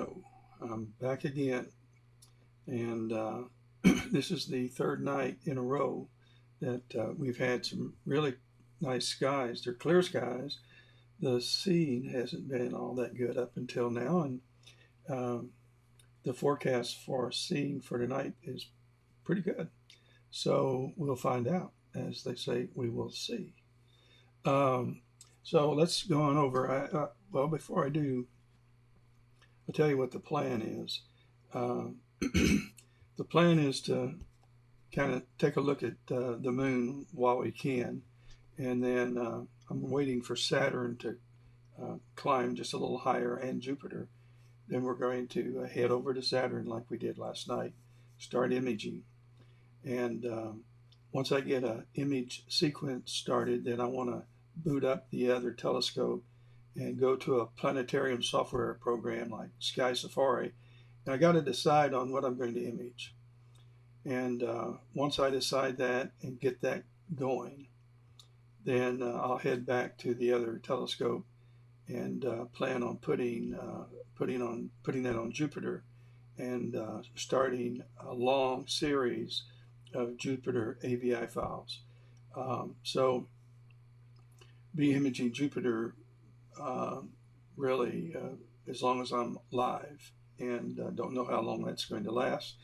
Hello, I'm back again, and this is the third night in a row that we've had some really nice skies. They're clear skies. The seeing hasn't been all that good up until now, and um, the forecast for seeing for tonight is pretty good. So we'll find out. As they say, we will see. Um, so let's go on over. Well, before I do, I'll tell you what the plan is. Um, the plan is to kind of take a look at the moon while we can, and then I'm waiting for Saturn to climb just a little higher and Jupiter. Then we're going to head over to Saturn like we did last night, start imaging, and once I get an image sequence started, then I want to boot up the other telescope and go to a planetarium software program like Sky Safari. And I got to decide on what I'm going to image. And once I decide that and get that going, then I'll head back to the other telescope and plan on putting that on Jupiter and starting a long series of Jupiter AVI files. So be imaging Jupiter really as long as I'm live, and don't know how long that's going to last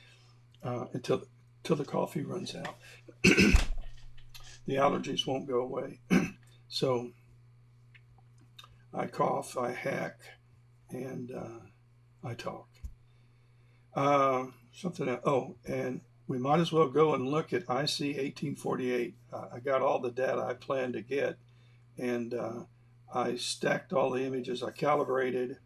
until the coffee runs out. The allergies won't go away. So I cough, I hack, and I talk. Something else. Oh, and we might as well go and look at IC1848. I got all the data I planned to get, and I stacked all the images. I calibrated,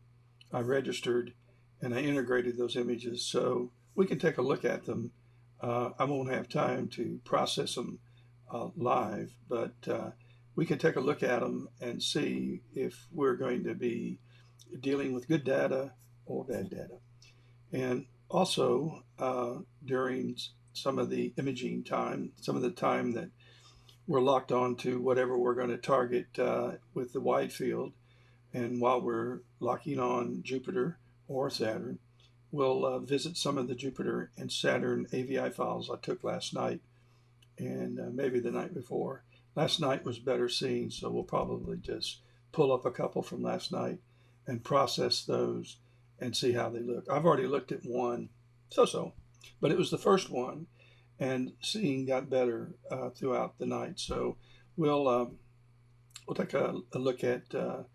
I registered, and I integrated those images so we can take a look at them. I won't have time to process them live, but we can take a look at them and see if we're going to be dealing with good data or bad data. And also, during some of the imaging time, some of the time that we're locked on to whatever we're going to target with the wide field, and while we're locking on Jupiter or Saturn, we'll visit some of the Jupiter and Saturn AVI files I took last night and maybe the night before. Last night was better seen, so we'll probably just pull up a couple from last night and process those and see how they look. I've already looked at one, so, but it was the first one, and seeing got better throughout the night. So we'll take a look at the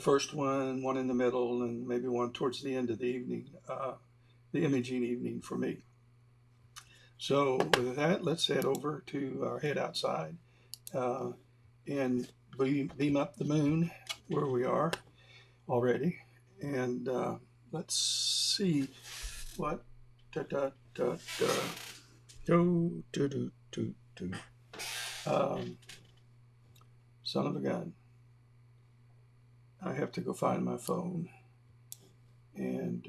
first one in the middle, and maybe one towards the end of the evening, the imaging evening for me. So with that, let's head over to our head outside and beam up the moon where we are already. And let's see what son of a gun. I have to go find my phone, and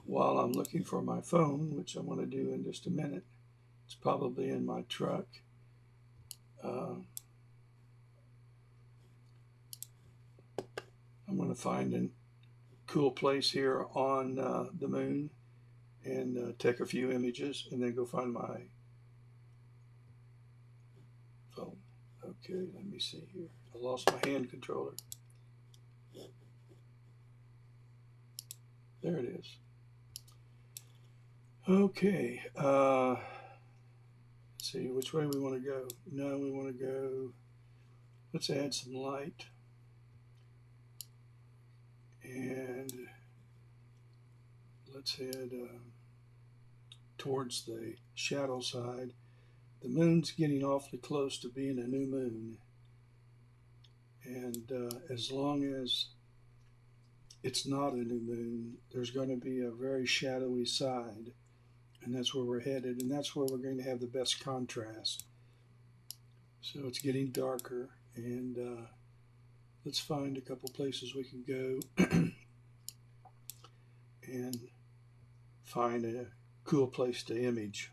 while I'm looking for my phone, which I want to do in just a minute, it's probably in my truck. I'm going to find a cool place here on the moon and take a few images and then go find my phone. Okay, let me see here. I lost my hand controller. There it is. Okay, let's see which way we want to go. No, we want to go, let's add some light. And let's head towards the shadow side. The moon's getting awfully close to being a new moon. And as long as it's not a new moon, there's going to be a very shadowy side. And that's where we're headed. And that's where we're going to have the best contrast. So it's getting darker. And let's find a couple places we can go and find a cool place to image.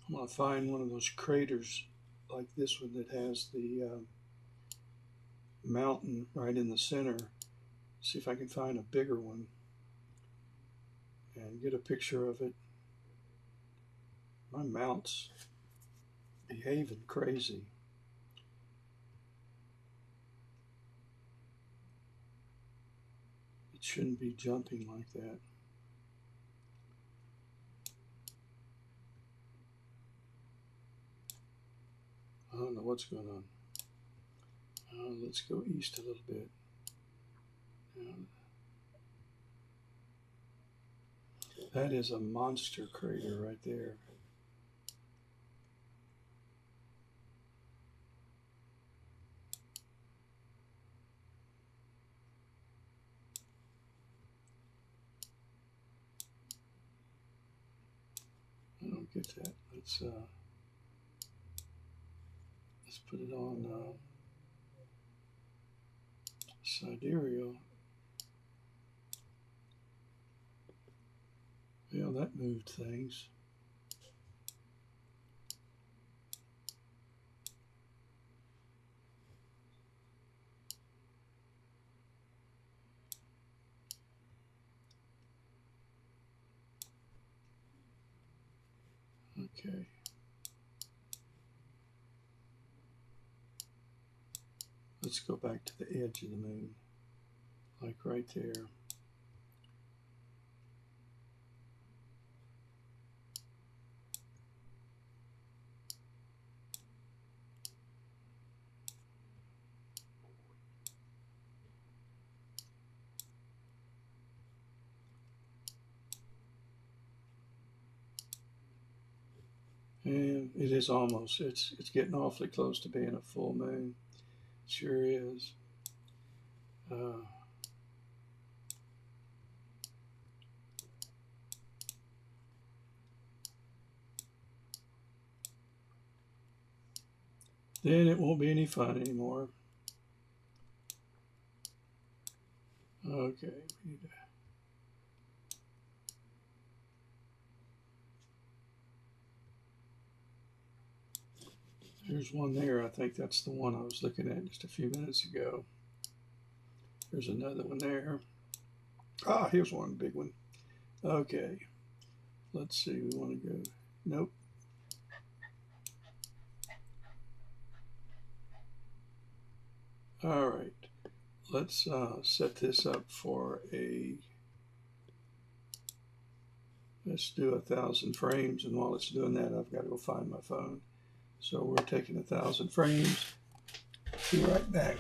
I'm going to find one of those craters like this one that has the mountain right in the center. See if I can find a bigger one and get a picture of it. My mount's behaving crazy. It shouldn't be jumping like that. I don't know what's going on. Let's go east a little bit. That is a monster crater right there. I don't get that. Let's put it on sidereal. Yeah, that moved things. Okay. Let's go back to the edge of the moon, like right there. And it is almost, it's getting awfully close to being a full moon. It sure is. Then it won't be any fun anymore. Okay, we need to. There's one there. I think that's the one I was looking at just a few minutes ago. There's another one there. Ah, here's one big one. Okay, let's see. We want to go. Nope. All right. Let's set this up for a. Let's do 1,000 frames, and while it's doing that, I've got to go find my phone. So we're taking 1,000 frames. Be right back.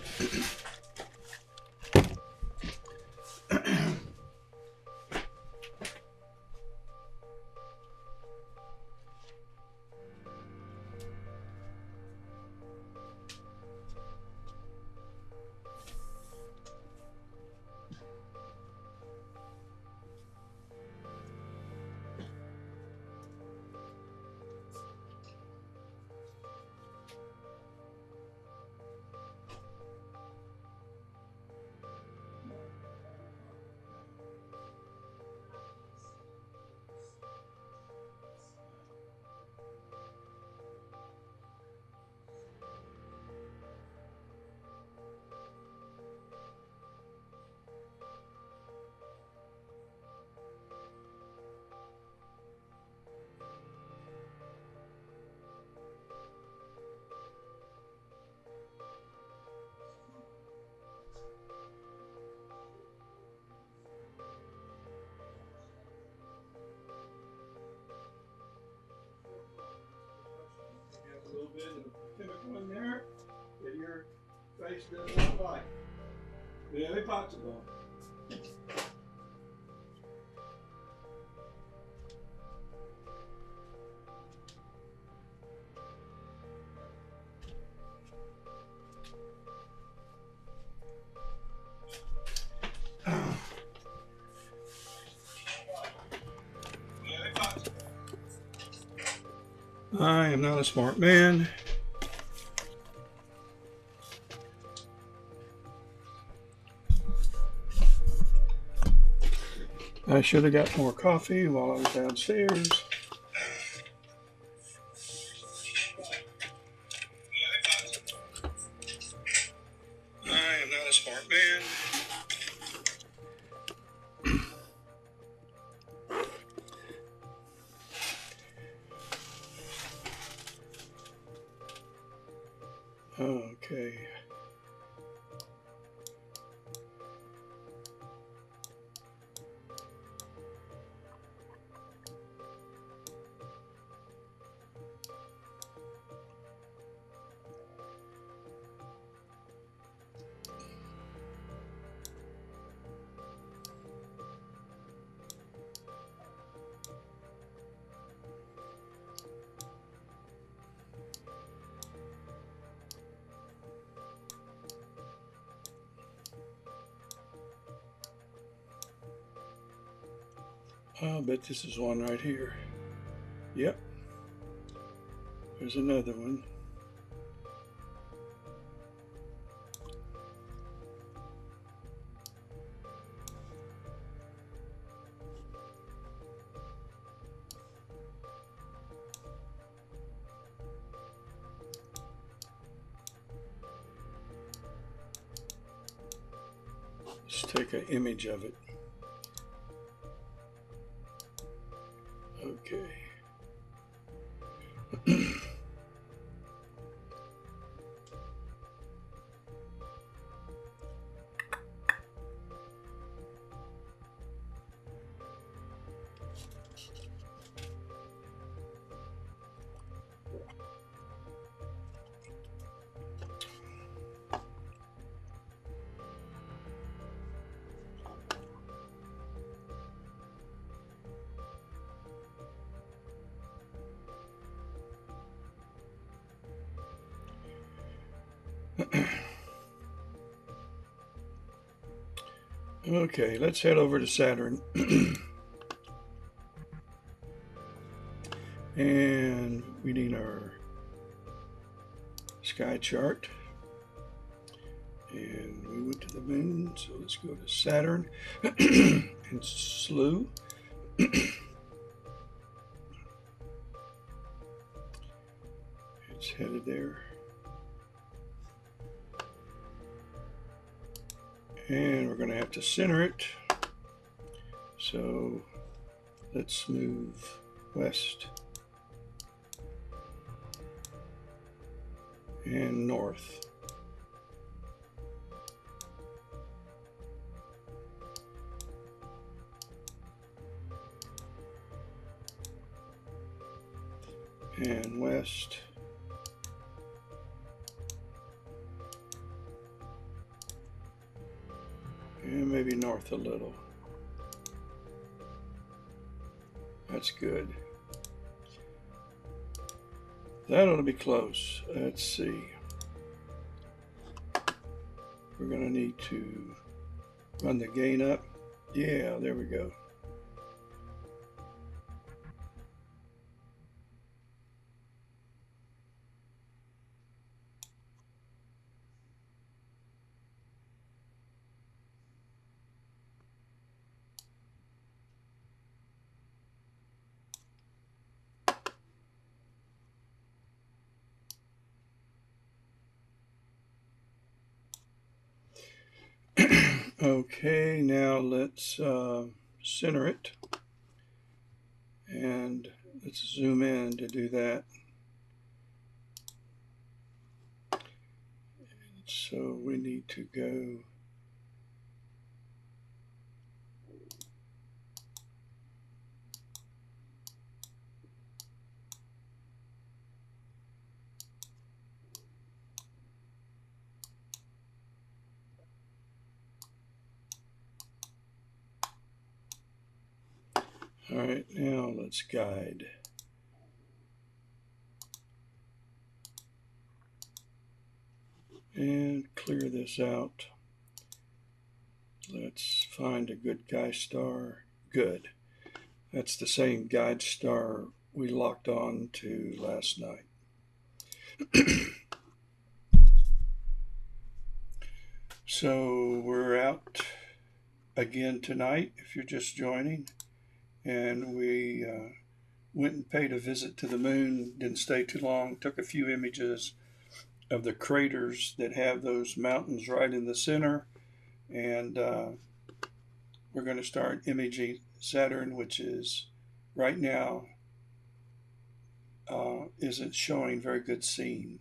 A little bit of chemical in there that your face does not like. Very possible. I am not a smart man. I should have got more coffee while I was downstairs. man. Okay. I'll bet this is one right here. Yep. There's another one. Let's take an image of it. Okay. Okay, let's head over to Saturn. And we need our sky chart. And we went to the moon, so let's go to Saturn and slew. It's headed there. And we're going to have to center it. So let's move west and north. And west. And maybe north a little. That's good. That ought to be close. Let's see. We're going to need to run the gain up. Yeah, there we go. Okay, now let's center it, and let's zoom in to do that. So we need to go all right, now let's guide. And clear this out. Let's find a good guide star. Good. That's the same guide star we locked on to last night. So we're out again tonight if you're just joining. And we went and paid a visit to the moon, didn't stay too long, took a few images of the craters that have those mountains right in the center. and we're going to start imaging Saturn, which is right now isn't showing very good scene.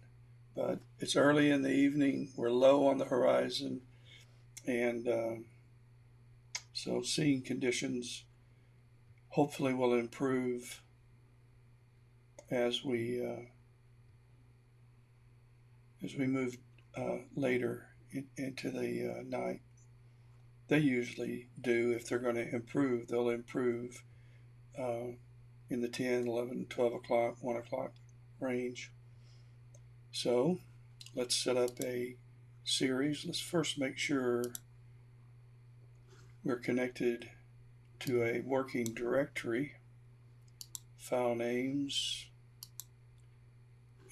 But it's early in the evening, we're low on the horizon, and so seeing conditions hopefully will improve as we move later into the night. They usually do. If they're going to improve, they'll improve in the 10, 11, 12 o'clock, 1 o'clock range. So let's set up a series. Let's first make sure we're connected to a working directory, file names,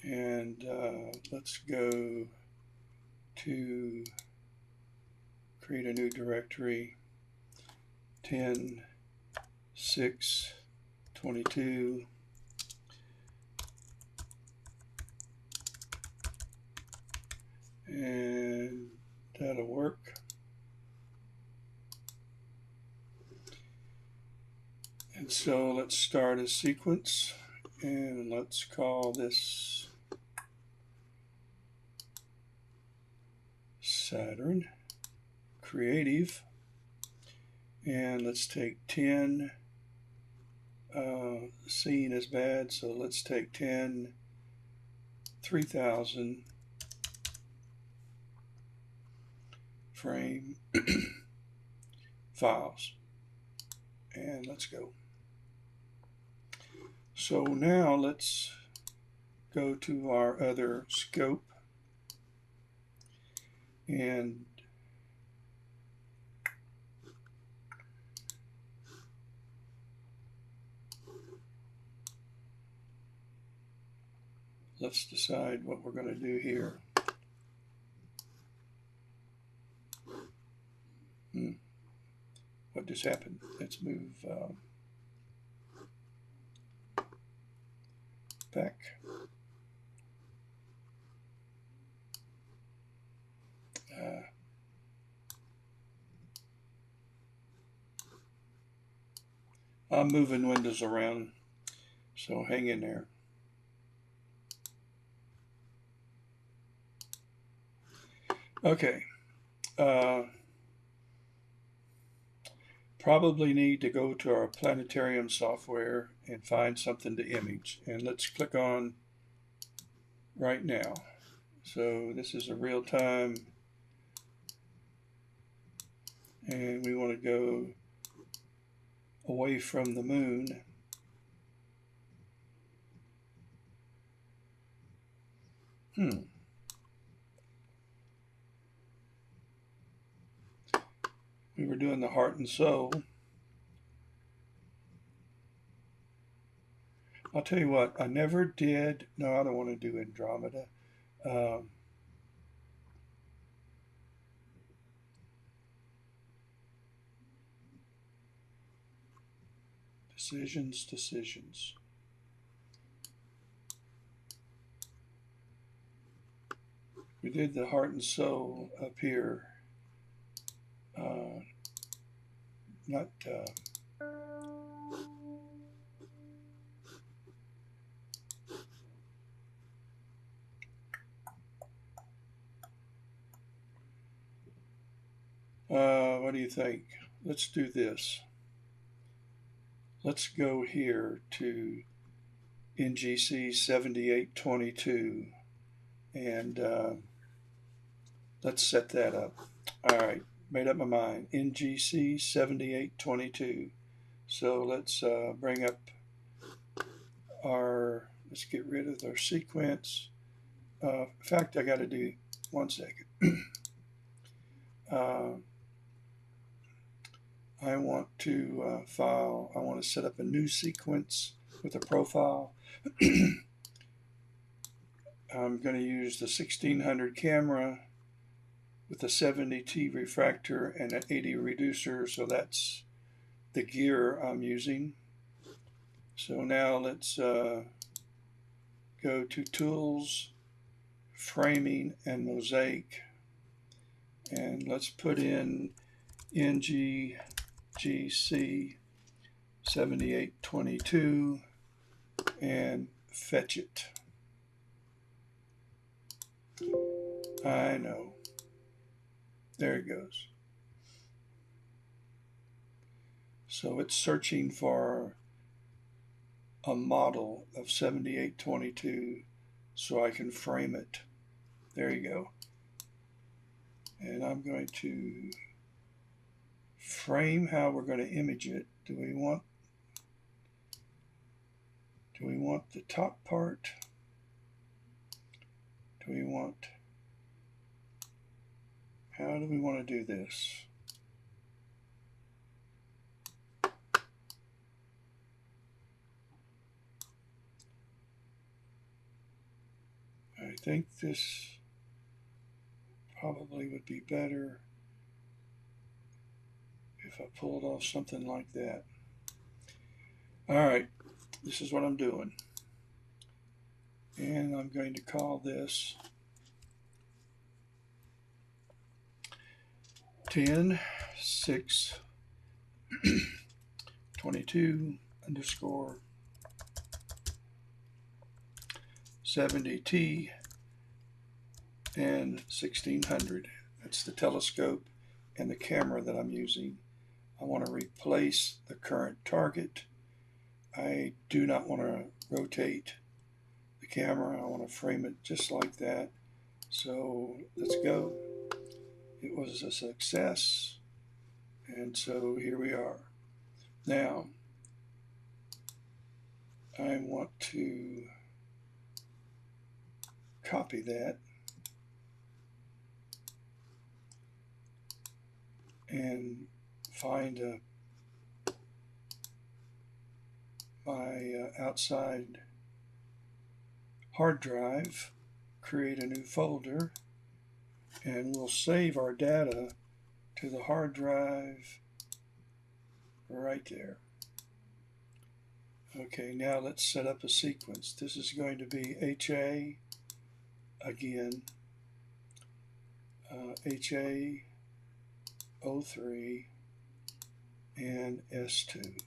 and let's go to create a new directory, 10, 6, 22, and that'll work. And so let's start a sequence, and let's call this Saturn Creative, and let's take 10. Scene is bad, so let's take 10, 3000 frame files, and let's go. So now let's go to our other scope, and let's decide what we're going to do here. What just happened? Let's move back. I'm moving windows around, so hang in there. Okay. Probably need to go to our planetarium software and find something to image. And let's click on right now. So this is a real time, and we want to go away from the moon. We were doing the heart and soul. I'll tell you what, I never did. No, I don't want to do Andromeda. Decisions. We did the heart and soul up here. Not what do you think? Let's do this. Let's go here to NGC 7822, and let's set that up. All right, made up my mind. NGC 7822. So let's bring up our, let's get rid of our sequence. In fact, I got to do 1 second. I want to I want to set up a new sequence with a profile. I'm going to use the 1600 camera with a 70T refractor and an 80 reducer, so that's the gear I'm using. So now let's go to Tools, Framing, and Mosaic, And let's put in IC1848 and fetch it. I know. There it goes. So it's searching for a model of 7822 so I can frame it. There you go. And I'm going to frame how we're going to image it. Do we want the top part? How do we want to do this? I think this probably would be better if I pulled off something like that. All right, this is what I'm doing. And I'm going to call this 10.6.22 underscore 70T and 1600. That's the telescope and the camera that I'm using. I want to replace the current target. I do not want to rotate the camera. I want to frame it just like that. So let's go. It was a success. And so here we are. Now, I want to copy that and find my outside hard drive, create a new folder, and we'll save our data to the hard drive right there. Okay, now let's set up a sequence. This is going to be HA again, HA03 and S2.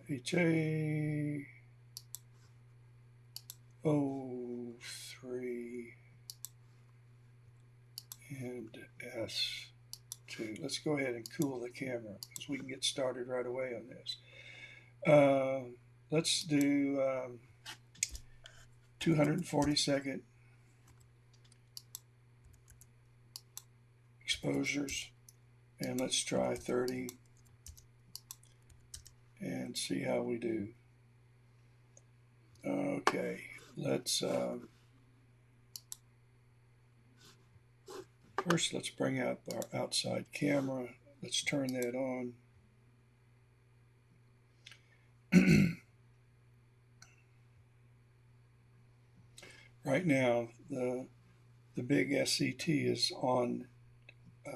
HA03 and S2. Let's go ahead and cool the camera because we can get started right away on this. Let's do 240-second exposures, and let's try 30 and see how we do. Okay, let's first let's bring up our outside camera. Let's turn that on. Right now, the big SCT is on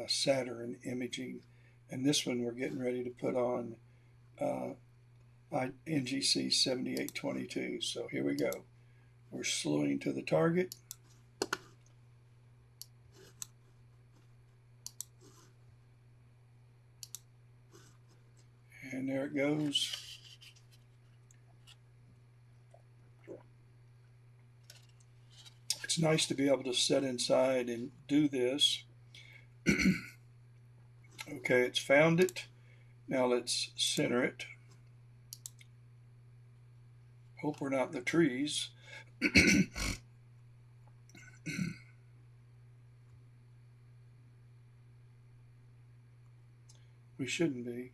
Saturn imaging, and this one we're getting ready to put on NGC 7822. So here we go. We're slewing to the target. And there it goes. It's nice to be able to sit inside and do this. Okay, it's found it. Now let's center it. Hope we're not in the trees. We shouldn't be.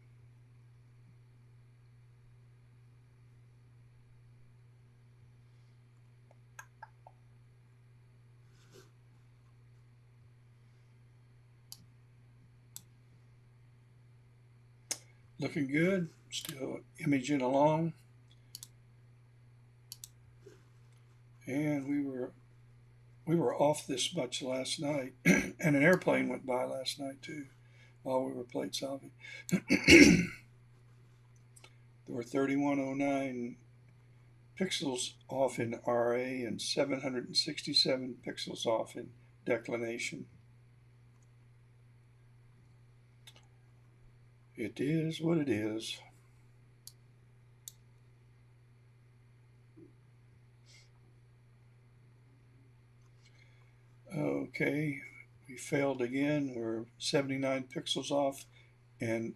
Looking good, still imaging along. And we were off this much last night, and an airplane went by last night too while we were plate solving. There were 3109 pixels off in RA and 767 pixels off in declination. It is what it is. Okay, we failed again. We're 79 pixels off, and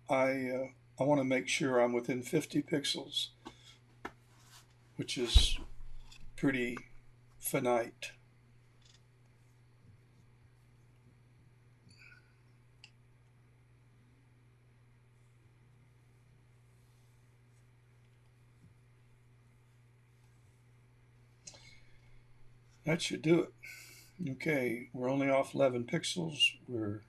I want to make sure I'm within 50 pixels, which is pretty finite. That should do it. Okay, we're only off 11 pixels. We're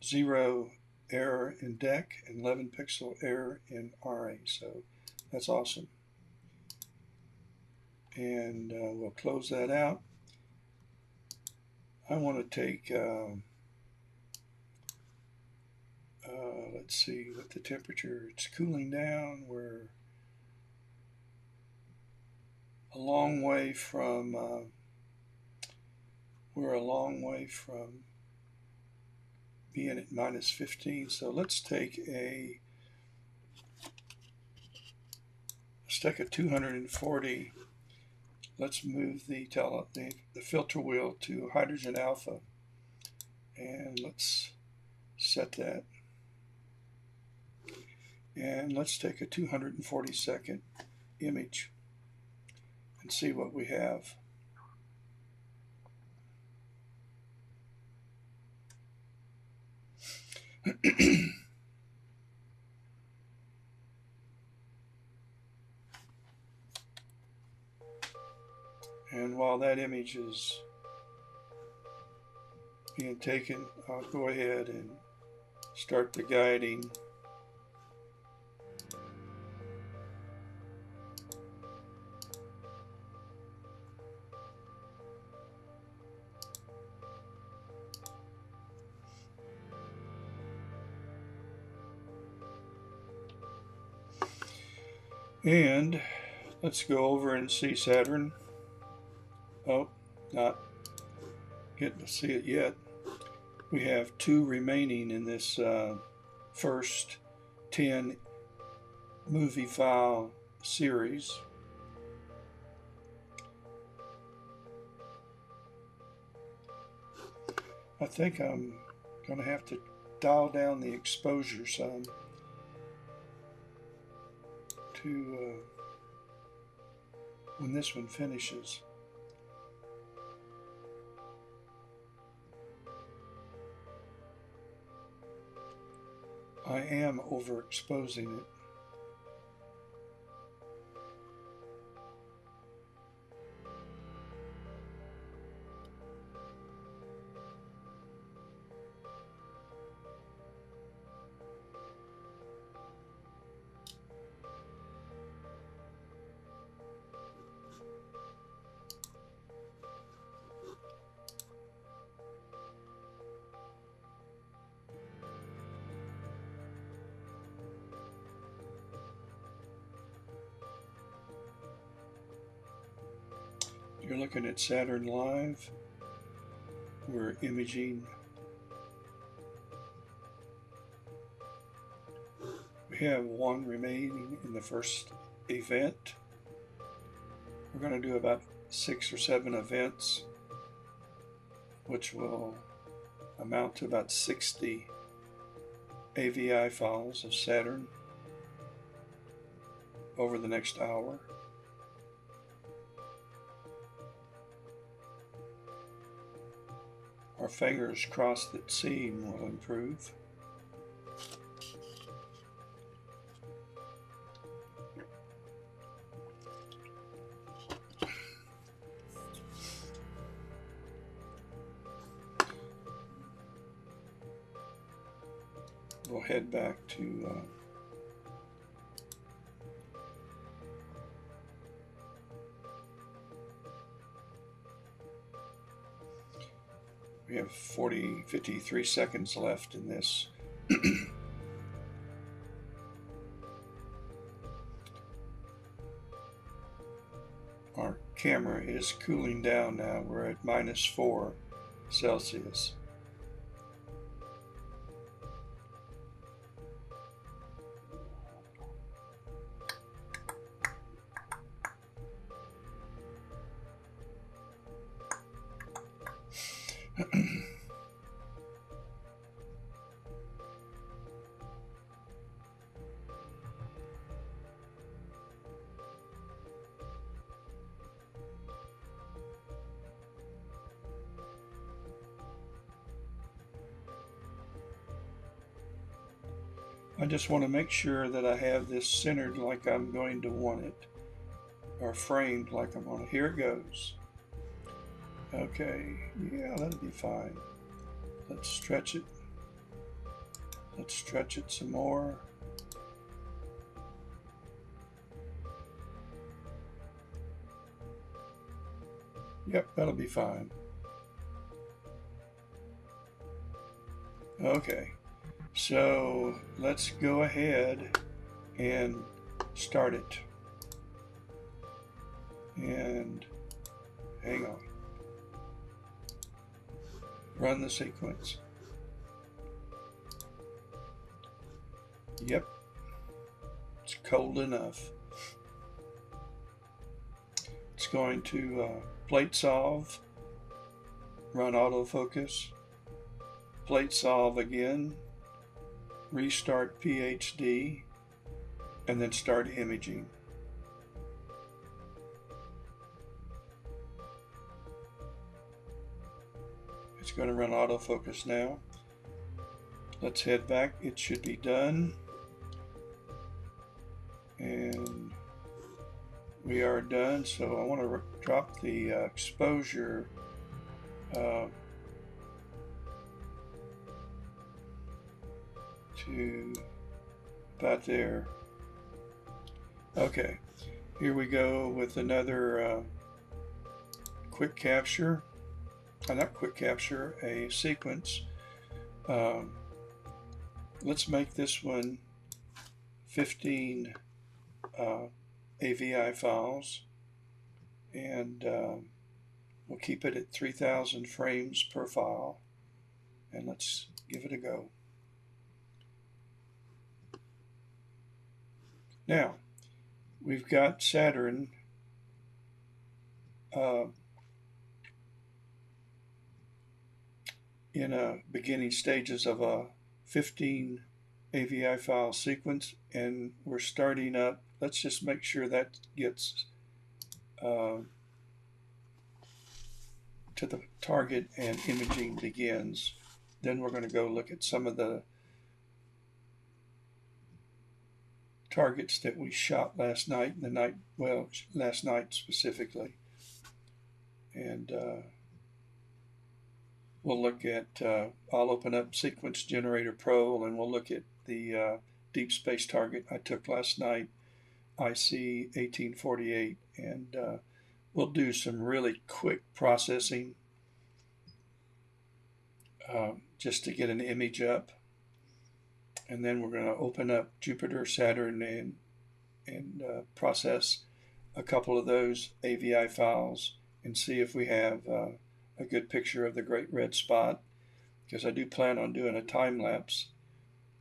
0 error in DEC and 11 pixel error in RA, so that's awesome. And we'll close that out. I want to take, let's see what the temperature, it's cooling down. We're a long way from being at minus 15. So let's take a 240. Let's move the filter wheel to hydrogen alpha, and let's set that. And let's take a 240-second image and see what we have. And while that image is being taken, I'll go ahead and start the guiding. And let's go over and see Saturn. Oh, not getting to see it yet. We have 2 remaining in this first 10 movie file series. I think I'm going to have to dial down the exposure some to when this one finishes. I am overexposing it. You're looking at Saturn Live. We're imaging. We have 1 remaining in the first event. We're going to do about 6 or 7 events, which will amount to about 60 AVI files of Saturn over the next hour. Our fingers crossed that seeing will improve. We'll head back to we have 53 seconds left in this. our camera is cooling down now. We're at -4 Celsius. I just want to make sure that I have this centered like I'm going to want it, or framed like I'm on it. Here it goes. Okay, yeah, that'll be fine. Let's stretch it. Let's stretch it some more. Yep, that'll be fine. Okay, so let's go ahead and start it. And hang on. Run the sequence. Yep, it's cold enough. It's going to plate solve, run autofocus, plate solve again, restart PhD, and then start imaging. It's going to run autofocus now. Let's head back. It should be done. And we are done. So I want to drop the exposure to about there. Okay, here we go with another quick capture. Not quick capture, a sequence. Let's make this one 15 AVI files, and we'll keep it at 3,000 frames per file, and let's give it a go. Now, we've got Saturn in beginning stages of a 15 AVI file sequence, and we're starting up. Let's just make sure that gets to the target and imaging begins. Then we're going to go look at some of the targets that we shot last night, last night specifically. And we'll look at, I'll open up Sequence Generator Pro, and we'll look at the deep space target I took last night, IC1848, and we'll do some really quick processing just to get an image up. And then we're going to open up Jupiter, Saturn, and process a couple of those AVI files and see if we have a good picture of the Great Red Spot, because I do plan on doing a time lapse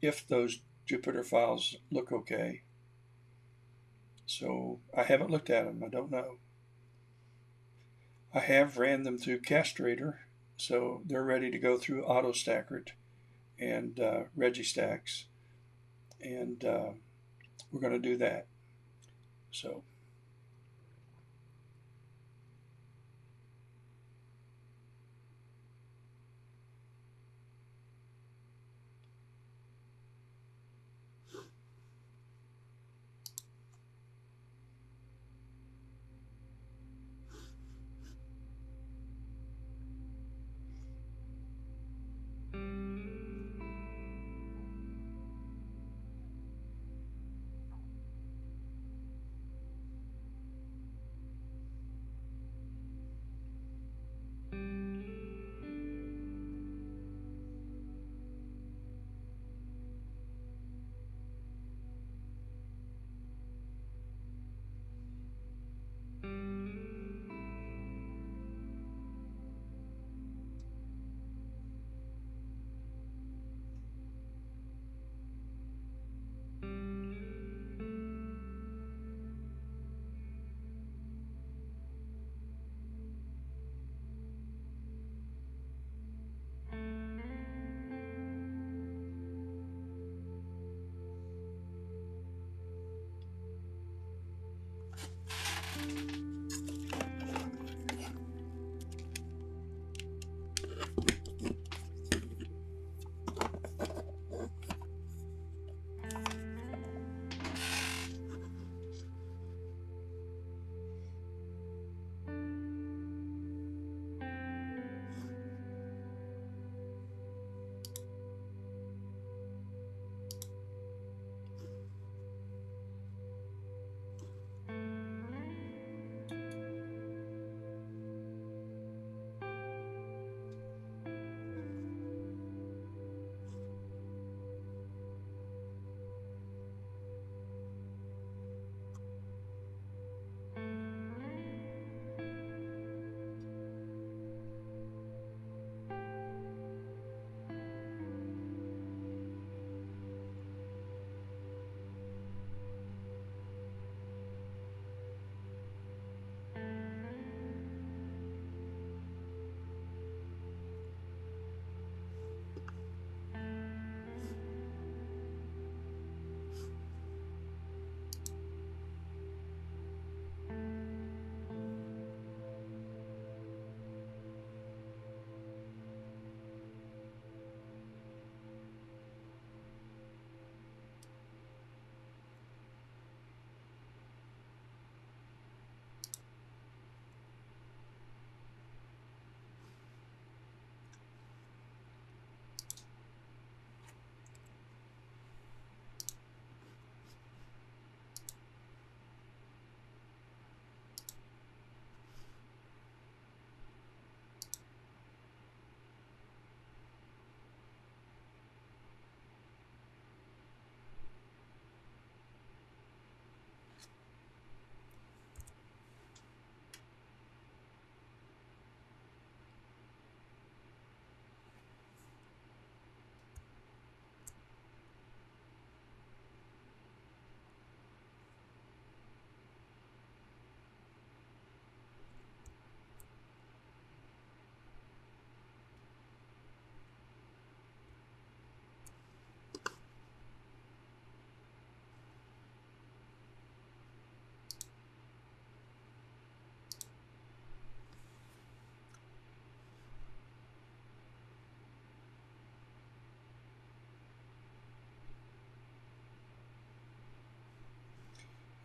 if those Jupiter files look okay. So I haven't looked at them. I don't know. I have ran them through Castrator, so they're ready to go through AutoStacker and Registax, and we're going to do that. So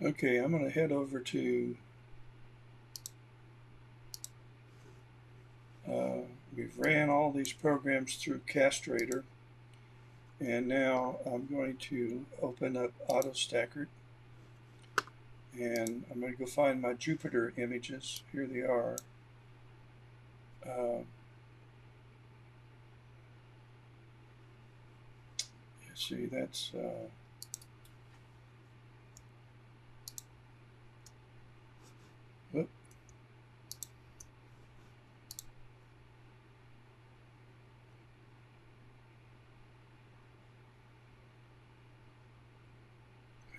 Okay, I'm going to head over to, we've ran all these programs through Castrator, and now I'm going to open up AutoStacker, and I'm going to go find my Jupiter images. Here they are. See, that's whoop.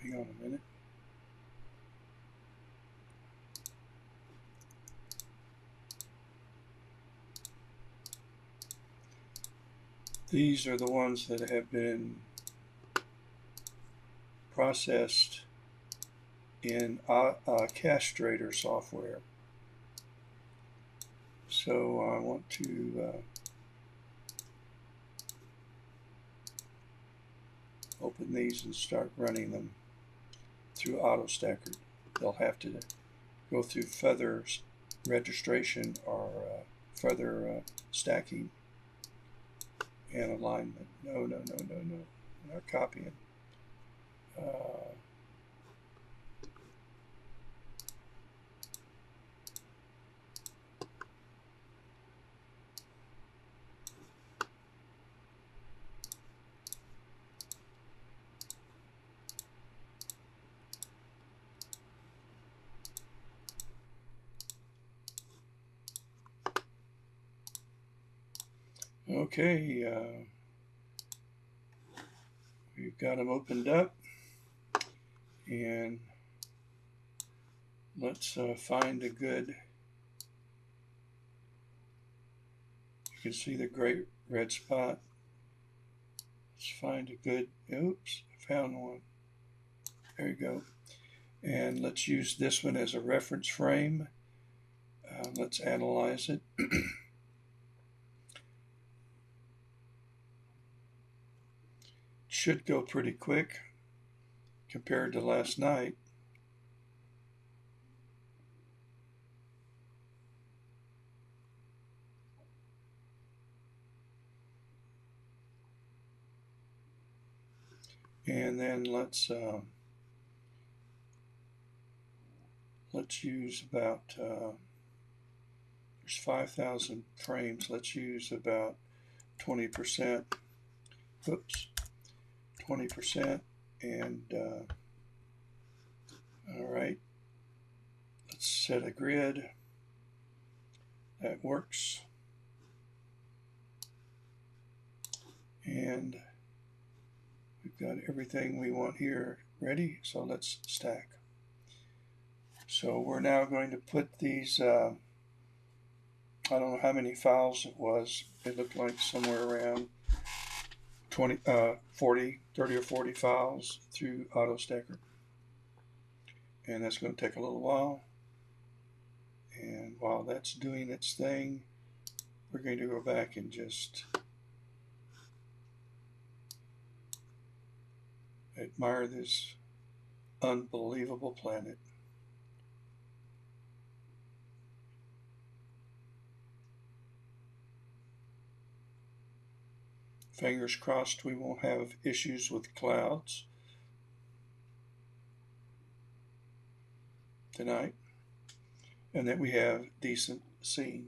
Hang on a minute. These are the ones that have been processed in Castrator software. So I want to open these and start running them through AutoStacker. They'll have to go through feather registration or feather stacking and alignment. No, not copying. Okay, we've got them opened up, and let's find a good, you can see the great red spot. Let's find a good, oops, I found one. There you go. And let's use this one as a reference frame. Let's analyze it. Should go pretty quick compared to last night. And then let's use about there's 5,000 frames. Let's use about 20%. Oops, 20%. And all right, let's set a grid. That works. And we've got everything we want here ready, so let's stack. So we're now going to put these, I don't know how many files it was. It looked like somewhere around 30 or 40 files through AutoStacker. And that's going to take a little while. And while that's doing its thing, we're going to go back and just admire this unbelievable planet. Fingers crossed we won't have issues with clouds tonight, and that we have decent seeing.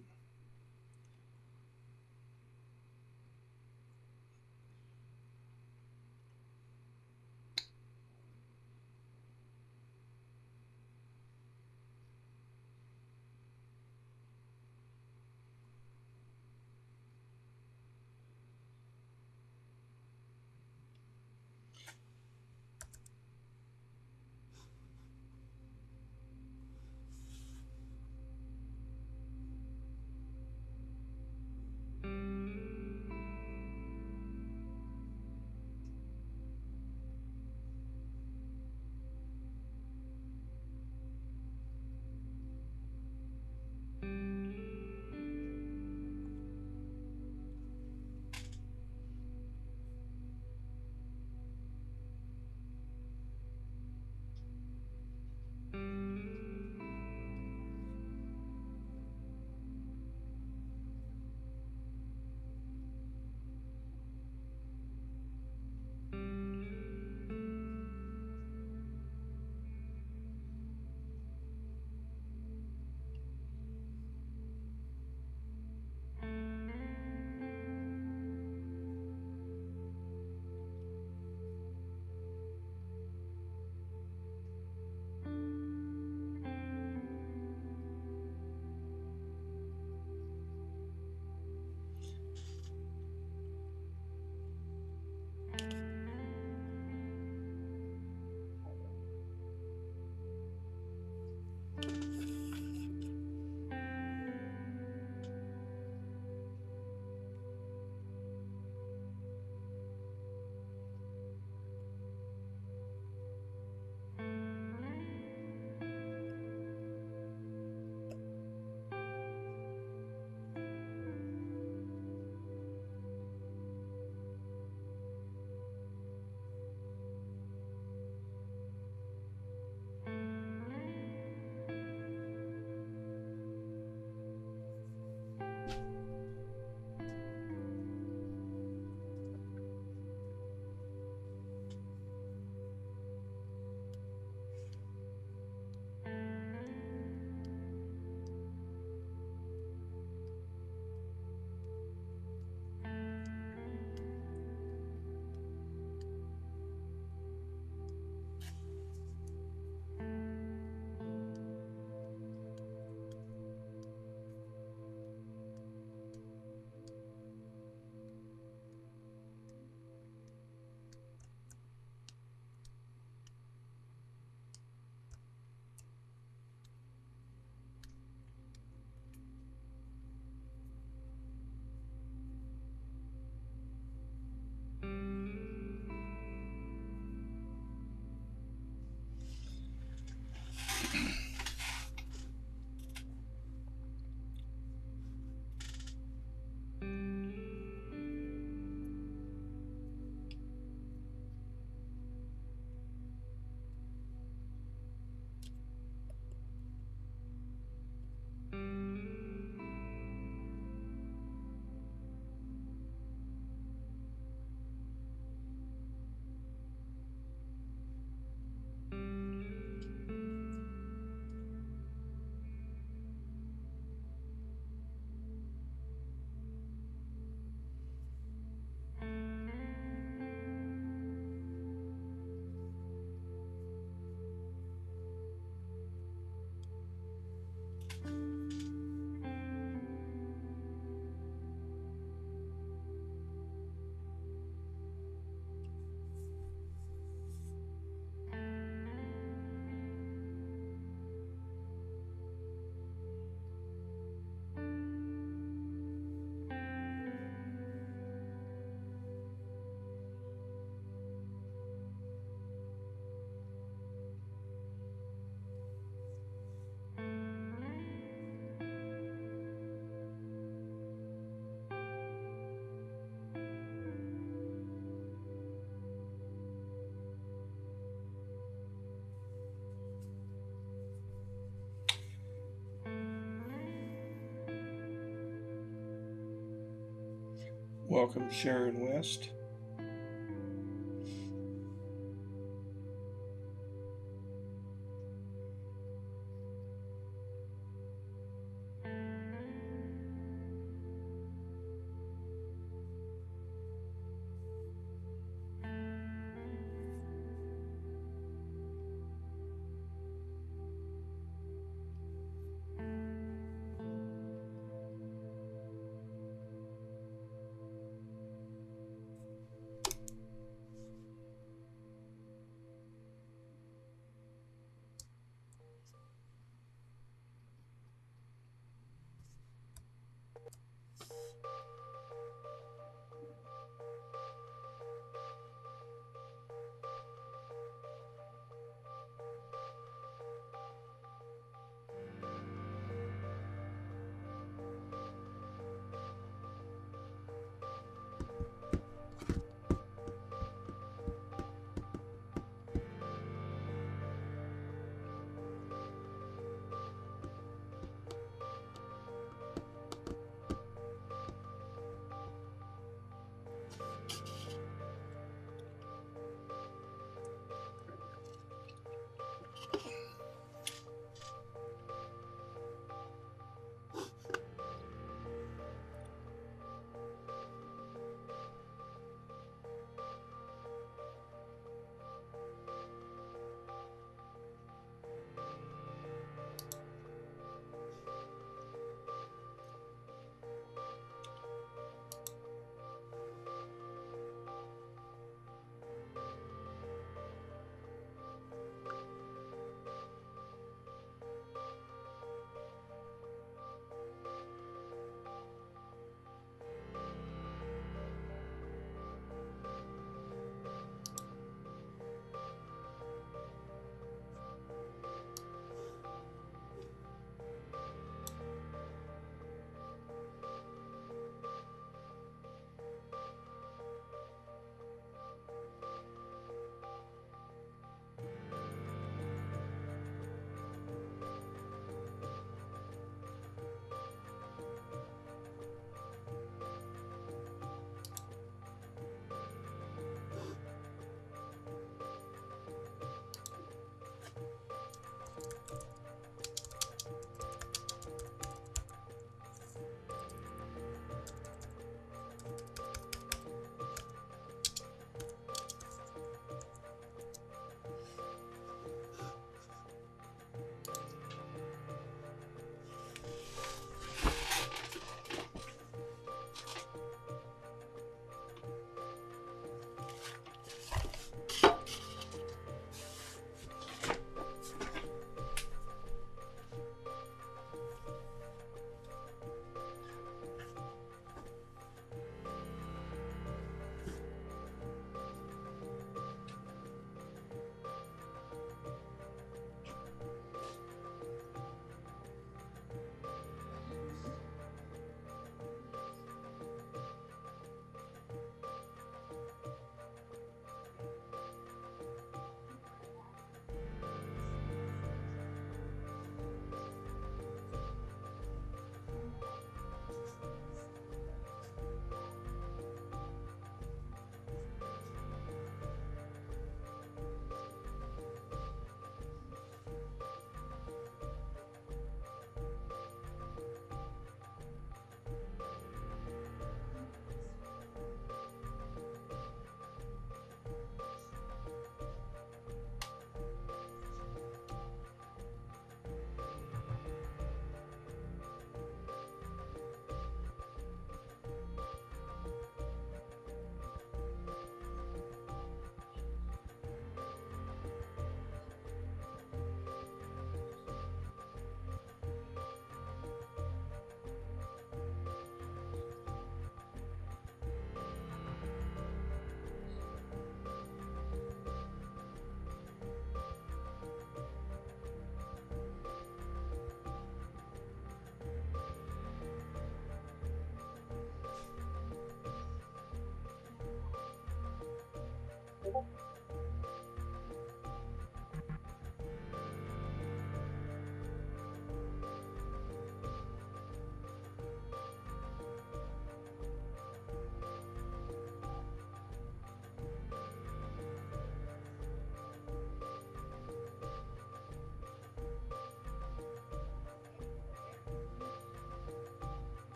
Welcome, Sharon West.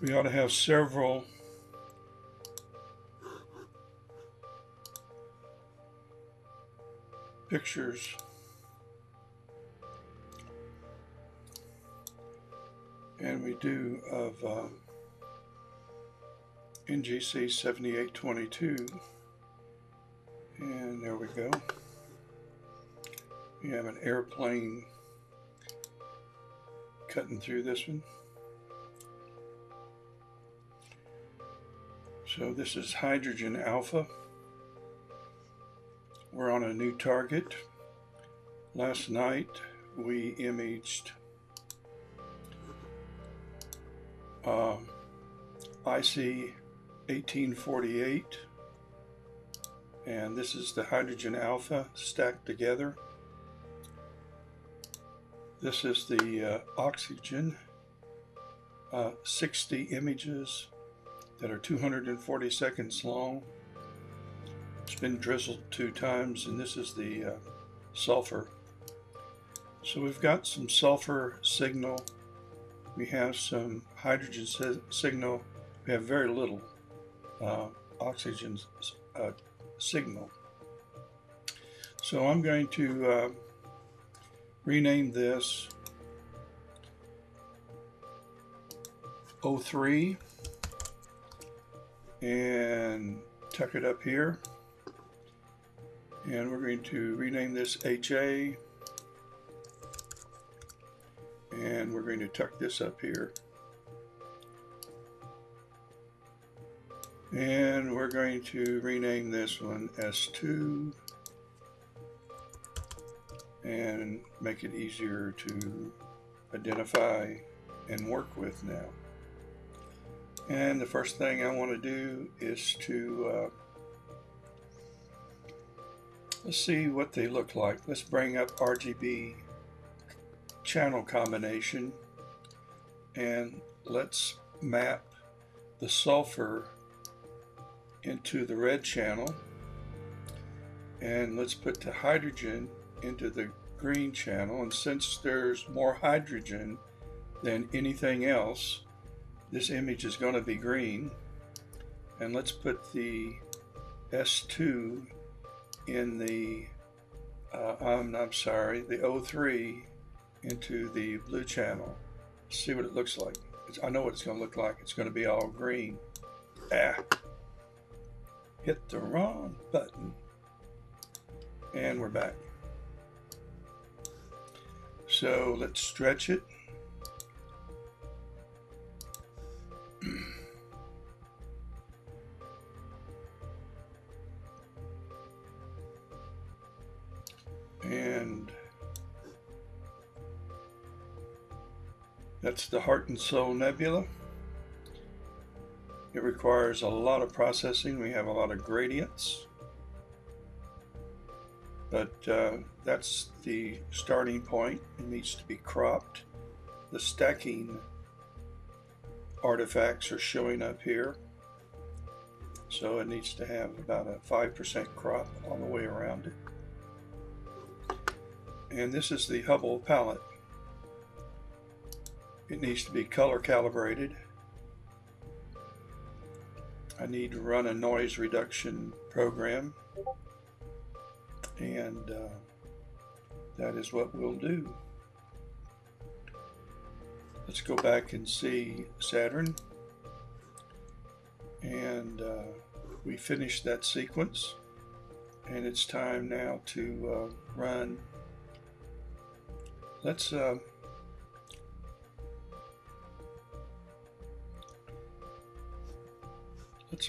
We ought to have several pictures and we do of NGC 7822, and there we go. We have an airplane cutting through this one. So this is hydrogen alpha. We're on a new target. Last night we imaged IC1848, and this is the hydrogen alpha stacked together. This is the oxygen, 60 images that are 240 seconds long. It's been drizzled 2 times, and this is the sulfur. So we've got some sulfur signal, we have some hydrogen signal, we have very little oxygen signal. So I'm going to rename this O3 and tuck it up here, and we're going to rename this HA, and we're going to tuck this up here, and we're going to rename this one S2 and make it easier to identify and work with now. And the first thing I want to do is to let's see what they look like. Let's bring up RGB channel combination, and let's map the sulfur into the red channel, and let's put the hydrogen into the green channel. And since there's more hydrogen than anything else, this image is going to be green. And let's put the S2 in the I'm sorry, the O3 into the blue channel. See what it looks like. I know what it's going to look like. It's going to be all green. Hit the wrong button. And we're back. So let's stretch it. And that's the Heart and Soul Nebula. It requires a lot of processing. We have a lot of gradients, but that's the starting point. It needs to be cropped. The stacking artifacts are showing up here, so it needs to have about a 5% crop all the way around it. And this is the Hubble palette. It needs to be color calibrated. I need to run a noise reduction program, and that is what we'll do. Let's go back and see Saturn, and we finished that sequence, and it's time now to run. Let's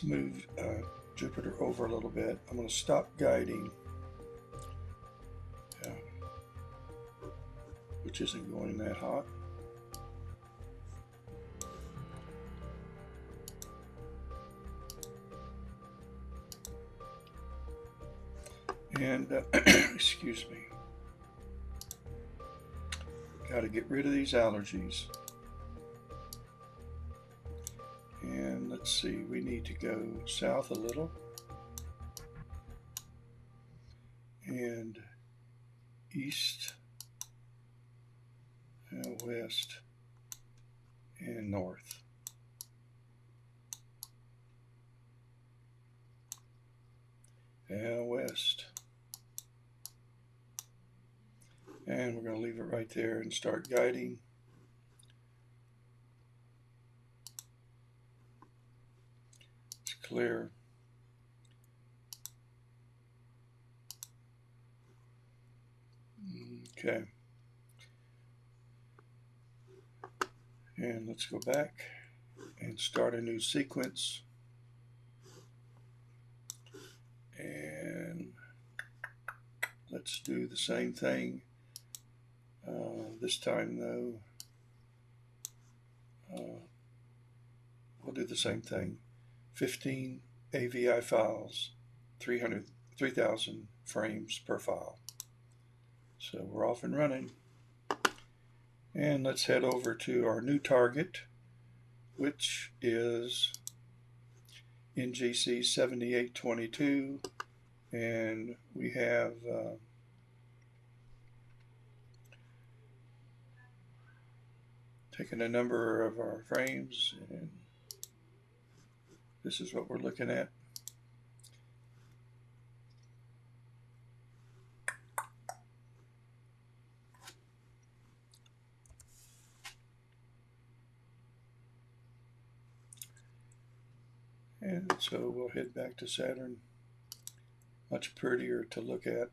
move Jupiter over a little bit. I'm going to stop guiding, which isn't going that hot. And excuse me, got to get rid of these allergies. And let's see, we need to go south a little, and east, and west, and north. and west. And we're going to leave it right there and start guiding. It's clear. Okay. And let's go back and start a new sequence. And let's do the same thing. This time, though, we'll do the same thing. 15 AVI files, 3,000 frames per file. So we're off and running. And let's head over to our new target, which is NGC 7822. And we have taken a number of our frames, and this is what we're looking at. And so we'll head back to Saturn. Much prettier to look at.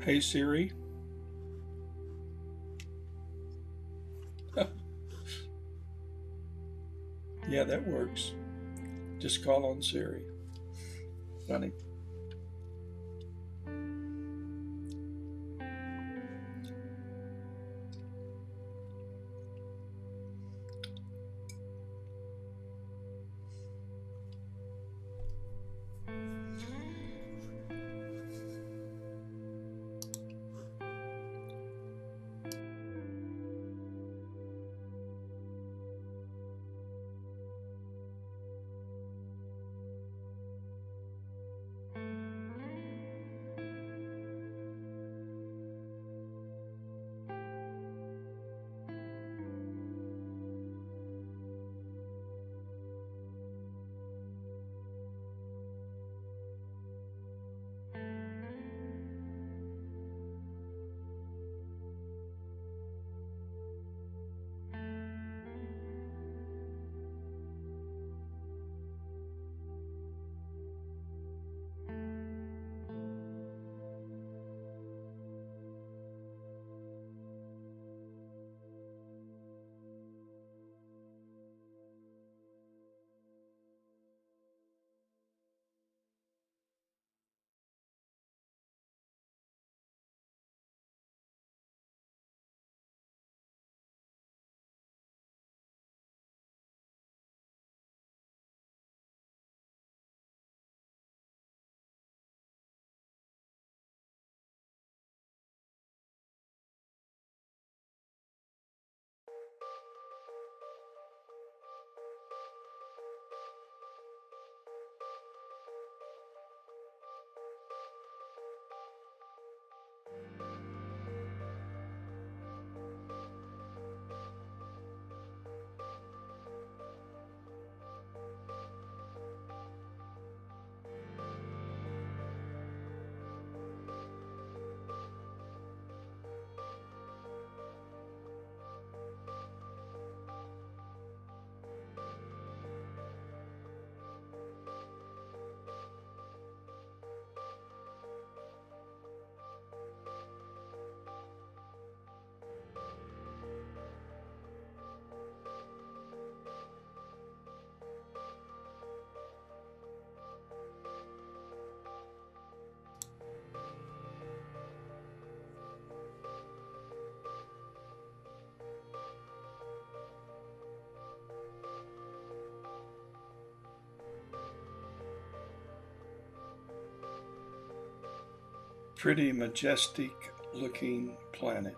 Hey Siri. Yeah, that works. Just call on Siri. Funny. Pretty majestic looking planet.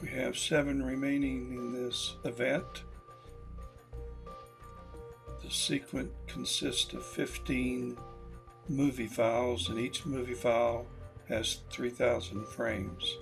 We have 7 remaining in this event. The sequence consists of 15 movie files, and each movie file has 3,000 frames.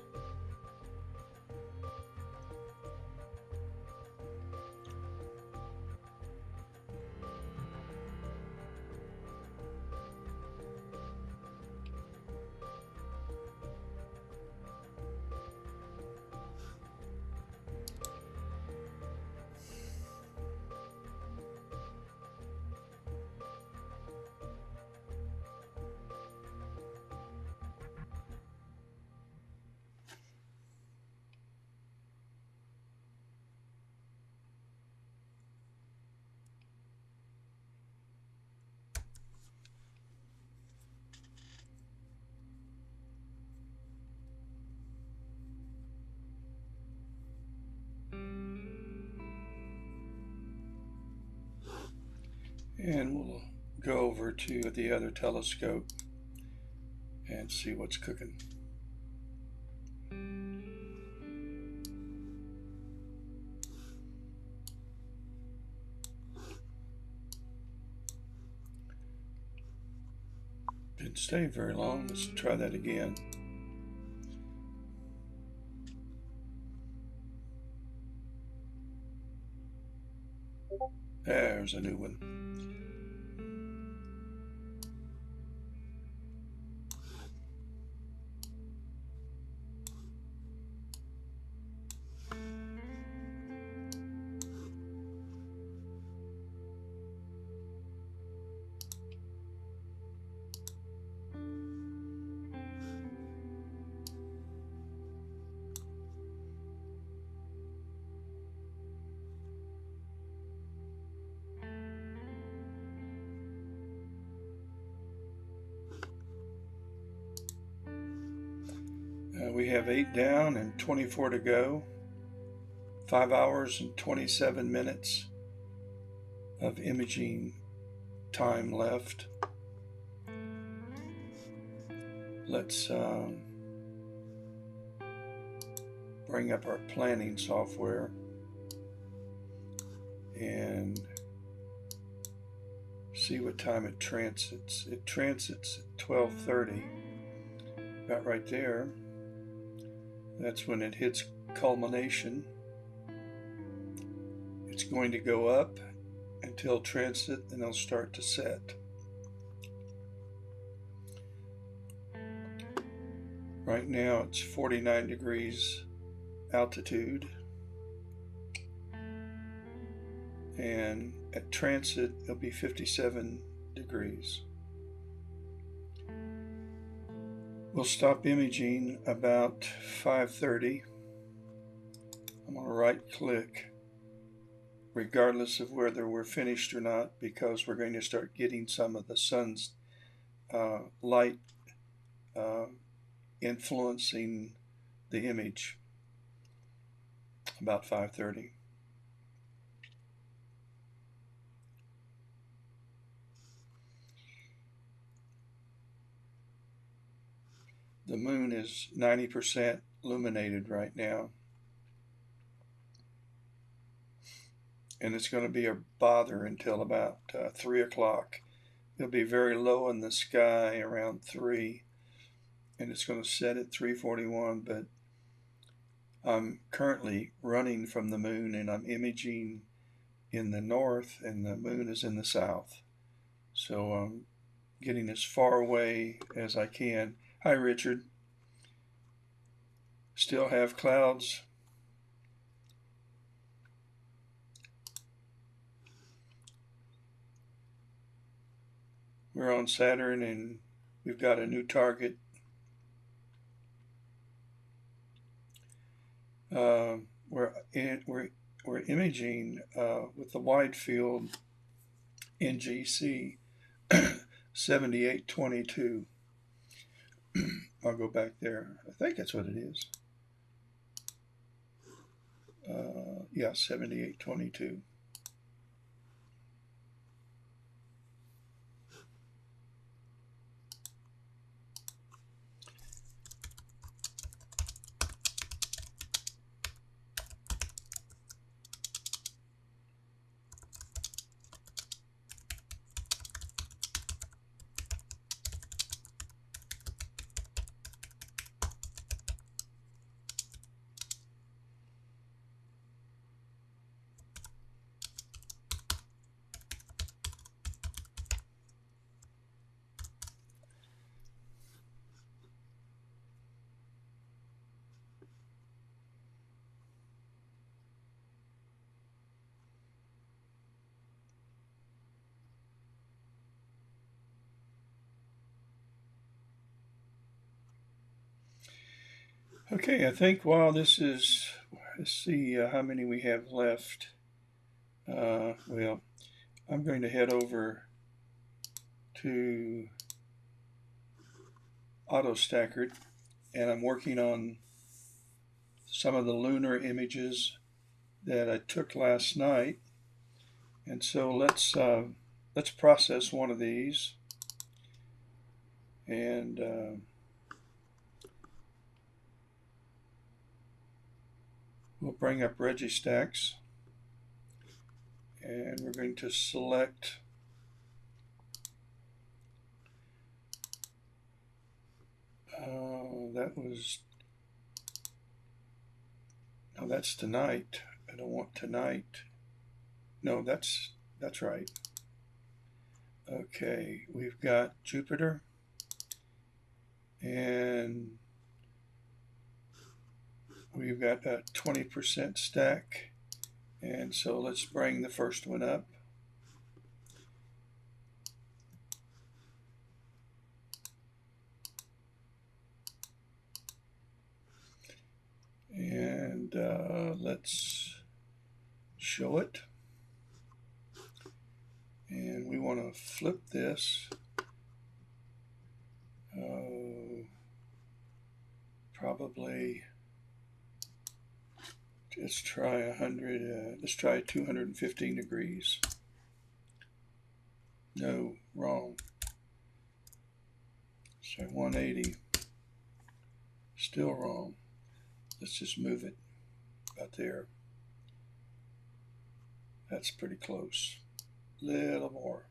And we'll go over to the other telescope and see what's cooking. Didn't stay very long. Let's try that again. There's a new one. We have 8 down and 24 to go. 5 hours and 27 minutes of imaging time left. Let's bring up our planning software and see what time it transits. It transits at 12:30, about right there. That's when it hits culmination. It's going to go up until transit, and it'll start to set. Right now it's 49 degrees altitude, and at transit it'll be 57 degrees. We'll stop imaging about 5:30. I'm going to right click regardless of whether we're finished or not, because we're going to start getting some of the sun's light influencing the image about 5:30. The moon is 90% illuminated right now, and it's going to be a bother until about 3 o'clock. It'll be very low in the sky around 3, and it's going to set at 3:41, but I'm currently running from the moon, and I'm imaging in the north, and the moon is in the south. So I'm getting as far away as I can. Hi, Richard. Still have clouds. We're on Saturn, and we've got a new target. We're imaging with the wide field NGC 7822. I'll go back there. I think that's what it is. Yeah, 7822. Okay, I think while this is, let's see how many we have left. Well, I'm going to head over to AutoStacker, and I'm working on some of the lunar images that I took last night. And so let's let's process one of these, and we'll bring up Registacks, and we're going to select that's tonight. I don't want tonight. No, that's right. Okay, we've got Jupiter, and we've got a 20% stack, and so let's bring the first one up. And let's show it. And we want to flip this. Probably, let's try 100. Let's try 215 degrees. No, wrong. So 180. Still wrong. Let's just move it about there. That's pretty close. Little more.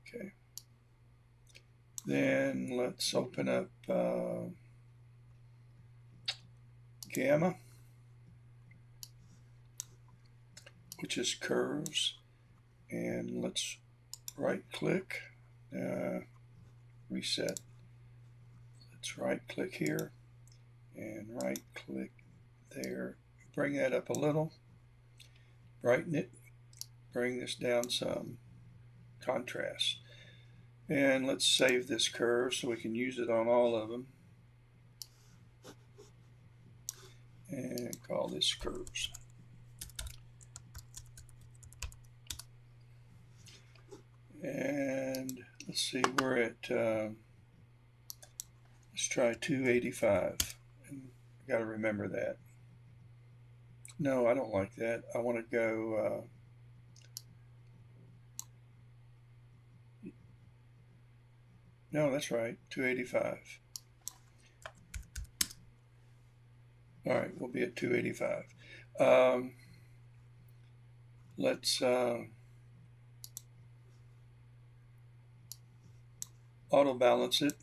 Okay. Then let's open up Gamma, which is curves, and let's right click, reset. Let's right click here and right click there. Bring that up a little, brighten it, bring this down some, contrast. And let's save this curve so we can use it on all of them. And call this curves. And let's see, we're at, let's try 285. And I got to remember that. No, I don't like that. I want to go, no, that's right, 285. All right, we'll be at 285. Let's auto balance it,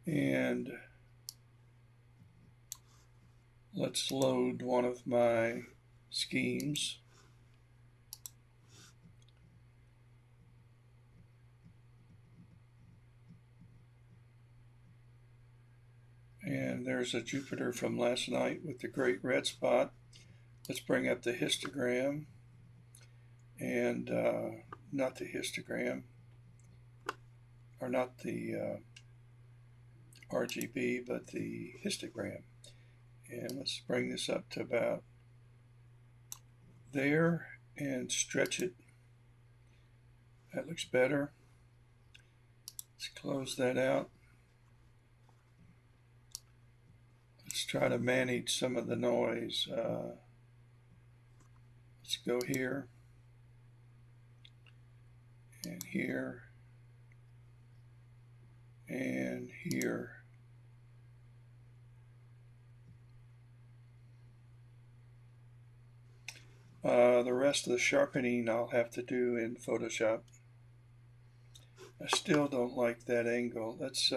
and let's load one of my schemes. And there's a Jupiter from last night with the great red spot. Let's bring up the histogram, and not the histogram, or not the RGB, but the histogram. And let's bring this up to about there and stretch it. That looks better. Let's close that out. Let's try to manage some of the noise. Let's go here and here and here. The rest of the sharpening I'll have to do in Photoshop. I still don't like that angle. Let's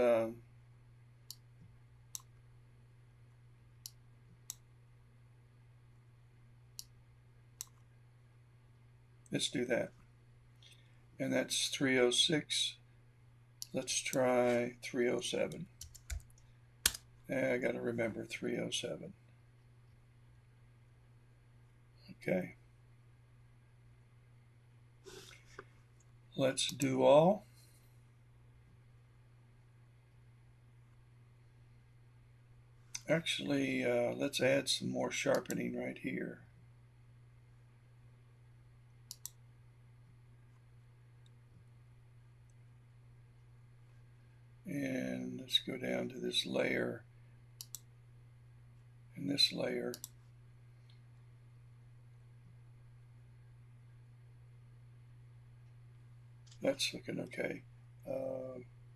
do that. And that's 306. Let's try 307. I got to remember 307. Okay. Let's do all. Actually, let's add some more sharpening right here. And let's go down to this layer and this layer. That's looking okay.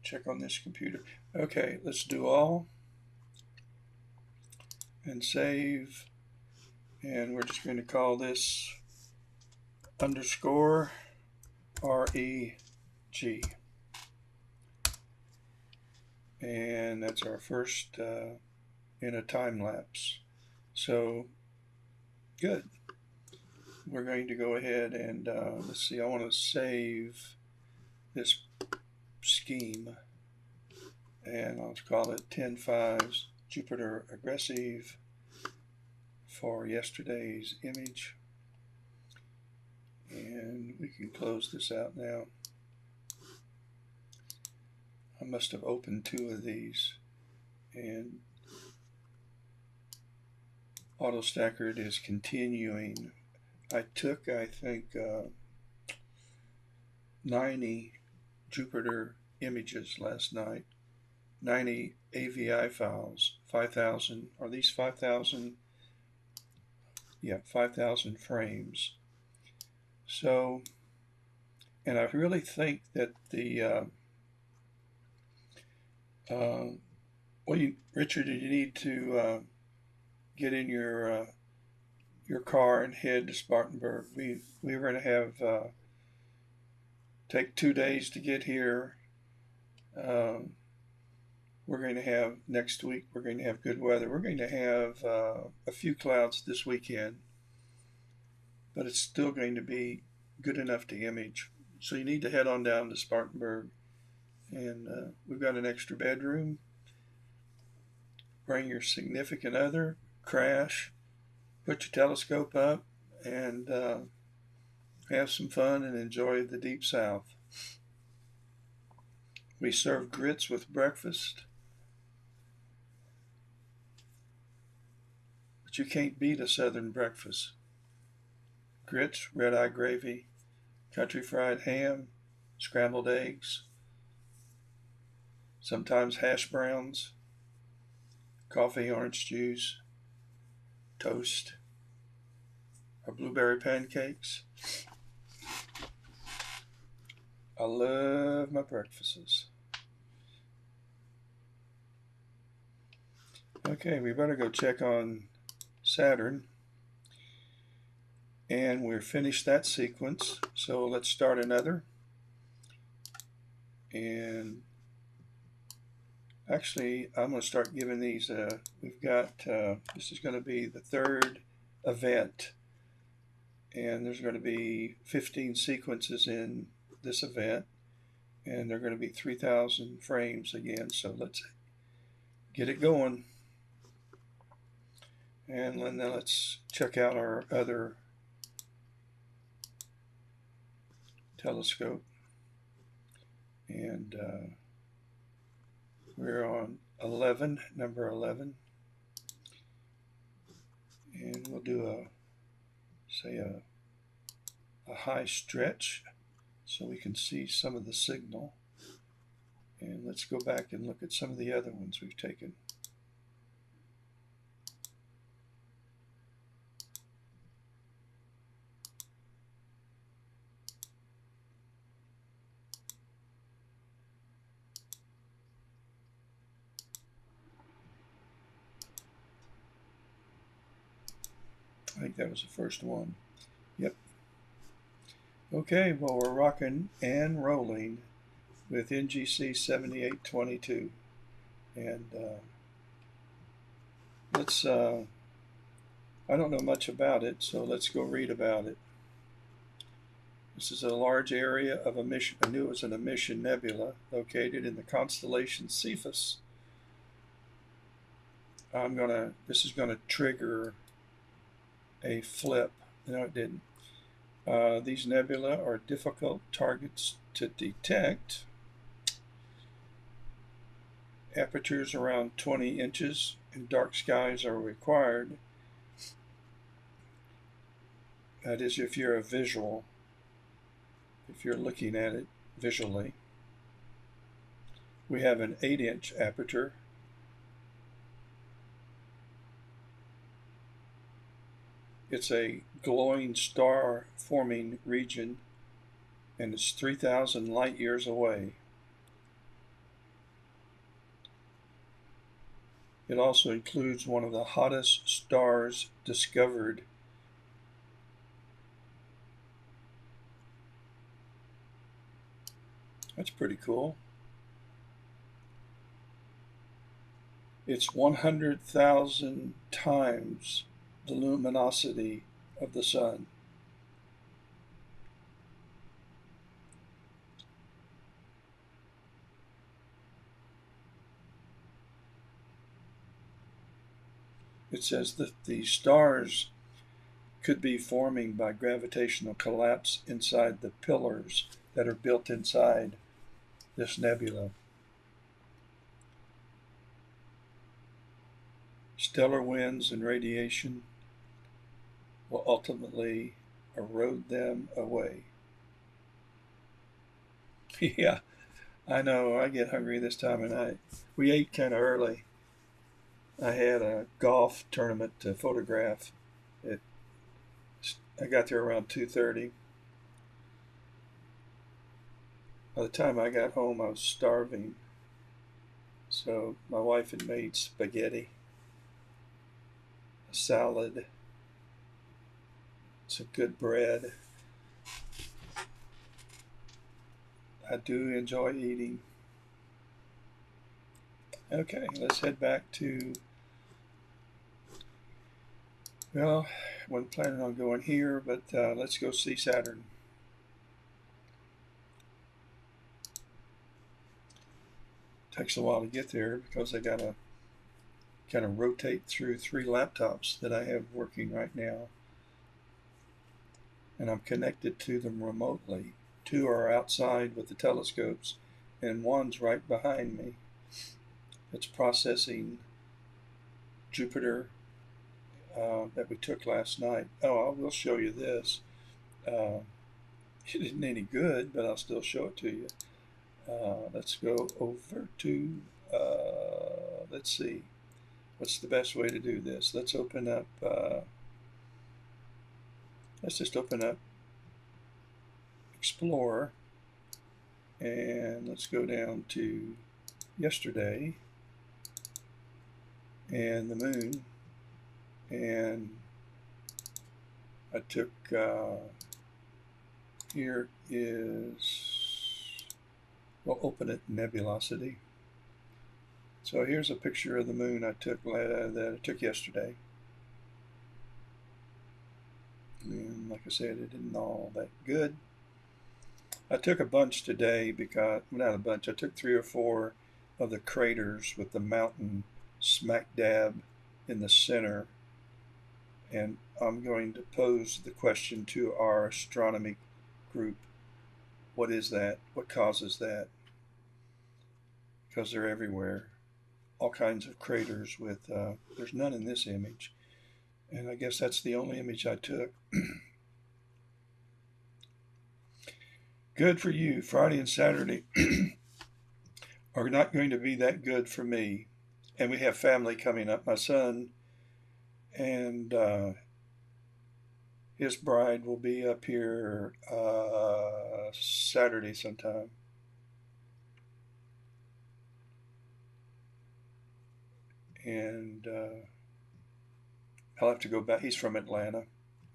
Check on this computer. Okay, let's do all and save. And we're just going to call this underscore REG. And that's our first in a time lapse. So good. We're going to go ahead and let's see, I want to save this scheme, and I'll call it 10.5's Jupiter aggressive for yesterday's image. And we can close this out now. I must have opened two of these, and AutoStacker is continuing. I took, I think, 90 Jupiter images last night, 90 AVI files, 5,000. Are these 5,000? Yeah, 5,000 frames. So, and I really think that the Richard, you need to get in your car and head to Spartanburg. We were going to have take 2 days to get here. We're going to have next week. We're going to have good weather. We're going to have a few clouds this weekend, but it's still going to be good enough to image. So you need to head on down to Spartanburg, and we've got an extra bedroom. Bring your significant other, crash, put your telescope up, and have some fun and enjoy the deep south. We serve grits with breakfast, but you can't beat a southern breakfast. Grits, red-eye gravy, country fried ham, scrambled eggs, sometimes hash browns, coffee, orange juice, toast, or blueberry pancakes. I love my breakfasts. Okay, we better go check on Saturn. And we're finished that sequence. So let's start another. And actually, I'm going to start giving these. We've got, this is going to be the third event. And there's going to be 15 sequences in this event. And they're going to be 3,000 frames again. So let's get it going. And then let's check out our other telescope. And we're on 11, number 11. And we'll do a high stretch so we can see some of the signal. And let's go back and look at some of the other ones we've taken. I think that was the first one. Yep. Okay, well, we're rocking and rolling with NGC 7822. And let's, I don't know much about it, so let's go read about it. This is a large area of emission. I knew it was an emission nebula located in the constellation Cephus. This is gonna trigger a flip. No, it didn't. These nebula are difficult targets to detect. Apertures around 20 inches in dark skies are required. That is, if you're if you're looking at it visually. We have an 8-inch aperture. It's a glowing star forming region and it's 3,000 light years away. It also includes one of the hottest stars discovered. That's pretty cool. It's 100,000 times the luminosity of the sun. It says that the stars could be forming by gravitational collapse inside the pillars that are built inside this nebula. Stellar winds and radiation will ultimately erode them away. Yeah, I know, I get hungry this time of night. We ate kind of early. I had a golf tournament to photograph. I got there around 2:30. By the time I got home, I was starving. So my wife had made spaghetti, a salad, some good bread. I do enjoy eating. Okay, let's head back to, well, I wasn't planning on going here, but let's go see Saturn. Takes a while to get there because I got to kind of rotate through 3 laptops that I have working right now. And I'm connected to them remotely. 2 are outside with the telescopes, and 1's right behind me. It's processing Jupiter that we took last night. Oh, I will show you this. It isn't any good, but I'll still show it to you. Let's go over to, let's see, what's the best way to do this? Let's open up, let's just open up Explorer, and let's go down to yesterday and the moon, and I took, here is, we'll open it nebulosity. So here's a picture of the moon that I took yesterday. And like I said, it isn't all that good. I took a bunch today because, not a bunch, I took 3 or 4 of the craters with the mountain smack dab in the center. And I'm going to pose the question to our astronomy group. What is that? What causes that? Because they're everywhere. All kinds of craters with, there's none in this image. And I guess that's the only image I took. Good for you. Friday and Saturday are not going to be that good for me. And we have family coming up. My son and his bride will be up here Saturday sometime. And I'll have to go back. He's from Atlanta.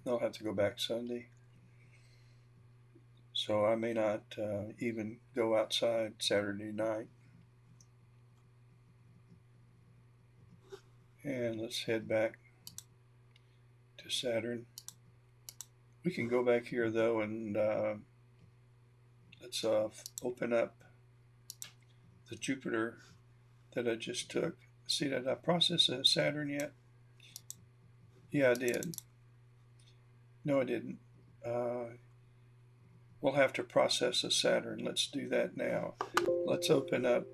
I'll have to go back Sunday. So I may not even go outside Saturday night. And let's head back to Saturn. We can go back here though, and let's open up the Jupiter that I just took. See, did I process Saturn yet? Yeah, I did. No, I didn't. We'll have to process a Saturn. Let's do that now. Let's open up.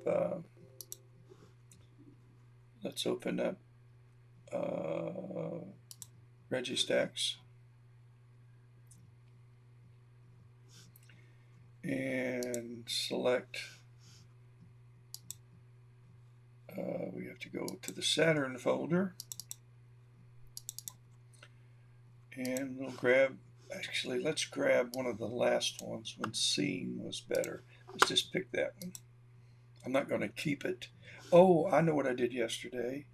Registax. And select, we have to go to the Saturn folder, and we'll grab Actually, let's grab one of the last ones when seeing was better. Let's just pick that one. I'm not going to keep it. Oh, I know what I did yesterday.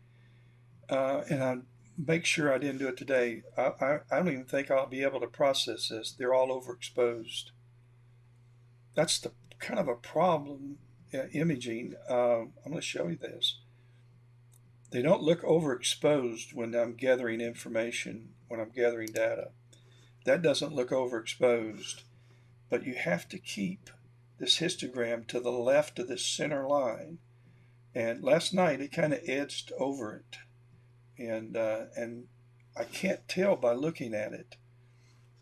And I make sure I didn't do it today. I don't even think I'll be able to process this. They're all overexposed. That's the kind of a problem imaging. I'm going to show you this. They don't look overexposed when I'm gathering information, when I'm gathering data. That doesn't look overexposed, but you have to keep this histogram to the left of this center line. And last night it kind of edged over it, and I can't tell by looking at it,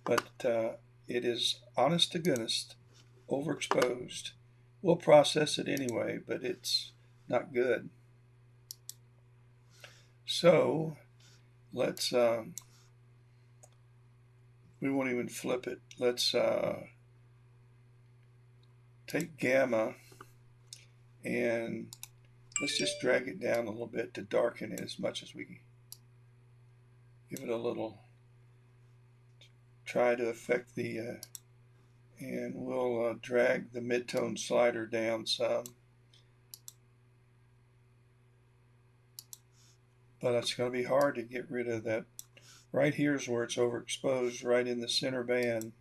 but it is honest to goodness overexposed. We'll process it anyway, but it's not good. So let's we won't even flip it. Let's take gamma and let's just drag it down a little bit to darken it as much as we can. Give it a little, try to affect the, and we'll drag the midtone slider down some. But it's going to be hard to get rid of that. Right here is where it's overexposed, right in the center band.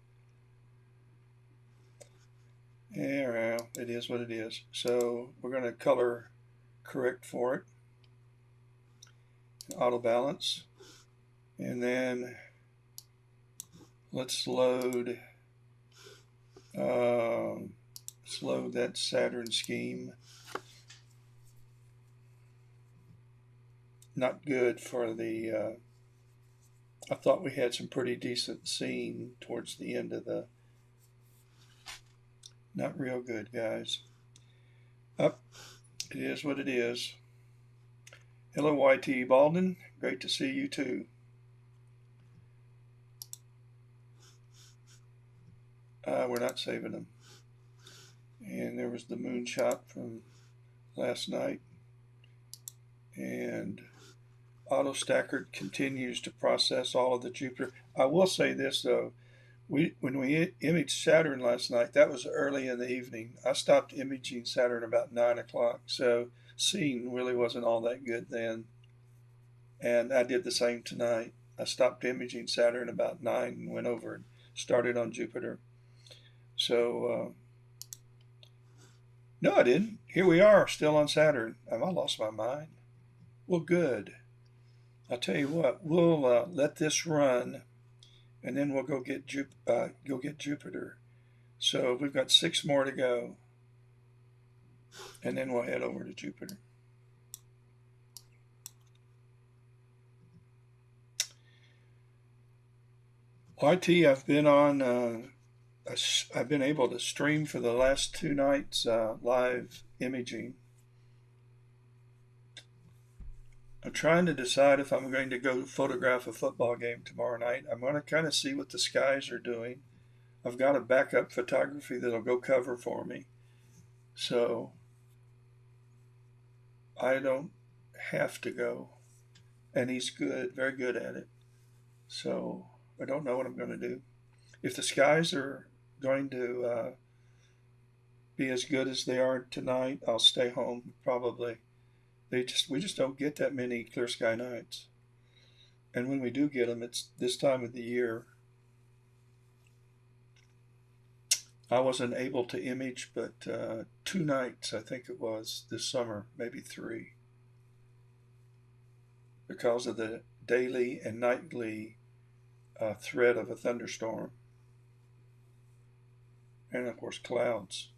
Yeah, well, it is what it is. So we're going to color correct for it. Auto balance. And then let's load that Saturn scheme. Not good for the I thought we had some pretty decent scene towards the end of the, not real good, guys. Up, it is what it is. Hello, YT Baldwin. Great to see you too. We're not saving them. And there was the moonshot from last night. And AutoStacker continues to process all of the Jupiter. I will say this though, when we imaged Saturn last night, that was early in the evening. I stopped imaging Saturn about 9 o'clock, so seeing really wasn't all that good then. And I did the same tonight. I stopped imaging Saturn about 9 and went over and started on Jupiter. So, no, I didn't. Here we are, still on Saturn. Have I lost my mind? Well, good. I'll tell you what, we'll let this run, and then we'll go get Jupiter. So we've got 6 more to go, and then we'll head over to Jupiter. YT, I've been on. I've been able to stream for the last 2 nights live imaging. I'm trying to decide if I'm going to go photograph a football game tomorrow night. I'm going to kind of see what the skies are doing. I've got a backup photography that'll go cover for me. So I don't have to go. And he's good, very good at it. So I don't know what I'm going to do. If the skies are going to be as good as they are tonight, I'll stay home probably. We just don't get that many clear sky nights, and when we do get them, it's this time of the year. I wasn't able to image, but 2 nights I think it was this summer, maybe 3, because of the daily and nightly threat of a thunderstorm, and of course clouds.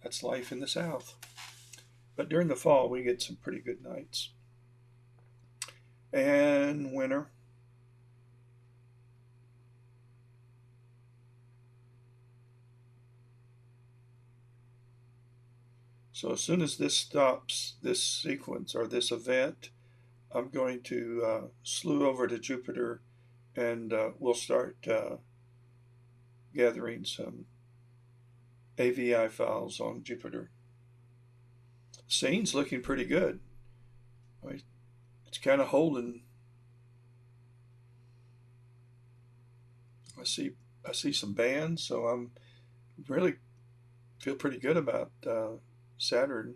That's life in the South. But during the fall, we get some pretty good nights. And winter. So as soon as this stops, this sequence or this event, I'm going to slew over to Jupiter, and we'll start gathering some AVI files on Jupiter. Scene's looking pretty good. It's kind of holding. I see some bands, so I'm really feel pretty good about Saturn.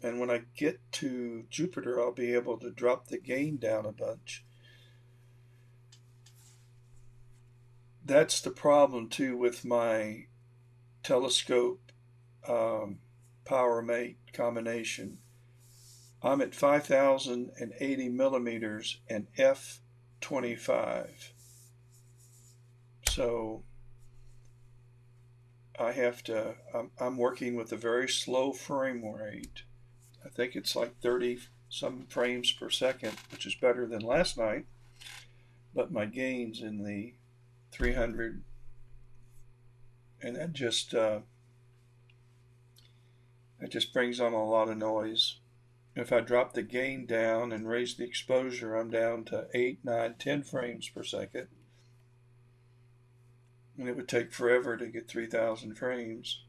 And when I get to Jupiter, I'll be able to drop the gain down a bunch. That's the problem too with my telescope power mate combination. I'm at 5,080 millimeters and f/25. So I'm working with a very slow frame rate. I think it's like 30 some frames per second, which is better than last night, but my gain's in the 300, and that just brings on a lot of noise. If I drop the gain down and raise the exposure, I'm down to 8, 9, 10 frames per second. And it would take forever to get 3,000 frames.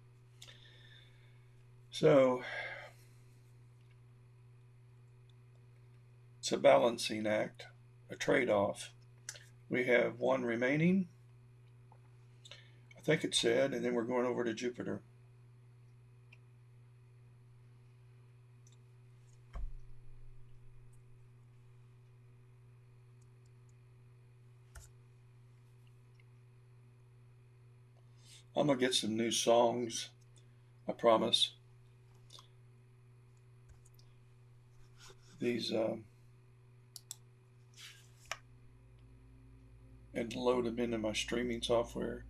So it's a balancing act, a trade-off. We have one remaining, I think it said, and then we're going over to Jupiter. I'm going to get some new songs, I promise. These, and load them into my streaming software.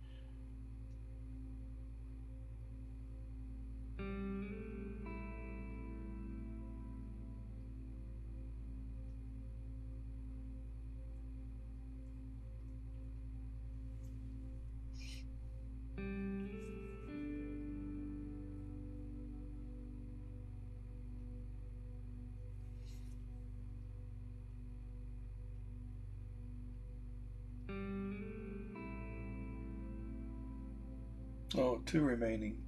Oh, 2 remaining.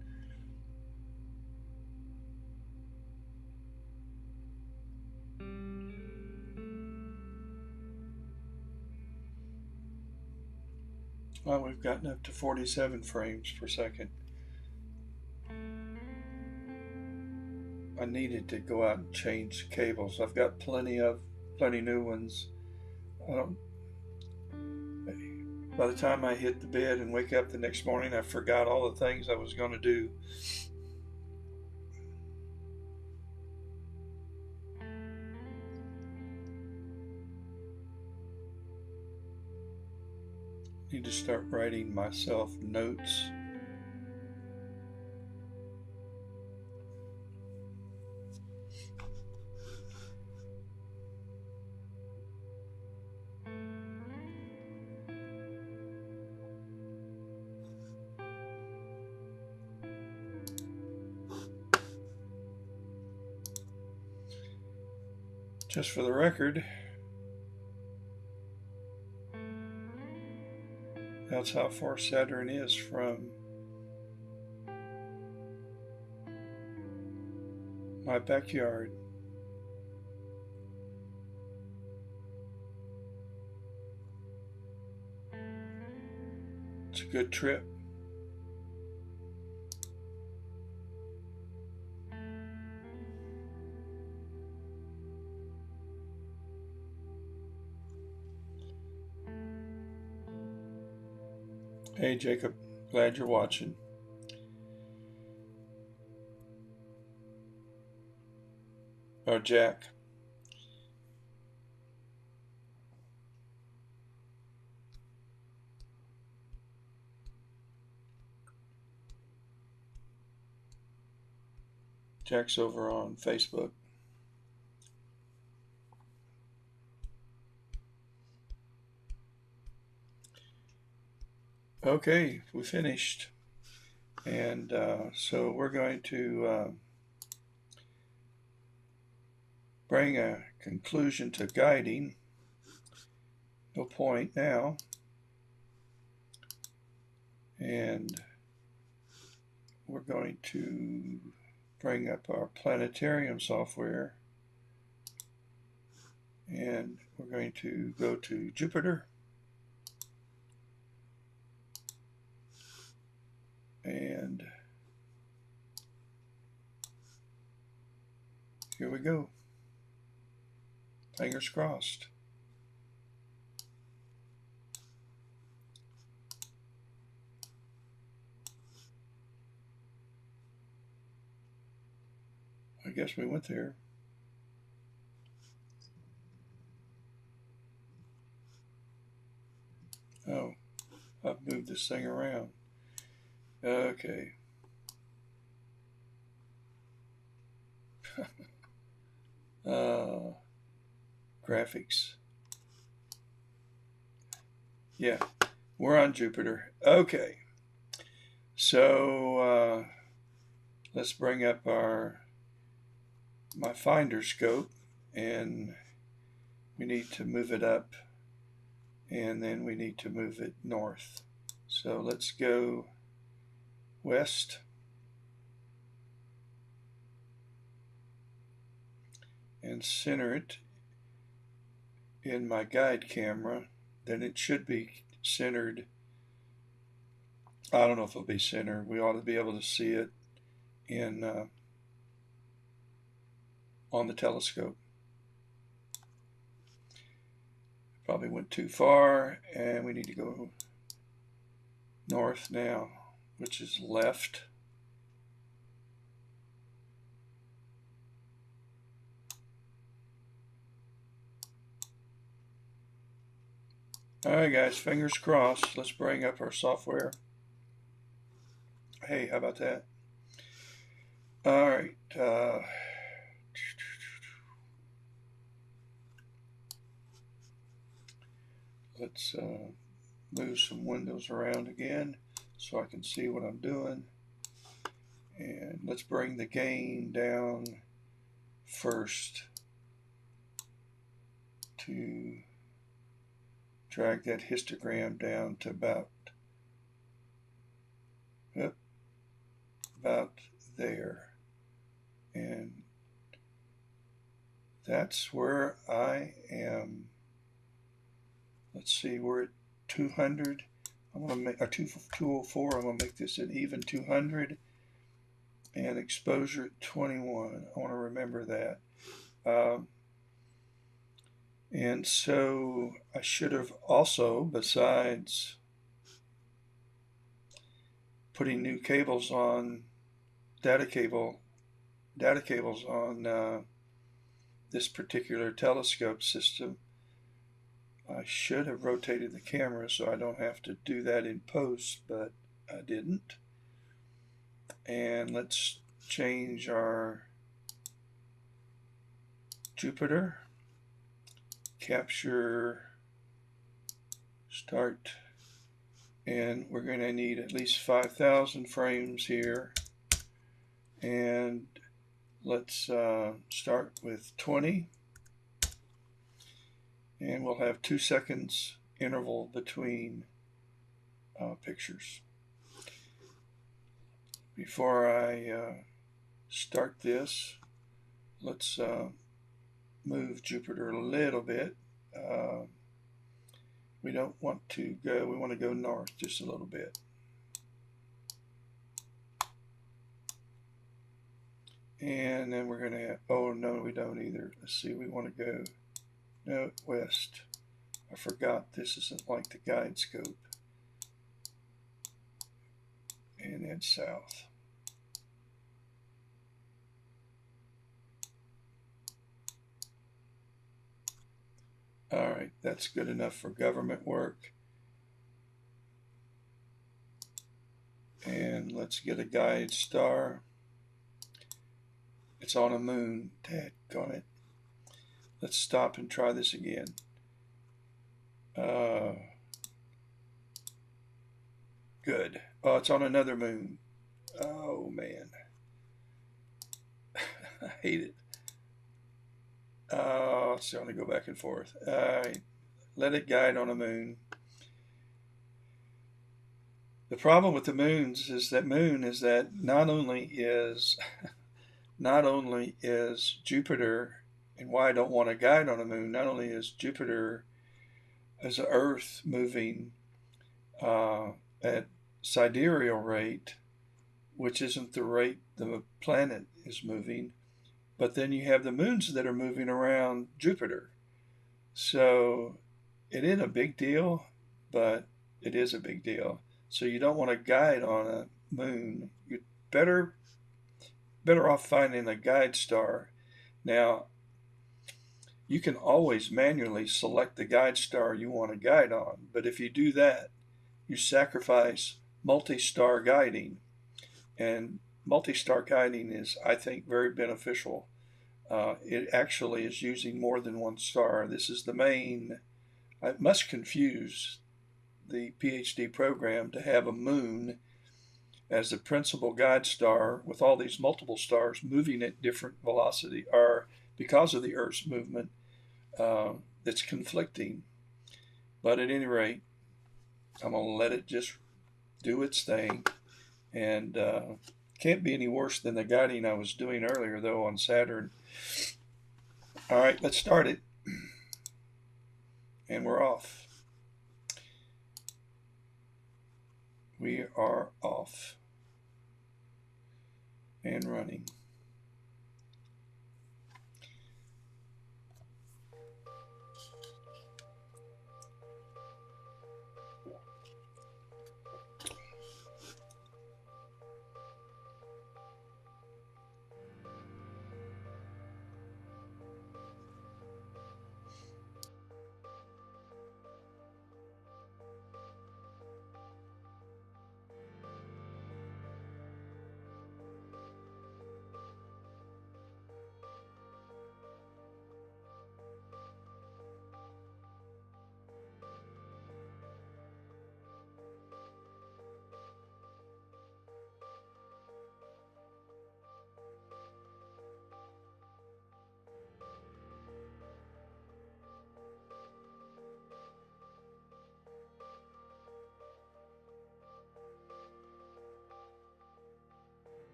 Well, we've gotten up to 47 frames per second. I needed to go out and change cables. I've got plenty new ones. By the time I hit the bed and wake up the next morning, I forgot all the things I was going to do. Need to start writing myself notes. Just for the record, that's how far Saturn is from my backyard. It's a good trip. Hey Jacob, glad you're watching. Oh, Jack. Jack's over on Facebook. Okay, we finished. And so we're going to bring a conclusion to guiding. No point now. And we're going to bring up our planetarium software. And we're going to go to Jupiter. And here we go. Fingers crossed. I guess we went there. Oh, I've moved this thing around. Okay. Graphics. Yeah, we're on Jupiter. Okay. So let's bring up my finder scope, and we need to move it up, and then we need to move it north. So let's go west. And center it in my guide camera. Then it should be centered. I don't know if it'll be centered. We ought to be able to see it in on the telescope. Probably went too far, and we need to go north now, which is left. All right, guys, fingers crossed. Let's bring up our software. Hey, how about that? All right. Let's move some windows around again so I can see what I'm doing. And let's bring the gain down first to drag that histogram down to about there. And that's where I am. Let's see, we're at 200. I'm going to make a 204. I'm going to make this an even 200, and exposure at 21. I want to remember that. And so I should have also, besides putting new cables on, data cables on this particular telescope system, I should have rotated the camera so I don't have to do that in post, but I didn't. And let's change our Jupiter, capture, start, and we're going to need at least 5,000 frames here. And let's start with 20. And we'll have 2 seconds interval between pictures. Before I start this, let's move Jupiter a little bit. We don't want to go, we want to go north just a little bit. And then we're going to have, oh no, we don't either. Let's see, we want to go, no, west. I forgot this isn't like the guide scope. And then south. All right, that's good enough for government work. And let's get a guide star. It's on a moon. Daggone it. Let's stop and try this again. Good. Oh, it's on another moon. Oh, man. I hate it. Oh, it's going to go back and forth. Let it guide on a moon. The problem with the moons is that not only is Jupiter, and why I don't want to guide on a moon, not only is Jupiter as Earth moving at sidereal rate, which isn't the rate the planet is moving. But then you have the moons that are moving around Jupiter. So it isn't a big deal, but it is a big deal. So you don't want to guide on a moon. You're better off finding a guide star. Now, you can always manually select the guide star you want to guide on, but if you do that, you sacrifice multi-star guiding. And multi-star guiding is, I think, very beneficial. It actually is using more than one star. This is the main. I must confuse the PhD program to have a moon as the principal guide star with all these multiple stars moving at different velocity, or because of the Earth's movement, that's conflicting. But at any rate, I'm going to let it just do its thing. And can't be any worse than the guiding I was doing earlier, though, on Saturn. All right, let's start it. And we're off. We are off and running.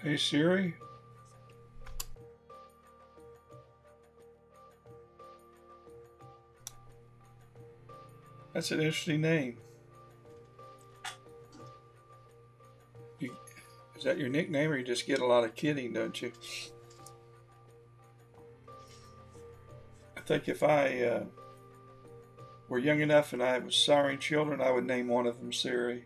Hey Siri. That's an interesting name. Is that your nickname, or you just get a lot of kidding, don't you? I think if I were young enough and I was siring children, I would name one of them Siri.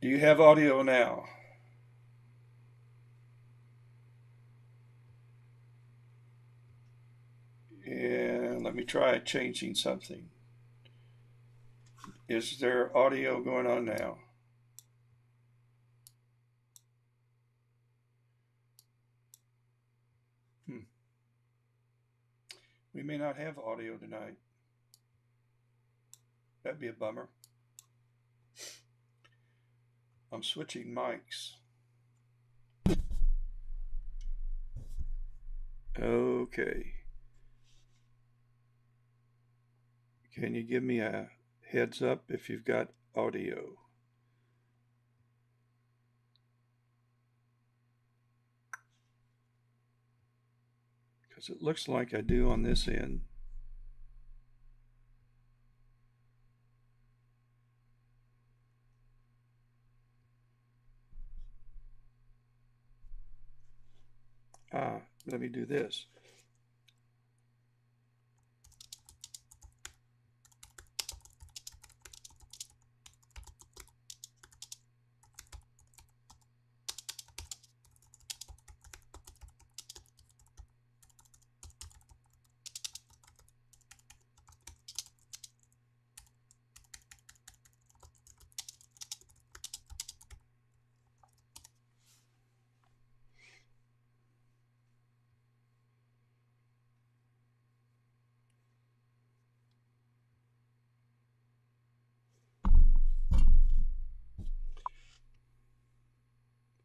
Do you have audio now? And let me try changing something. Is there audio going on now? We may not have audio tonight. That'd be a bummer. I'm switching mics. Okay. Can you give me a heads up if you've got audio? Because it looks like I do on this end. Let me do this.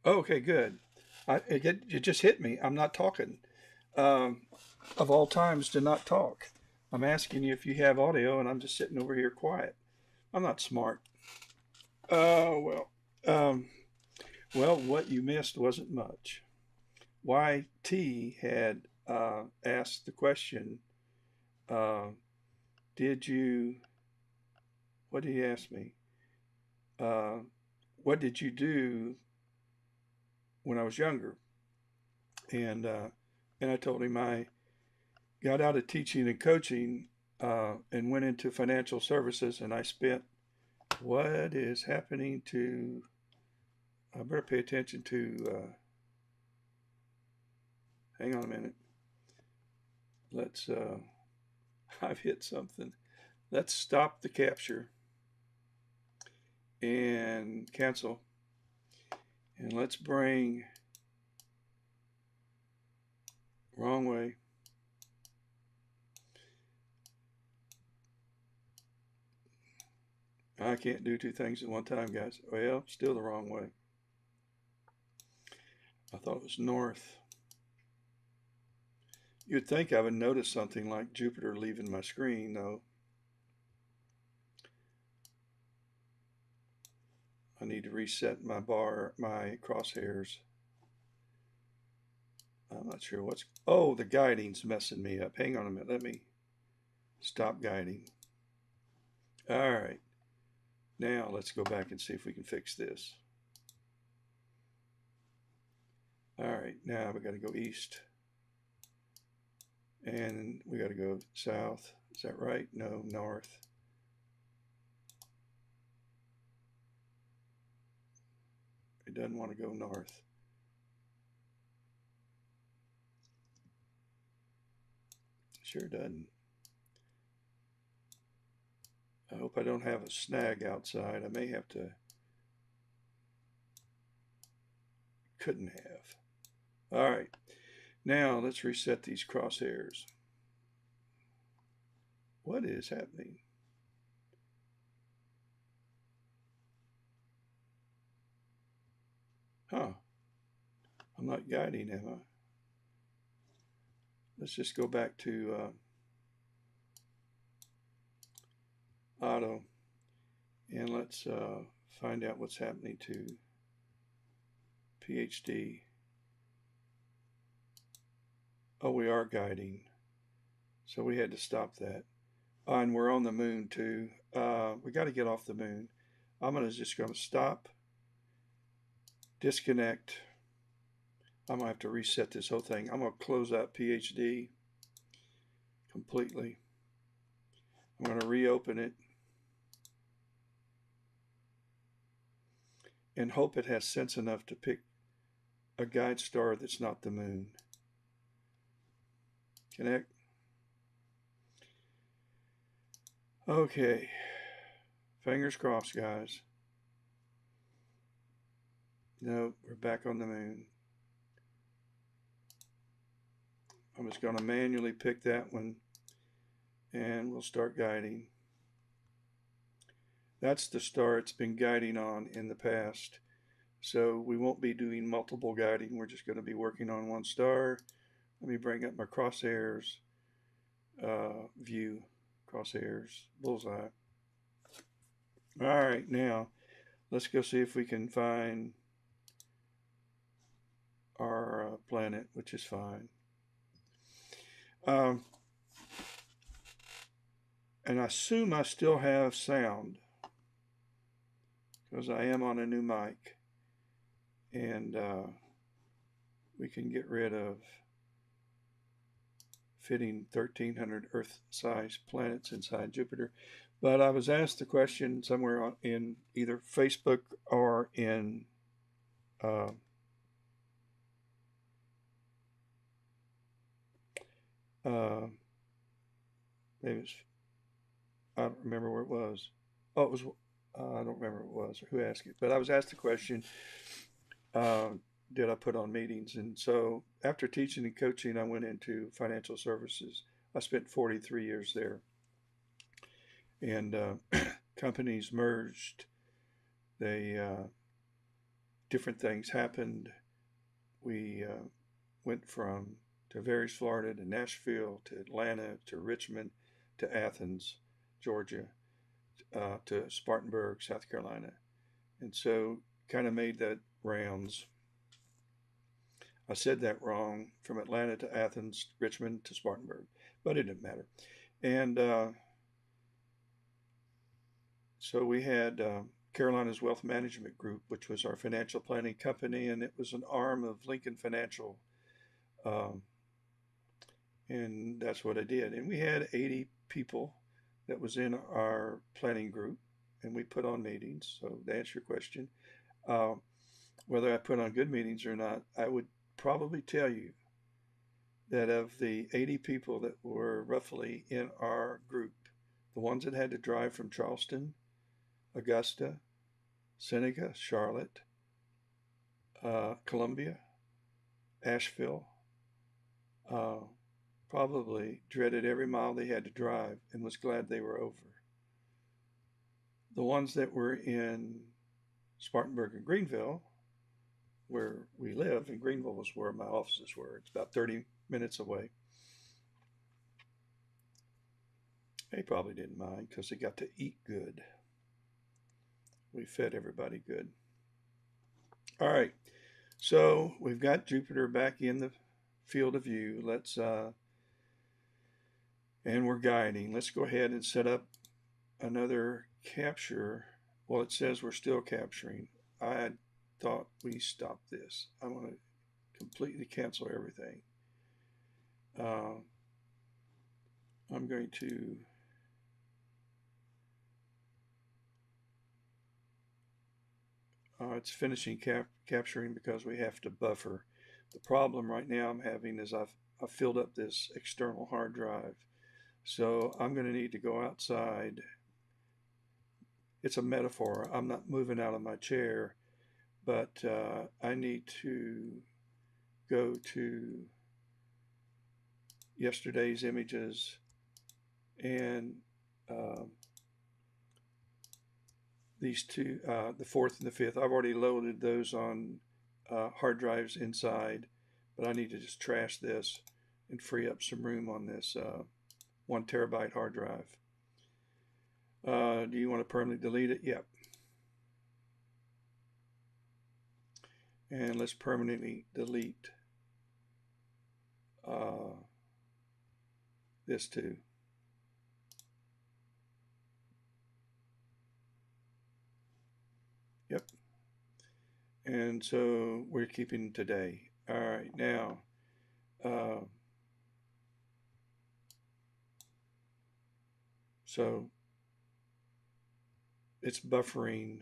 Okay, good. It just hit me. I'm not talking. Um, of all times to not talk. I'm asking you if you have audio, and I'm just sitting over here quiet. I'm not smart. Well, um, well, what you missed wasn't much. YT had asked the question, uh, did you, what did he ask me? Uh, what did you do when I was younger? And I told him I got out of teaching and coaching and went into financial services, and I spent what is happening to, I better pay attention to, hang on a minute. Let's, I've hit something. Let's stop the capture and cancel. And let's bring, wrong way. I can't do two things at one time, guys. Well, still the wrong way. I thought it was north. You'd think I would notice something like Jupiter leaving my screen, though. I need to reset my crosshairs. I'm not sure what's, oh, the guiding's messing me up. Hang on a minute, let me stop guiding. All right, now let's go back and see if we can fix this. All right, now we got to go east. And we got to go south. Is that right? No, north. It doesn't want to go north. Sure doesn't. I hope I don't have a snag outside. I may have to. Couldn't have. All right. Now let's reset these crosshairs. What is happening? Huh. I'm not guiding, am I? Let's just go back to auto, and let's find out what's happening to PhD. Oh, we are guiding, so we had to stop that. And we're on the moon too. We got to get off the moon. I'm just going to stop, disconnect. I'm going to have to reset this whole thing. I'm going to close out PhD completely. I'm going to reopen it. and hope it has sense enough to pick a guide star that's not the moon. Connect. Okay. Fingers crossed, guys. No, we're back on the moon. I'm just going to manually pick that one, and we'll start guiding. That's the star it's been guiding on in the past. So we won't be doing multiple guiding. We're just going to be working on one star. Let me bring up my crosshairs view. Crosshairs, bullseye. All right, now let's go see if we can find our planet, which is fine. And I assume I still have sound because I am on a new mic, and we can get rid of fitting 1,300 Earth-sized planets inside Jupiter. But I was asked the question somewhere in either Facebook or in maybe it's, I don't remember where it was. Oh, it was, I don't remember what it was or who asked it. But I was asked the question, did I put on meetings? And so after teaching and coaching, I went into financial services. I spent 43 years there. And companies merged. They different things happened. We went from Tavares, Florida, to Nashville, to Atlanta, to Richmond, to Athens, Georgia, to Spartanburg, South Carolina. And so kind of made that rounds. I said that wrong, from Atlanta to Athens, Richmond to Spartanburg, but it didn't matter. And so we had Carolina's Wealth Management Group, which was our financial planning company, and it was an arm of Lincoln Financial. And that's what I did. And we had 80 people that was in our planning group, and we put on meetings. So to answer your question, whether I put on good meetings or not, I would probably tell you that of the 80 people that were roughly in our group, the ones that had to drive from Charleston, Augusta, Seneca, Charlotte, Columbia, Asheville, probably dreaded every mile they had to drive and was glad they were over. The ones that were in Spartanburg and Greenville, where we live, and Greenville was where my offices were. It's about 30 minutes away. They probably didn't mind because they got to eat good. We fed everybody good. All right, so we've got Jupiter back in the field of view. Let's and we're guiding. Let's go ahead and set up another capture. Well, it says we're still capturing. I thought we stopped this. I want to completely cancel everything. I'm going to it's finishing capturing because we have to buffer. The problem right now I'm having is I've filled up this external hard drive. So I'm going to need to go outside. It's a metaphor. I'm not moving out of my chair, but I need to go to yesterday's images and these two, the fourth and the fifth. I've already loaded those on hard drives inside, but I need to just trash this and free up some room on this 1 terabyte hard drive. Do you want to permanently delete it? Yep. And let's permanently delete this too. Yep. And so we're keeping today. All right, now so it's buffering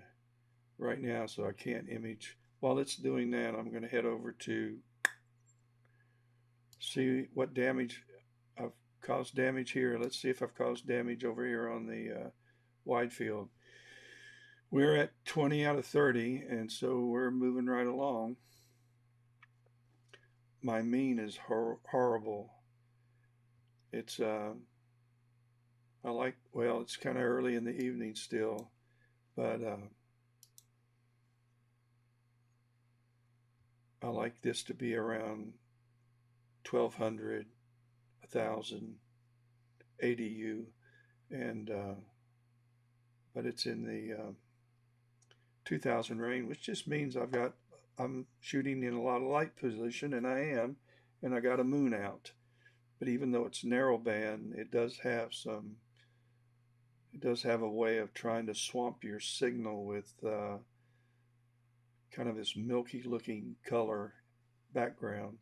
right now, so I can't image. While it's doing that, I'm going to head over to see what damage I've caused damage here. Let's see if I've caused damage over here on the wide field. We're at 20 out of 30, and so we're moving right along. My mean is horrible. It's I like, well, it's kind of early in the evening still, but I like this to be around 1200, 1000 ADU, and but it's in the 2000 range, which just means I'm shooting in a lot of light position, and I am, and I got a moon out. But even though it's narrow band, it does have a way of trying to swamp your signal with kind of this milky looking color background.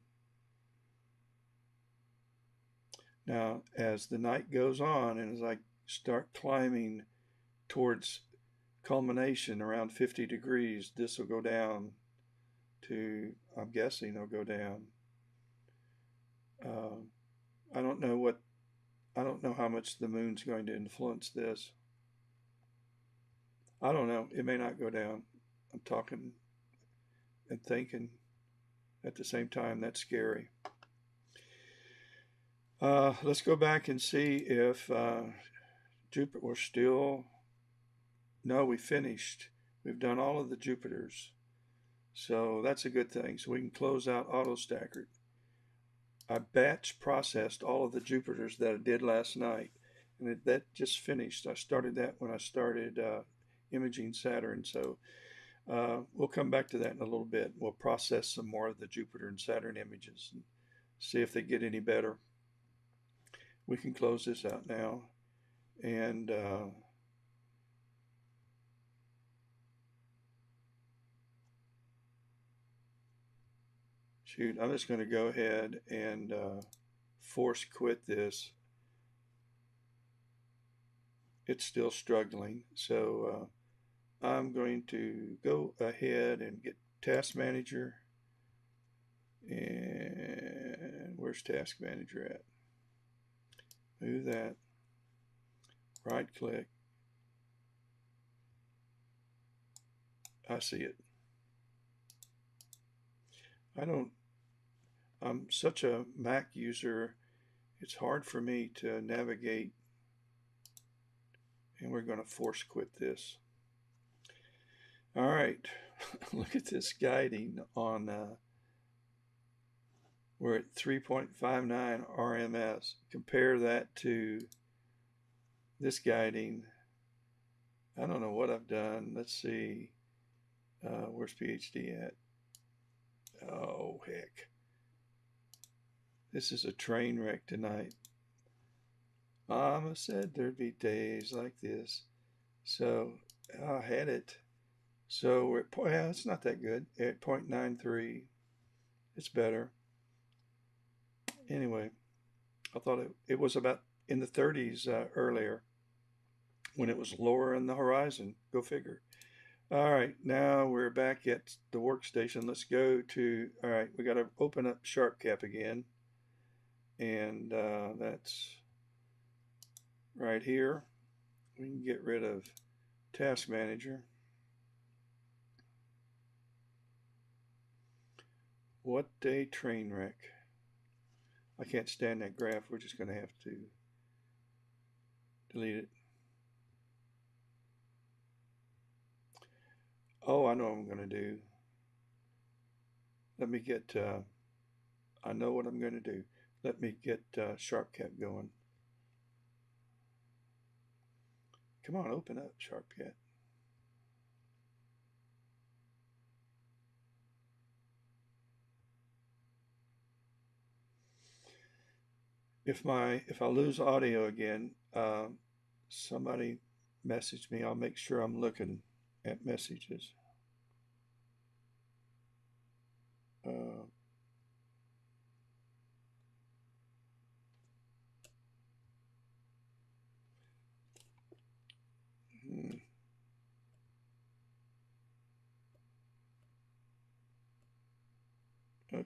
Now, as the night goes on and as I start climbing towards culmination around 50 degrees, this will go down to, I'm guessing it'll go down. I don't know how much the moon's going to influence this. I don't know. It may not go down. I'm talking and thinking at the same time. That's scary. Let's go back and see if Jupiter, we're still, no, we finished. We've done all of the Jupiters. So that's a good thing. So we can close out AutoStacker. I batch processed all of the Jupiters that I did last night, and that just finished. I started that when I started imaging Saturn. So we'll come back to that in a little bit. We'll process some more of the Jupiter and Saturn images and see if they get any better. We can close this out now, and shoot, I'm just going to go ahead and force quit this. It's still struggling, so I'm going to go ahead and get Task Manager. And where's Task Manager at? Move that. Right click. I see it. I'm such a Mac user, it's hard for me to navigate, and we're going to force quit this. All right, look at this guiding on, we're at 3.59 RMS. Compare that to this guiding. I don't know what I've done. Let's see, where's PhD at? Oh, heck. This is a train wreck tonight. Mama said there'd be days like this. So I had it. So we're at, yeah, it's not that good. At 0.93. It's better. Anyway, I thought it was about in the 30s earlier when it was lower in the horizon. Go figure. All right, now we're back at the workstation. Let's go to, all right, we got to open up SharpCap again. And that's right here. We can get rid of Task Manager. What a train wreck. I can't stand that graph. We're just going to have to delete it. Oh, I know what I'm going to do. Let me get, I know what I'm going to do. Let me get SharpCap going. Come on, open up SharpCap. If I lose audio again, somebody message me. I'll make sure I'm looking at messages.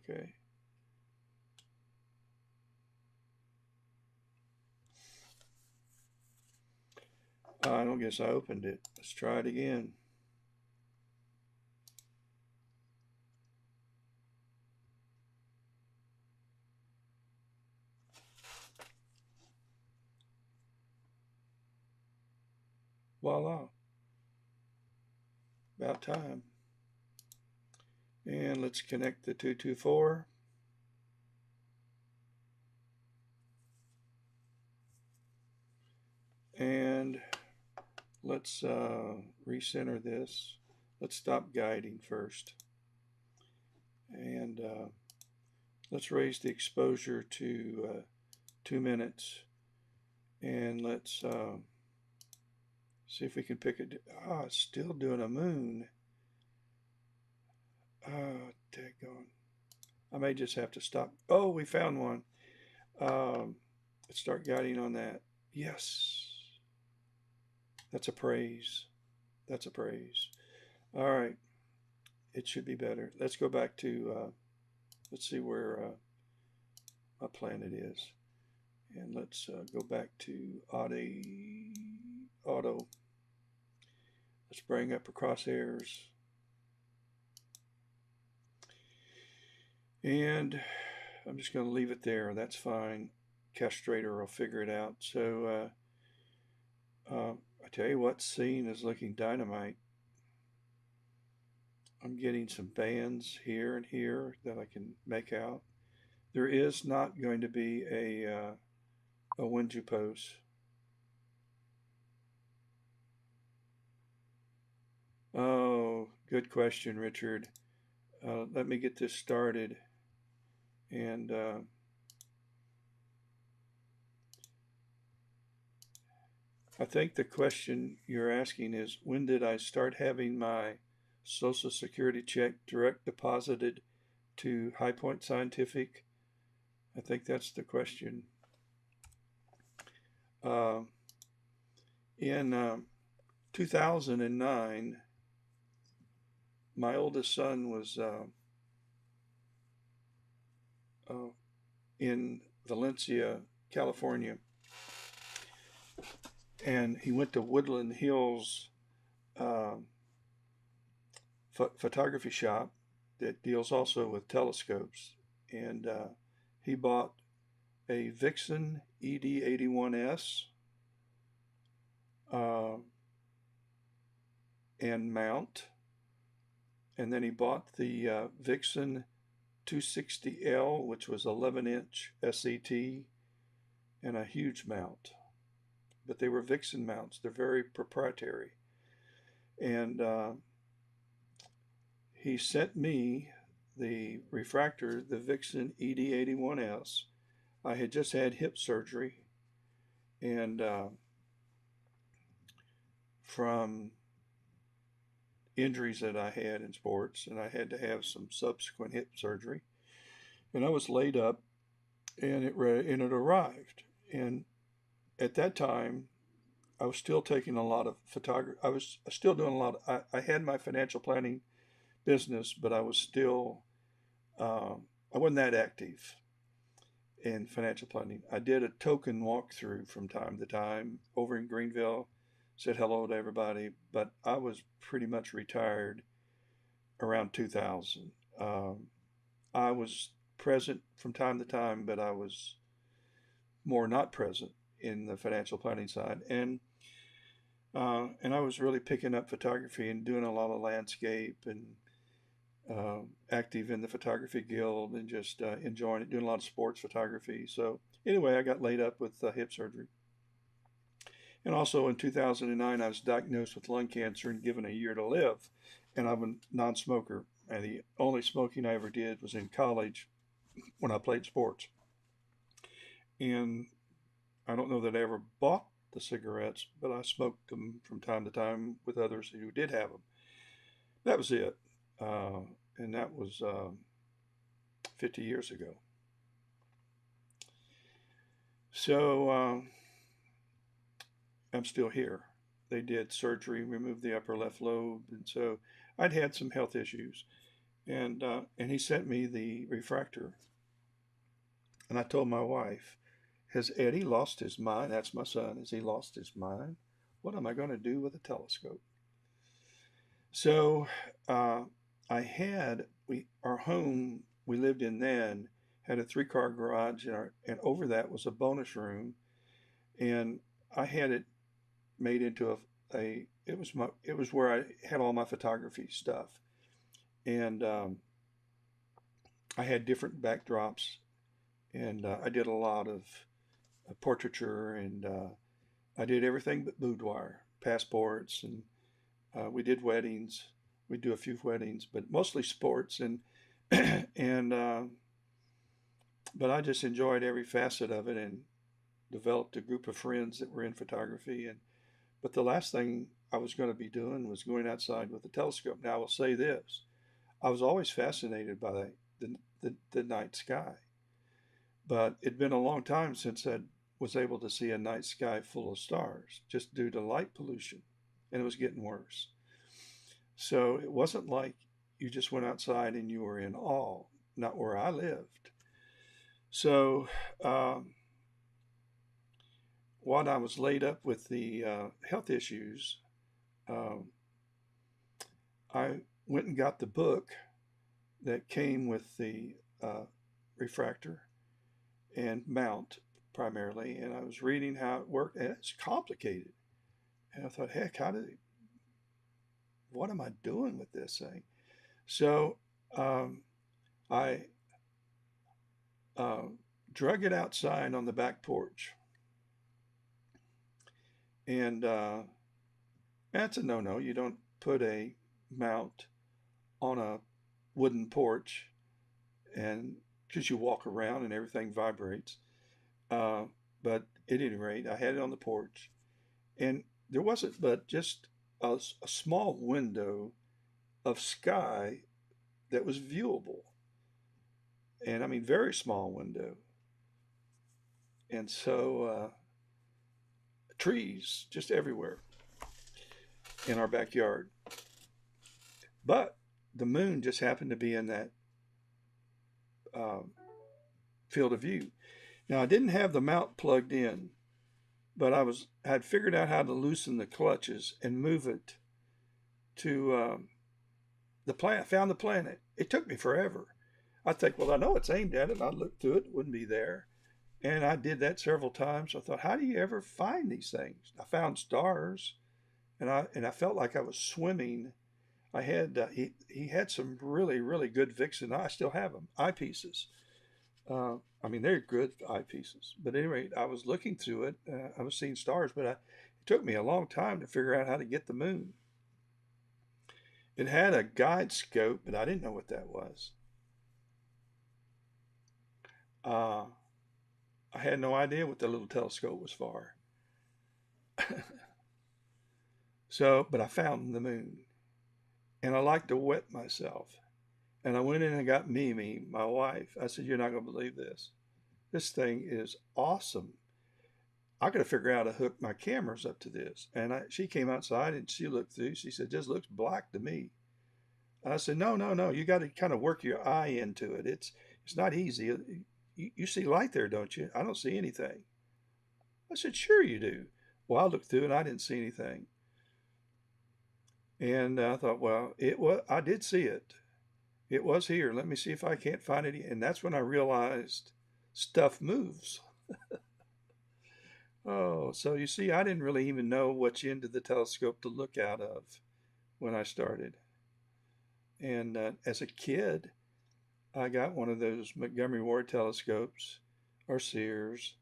Okay. I don't guess I opened it. Let's try it again. Voila. About time. And let's connect the 224. And let's recenter this. Let's stop guiding first. And let's raise the exposure to 2 minutes. And let's see if we can pick it. Ah, it's still doing a moon. Ah, daggone. I may just have to stop. Oh, we found one. Let's start guiding on that. Yes. That's a praise. That's a praise. All right. It should be better. Let's go back to, let's see where my planet is. And let's go back to auto. Let's bring up the crosshairs. And I'm just going to leave it there. That's fine. Castrator will figure it out. So I tell you what, scene is looking dynamite. I'm getting some bands here and here that I can make out. There is not going to be a Winju post. Oh, good question, Richard. Let me get this started. And I think the question you're asking is, when did I start having my Social Security check direct deposited to High Point Scientific? I think that's the question. In 2009, my oldest son was in Valencia, California, and he went to Woodland Hills photography shop that deals also with telescopes, and he bought a Vixen ED81S and mount, and then he bought the Vixen 260L, which was 11-inch SET, and a huge mount. But they were Vixen mounts. They're very proprietary. And he sent me the refractor, the Vixen ED81S. I had just had hip surgery, and from injuries that I had in sports, and I had to have some subsequent hip surgery, and I was laid up, and it arrived. And at that time, I was still taking a lot of photography. I was still doing a lot. I had my financial planning business, but I was still, I wasn't that active in financial planning. I did a token walkthrough from time to time over in Greenville, said hello to everybody, but I was pretty much retired around 2000. I was present from time to time, but I was more not present in the financial planning side. And I was really picking up photography and doing a lot of landscape and active in the photography guild and just enjoying it, doing a lot of sports photography. So anyway, I got laid up with hip surgery. And also in 2009, I was diagnosed with lung cancer and given a year to live. And I'm a non-smoker. And the only smoking I ever did was in college when I played sports. And I don't know that I ever bought the cigarettes, but I smoked them from time to time with others who did have them. That was it. And that was 50 years ago. So I'm still here. They did surgery, removed the upper left lobe, and so I'd had some health issues. and he sent me the refractor. And I told my wife, has Eddie lost his mind? That's my son. Has he lost his mind? What am I going to do with a telescope? So uh, our home we lived in then had a 3-car garage, and over that was a bonus room, and I had it made into it was where I had all my photography stuff, and I had different backdrops, and I did a lot of portraiture, and I did everything but boudoir, passports, and we did weddings. We do a few weddings, but mostly sports, and and but I just enjoyed every facet of it, and developed a group of friends that were in photography. And but the last thing I was going to be doing was going outside with a telescope. Now I will say this: I was always fascinated by the night sky, but it'd been a long time since I was able to see a night sky full of stars, just due to light pollution, and it was getting worse. So it wasn't like you just went outside and you were in awe, not where I lived. So while I was laid up with the health issues, um, I went and got the book that came with the refractor and mount primarily, and I was reading how it worked, and it's complicated. And I thought, heck, what am I doing with this thing? So um, I uh, drug it outside on the back porch, and that's a no-no. You don't put a mount on a wooden porch, and because you walk around and everything vibrates. Uh, but at any rate, I had it on the porch, and there wasn't but just a small window of sky that was viewable, and I mean very small window. And so trees just everywhere in our backyard. But the moon just happened to be in that um, field of view. Now I didn't have the mount plugged in, but I had figured out how to loosen the clutches and move it to the planet. Found the planet. It took me forever. I think, well, I know it's aimed at it. I looked through it, it wouldn't be there. And I did that several times. I thought, how do you ever find these things? I found stars, and I felt like I was swimming. I had he had some really good Vixen. I still have them eyepieces. I mean, they're good eyepieces. But anyway, I was looking through it. I was seeing stars, but it took me a long time to figure out how to get the moon. It had a guide scope, but I didn't know what that was. Uh, I had no idea what the little telescope was for. So, but I found the moon, and I like to wet myself. And I went in and got Mimi, my wife. I said, "You're not going to believe this. This thing is awesome. I got to figure out how to hook my cameras up to this." And she came outside and she looked through. She said, "Just looks black to me." And I said, No. You got to kind of work your eye into it. It's not easy. You see light there, don't you? I don't see anything. I said, "Sure you do." Well, I looked through and I didn't see anything. And I thought, well, I did see it. It was here. Let me see if I can't find it. And that's when I realized stuff moves. Oh, so you see, I didn't really even know which end of the telescope to look out of when I started. And as a kid, I got one of those Montgomery Ward telescopes or Sears,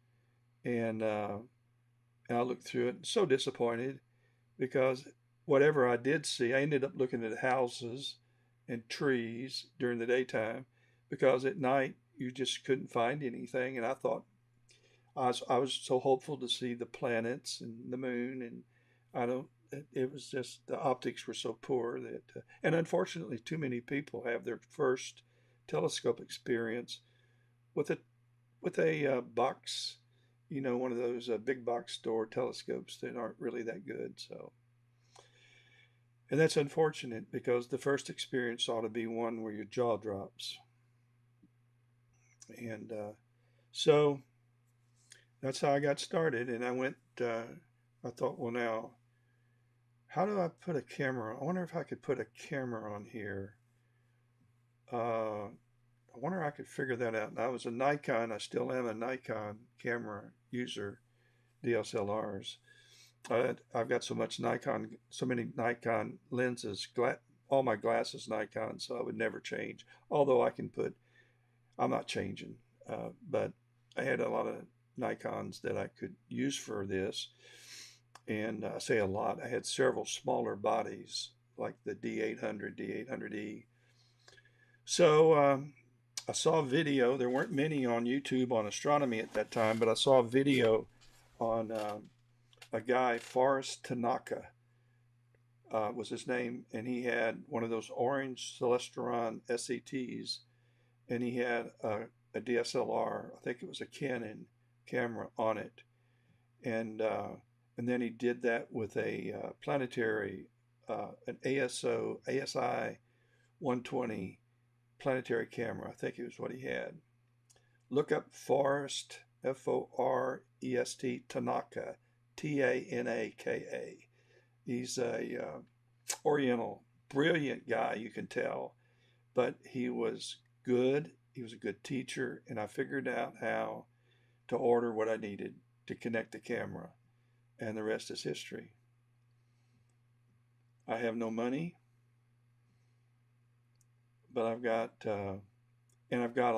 and I looked through it, so disappointed because whatever I did see, I ended up looking at houses and trees during the daytime because at night you just couldn't find anything. And I thought I was so hopeful to see the planets and the moon, and I don't. It was just the optics were so poor that, and unfortunately, too many people have their first telescope experience with a box, one of those big box store telescopes that aren't really that good. So, And that's unfortunate because the first experience ought to be one where your jaw drops. And so that's how I got started. And I thought, well, now, how do I put a camera? I wonder if I could put a camera on here. I wonder if I could figure that out. And I was a Nikon, I still am a Nikon camera user, DSLRs. I've got so many Nikon lenses, all my glasses Nikon, so I would never change. Although I'm not changing, but I had a lot of Nikons that I could use for this. And I say a lot, I had several smaller bodies like the D800, D800E. So I saw a video. There weren't many on YouTube on astronomy at that time, but I saw a video on a guy, Forrest Tanaka was his name, and he had one of those orange Celestron SETs, and he had a DSLR. I think it was a Canon camera on it, and then he did that with a planetary, an ASI 120 planetary camera. I think it was what he had. Look up Forrest, Forest, Tanaka, Tanaka. He's a Oriental, brilliant guy, you can tell, but he was good. He was a good teacher, and I figured out how to order what I needed to connect the camera, and the rest is history. I have no money, but I've got a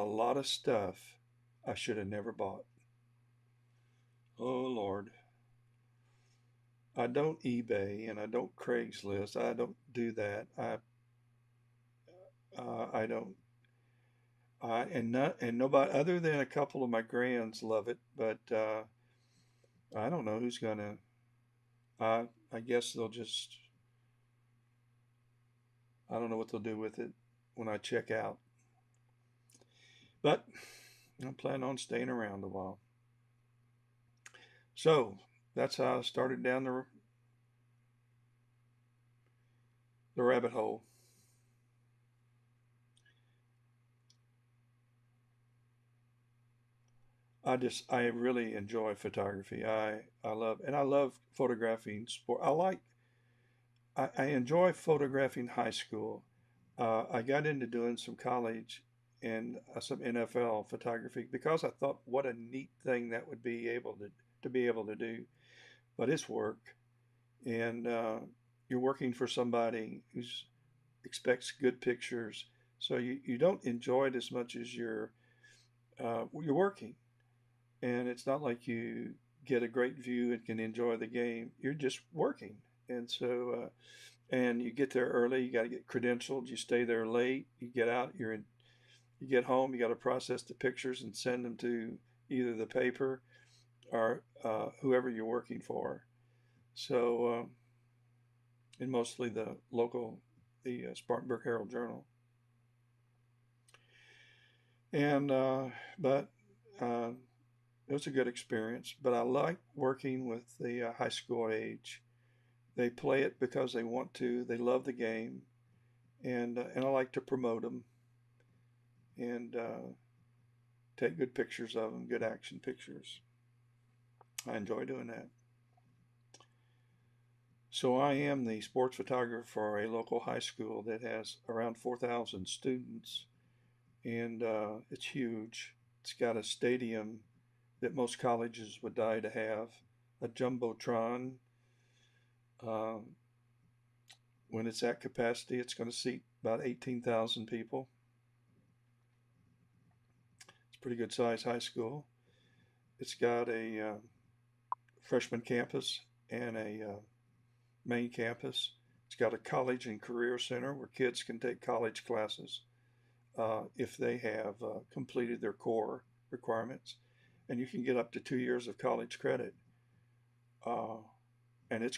lot of stuff I should have never bought. Oh Lord. I don't eBay and I don't Craigslist. I don't do that. I don't. And nobody other than a couple of my grands love it, but I don't know who's gonna. I guess they'll just. I don't know what they'll do with it when I check out. But I plan on staying around a while. So that's how I started down the rabbit hole. I really enjoy photography. I love photographing sport. I enjoy photographing high school. I got into doing some college and some NFL photography because I thought what a neat thing that would be able to do. But it's work, and you're working for somebody who expects good pictures, so you don't enjoy it as much as you're working. And it's not like you get a great view and can enjoy the game. You're just working, and so and you get there early. You got to get credentialed. You stay there late. You get out. You get home. You got to process the pictures and send them to either the paper or whoever you're working for. So and mostly the Spartanburg Herald Journal. And but it was a good experience. But I like working with the high school age. They play it because they want to. They love the game, and I like to promote them and take good pictures of them, good action pictures. I enjoy doing that. So I am the sports photographer for a local high school that has around 4,000 students, and it's huge. It's got a stadium that most colleges would die to have, a jumbotron. Uh, when it's at capacity, it's going to seat about 18,000 people. It's a pretty good size high school. It's got a freshman campus and a main campus. It's got a college and career center where kids can take college classes if they have completed their core requirements. And you can get up to 2 years of college credit. Uh, and it's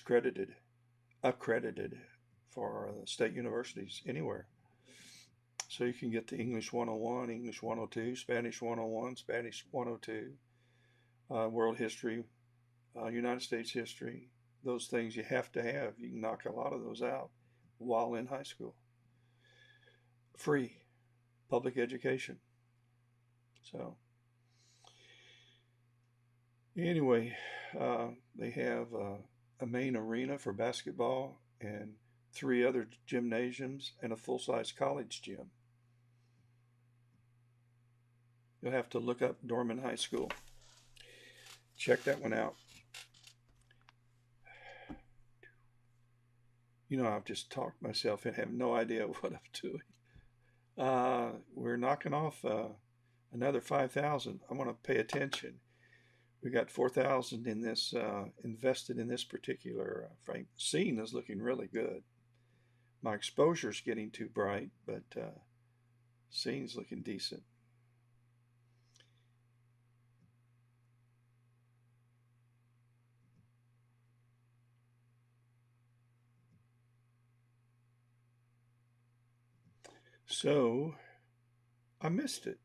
accredited for state universities anywhere. So you can get the English 101, English 102, Spanish 101, Spanish 102, world history, United States history, those things you have to have. You can knock a lot of those out while in high school. Free public education. So anyway, they have a main arena for basketball and 3 other gymnasiums and a full-size college gym. You'll have to look up Dorman High School. Check that one out. You know, I've just talked myself and have no idea what I'm doing. We're knocking off another 5,000. I want to pay attention. We got 4,000 in this invested in this particular frame. Scene is looking really good. My exposure's getting too bright, but scene's looking decent. So I missed it.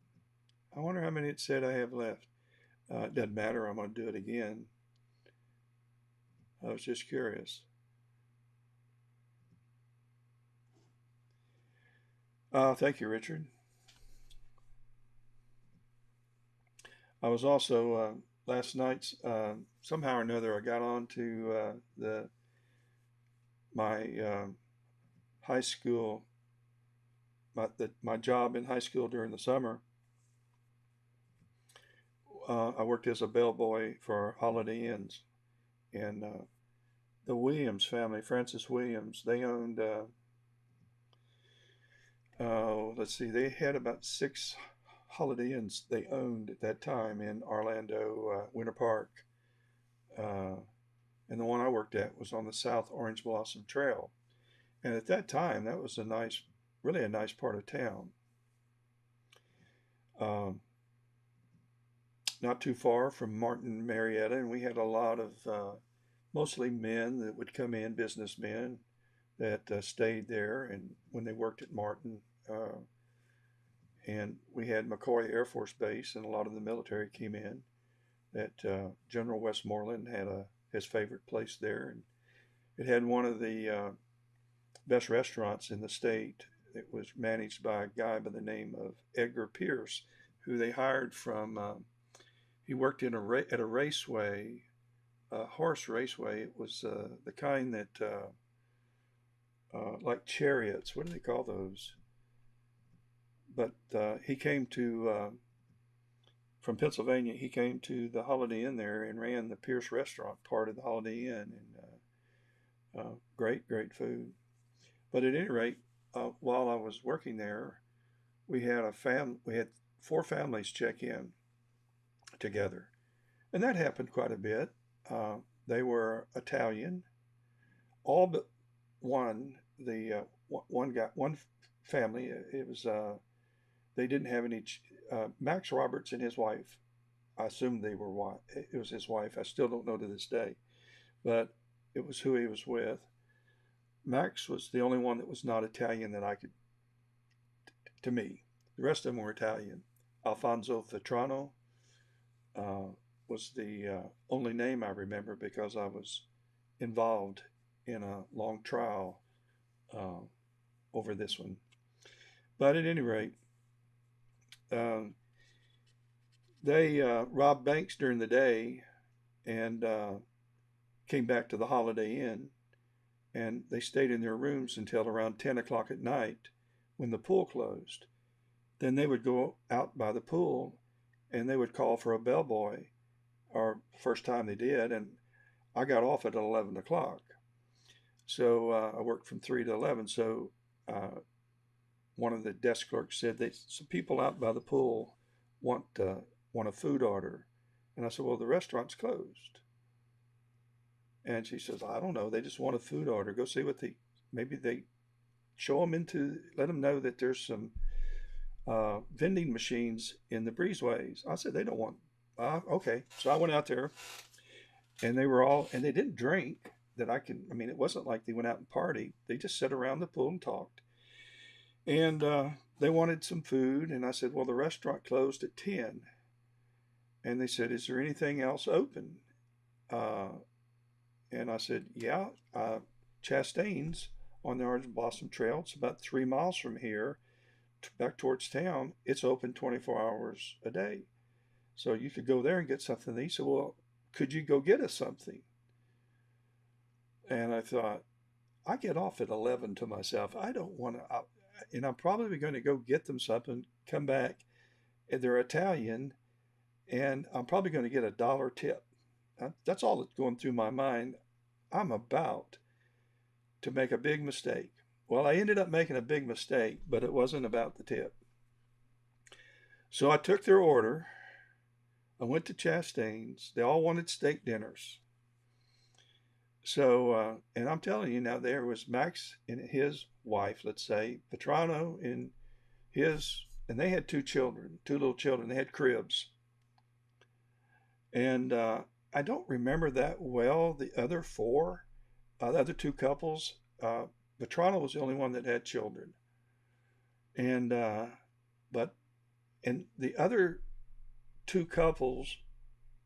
I wonder how many it said I have left. It doesn't matter. I'm going to do it again. I was just curious. Thank you, Richard. I was also last night. Somehow or another, I got on to my high school, my job in high school during the summer. I worked as a bellboy for Holiday Inns, and the Williams family, Francis Williams, they owned. Let's see, they had about 6 Holiday Inns they owned at that time in Orlando, Winter Park, and the one I worked at was on the South Orange Blossom Trail. And at that time, that was really a nice part of town. Not too far from Martin, Marietta, and we had a lot of mostly men that would come in, businessmen that stayed there, and when they worked at Martin, and we had McCoy Air Force Base, and a lot of the military came in. That General Westmoreland had his favorite place there, and it had one of the best restaurants in the state. It was managed by a guy by the name of Edgar Pierce, who they hired from. He worked at a raceway, a horse raceway. It was the kind that, like chariots. What do they call those? But he came from Pennsylvania. He came to the Holiday Inn there and ran the Pierce restaurant part of the Holiday Inn, and great food. But at any rate, while I was working there, we had 4 families check in together, and that happened quite a bit. They were Italian, all but one. The one family. It was they didn't have any. Max Roberts and his wife. I assumed they were. It was his wife. I still don't know to this day, but it was who he was with. Max was the only one that was not Italian that I could. To me, the rest of them were Italian. Alfonso Vetrano was the only name I remember because I was involved in a long trial over this one. But at any rate, they robbed banks during the day and came back to the Holiday Inn, and they stayed in their rooms until around 10 o'clock at night when the pool closed. Then they would go out by the pool and they would call for a bellboy, or first time they did, and I got off at 11 o'clock. So I worked from 3 to 11. So one of the desk clerks said that some people out by the pool want a food order. And I said, well, the restaurant's closed. And she says, I don't know. They just want a food order. Go see maybe they let them know that there's some vending machines in the breezeways. I said, they don't want, okay. So I went out there and they didn't drink it wasn't like they went out and partied. They just sat around the pool and talked. And they wanted some food. And I said, well, the restaurant closed at 10. And they said, is there anything else open? And I said, yeah, Chastain's on the Orange Blossom Trail. It's about 3 miles from here, back towards town. It's open 24 hours a day. So you could go there and get something. He said, well, could you go get us something? And I thought, I get off at 11 to myself. I don't want to, and I'm probably going to go get them something, come back, and they're Italian, and I'm probably going to get $1 tip. That's all that's going through my mind. I'm about to make a big mistake. Well, I ended up making a big mistake, but it wasn't about the tip. So I took their order. I went to Chastain's. They all wanted steak dinners. So, and I'm telling you now, there was Max and his wife, let's say, Petrano and they had 2 children, 2 little children. They had cribs. And I don't remember that well the other 4, the other 2 couples. Petrano was the only one that had children. And, and the other 2 couples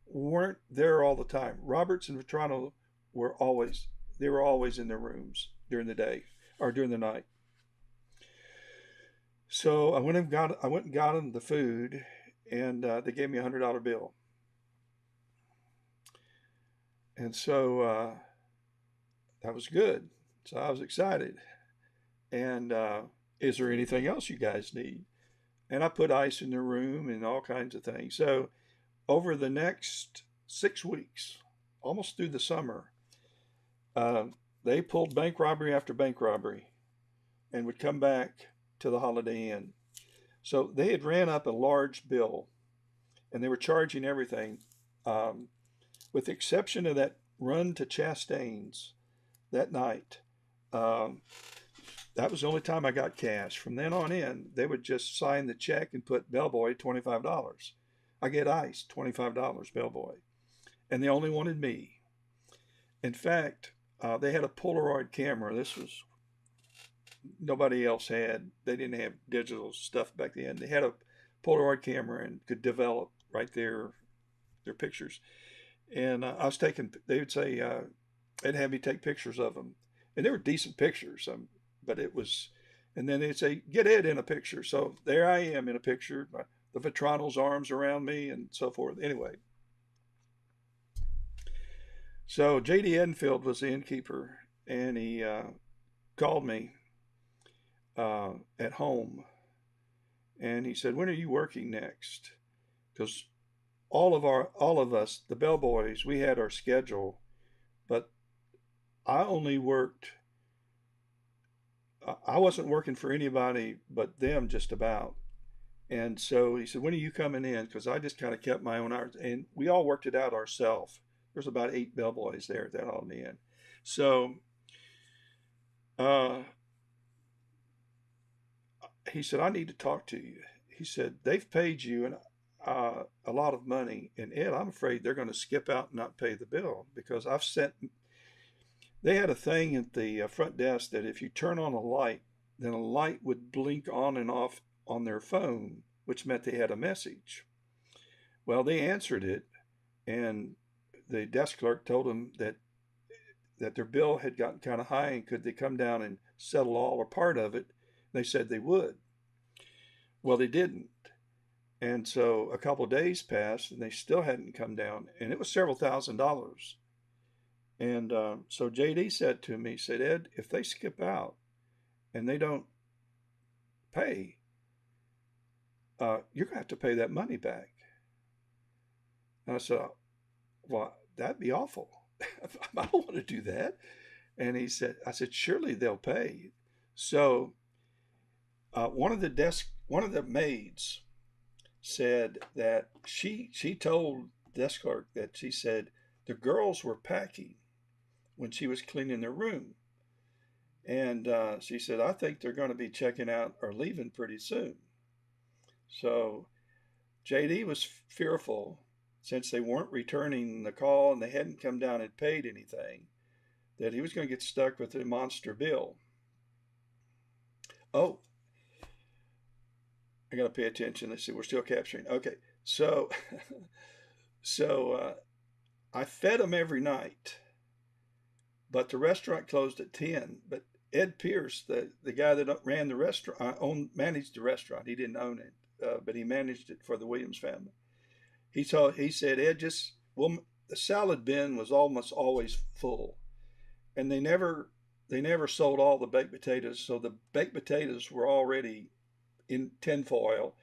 weren't there all the time. Roberts and Vetrano were always in their rooms during the day or during the night. So I went and got them the food, and they gave me $100 bill. And so that was good. So I was excited. And is there anything else you guys need? And I put ice in the room and all kinds of things. So over the next 6 weeks, almost through the summer, they pulled bank robbery after bank robbery and would come back to the Holiday Inn. So they had ran up a large bill, and they were charging everything, with the exception of that run to Chastain's that night. That was the only time I got cash. From then on in, they would just sign the check and put bellboy $25. I get ice, $25, bellboy. And they only wanted me. In fact, they had a Polaroid camera. This was, nobody else had. They didn't have digital stuff back then. They had a Polaroid camera and could develop right there their pictures. And I was taking, they would say, they'd have me take pictures of them. And they were decent pictures. But it was, and then they'd say, get Ed in a picture. So there I am in a picture, the Vetrano's arms around me and so forth. Anyway. So J.D. Enfield was the innkeeper, and he called me at home, and he said, when are you working next? Because all of us, the bellboys, we had our schedule, but I wasn't working for anybody but them just about. And so he said, when are you coming in? Because I just kind of kept my own hours, and we all worked it out ourselves. There's about 8 bellboys there at that Holiday Inn. So he said, I need to talk to you. He said, they've paid you a lot of money, and Ed, I'm afraid they're going to skip out and not pay the bill, because they had a thing at the front desk that if you turn on a light, then a light would blink on and off on their phone, which meant they had a message. Well, they answered it, and the desk clerk told them that their bill had gotten kind of high, and could they come down and settle all or part of it? They said they would. Well, they didn't. And so a couple of days passed, and they still hadn't come down, and it was several $1,000s. And so JD said to me, he said, Ed, if they skip out and they don't pay, you're going to have to pay that money back. And I said, well, that'd be awful. I don't want to do that. And I said, surely they'll pay. So one of the maids said that she told the desk clerk that she said the girls were packing when she was cleaning their room. And she said, I think they're going to be checking out or leaving pretty soon. So JD was fearful, since they weren't returning the call and they hadn't come down and paid anything, that he was going to get stuck with a monster bill. Oh, I got to pay attention. Let's see, we're still capturing. Okay, so I fed them every night, but the restaurant closed at 10. But Ed Pierce, the guy that ran the restaurant, managed the restaurant. He didn't own it, but he managed it for the Williams family. He said, Ed, just well, the salad bin was almost always full, and they never sold all the baked potatoes, so the baked potatoes were already in tinfoil,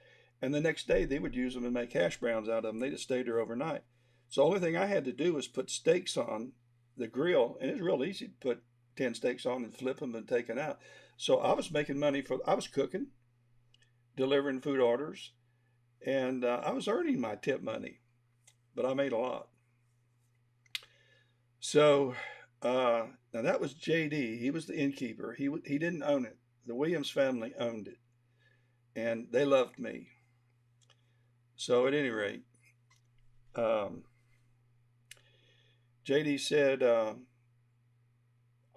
and the next day they would use them and make hash browns out of them. They just stayed there overnight. So the only thing I had to do was put steaks on the grill, and it's real easy to put 10 steaks on and flip them and take them out. So I was making money I was cooking, delivering food orders, and I was earning my tip money, but I made a lot. So now that was JD. He was the innkeeper. He didn't own it. The Williams family owned it, and they loved me. So at any rate, um, JD said,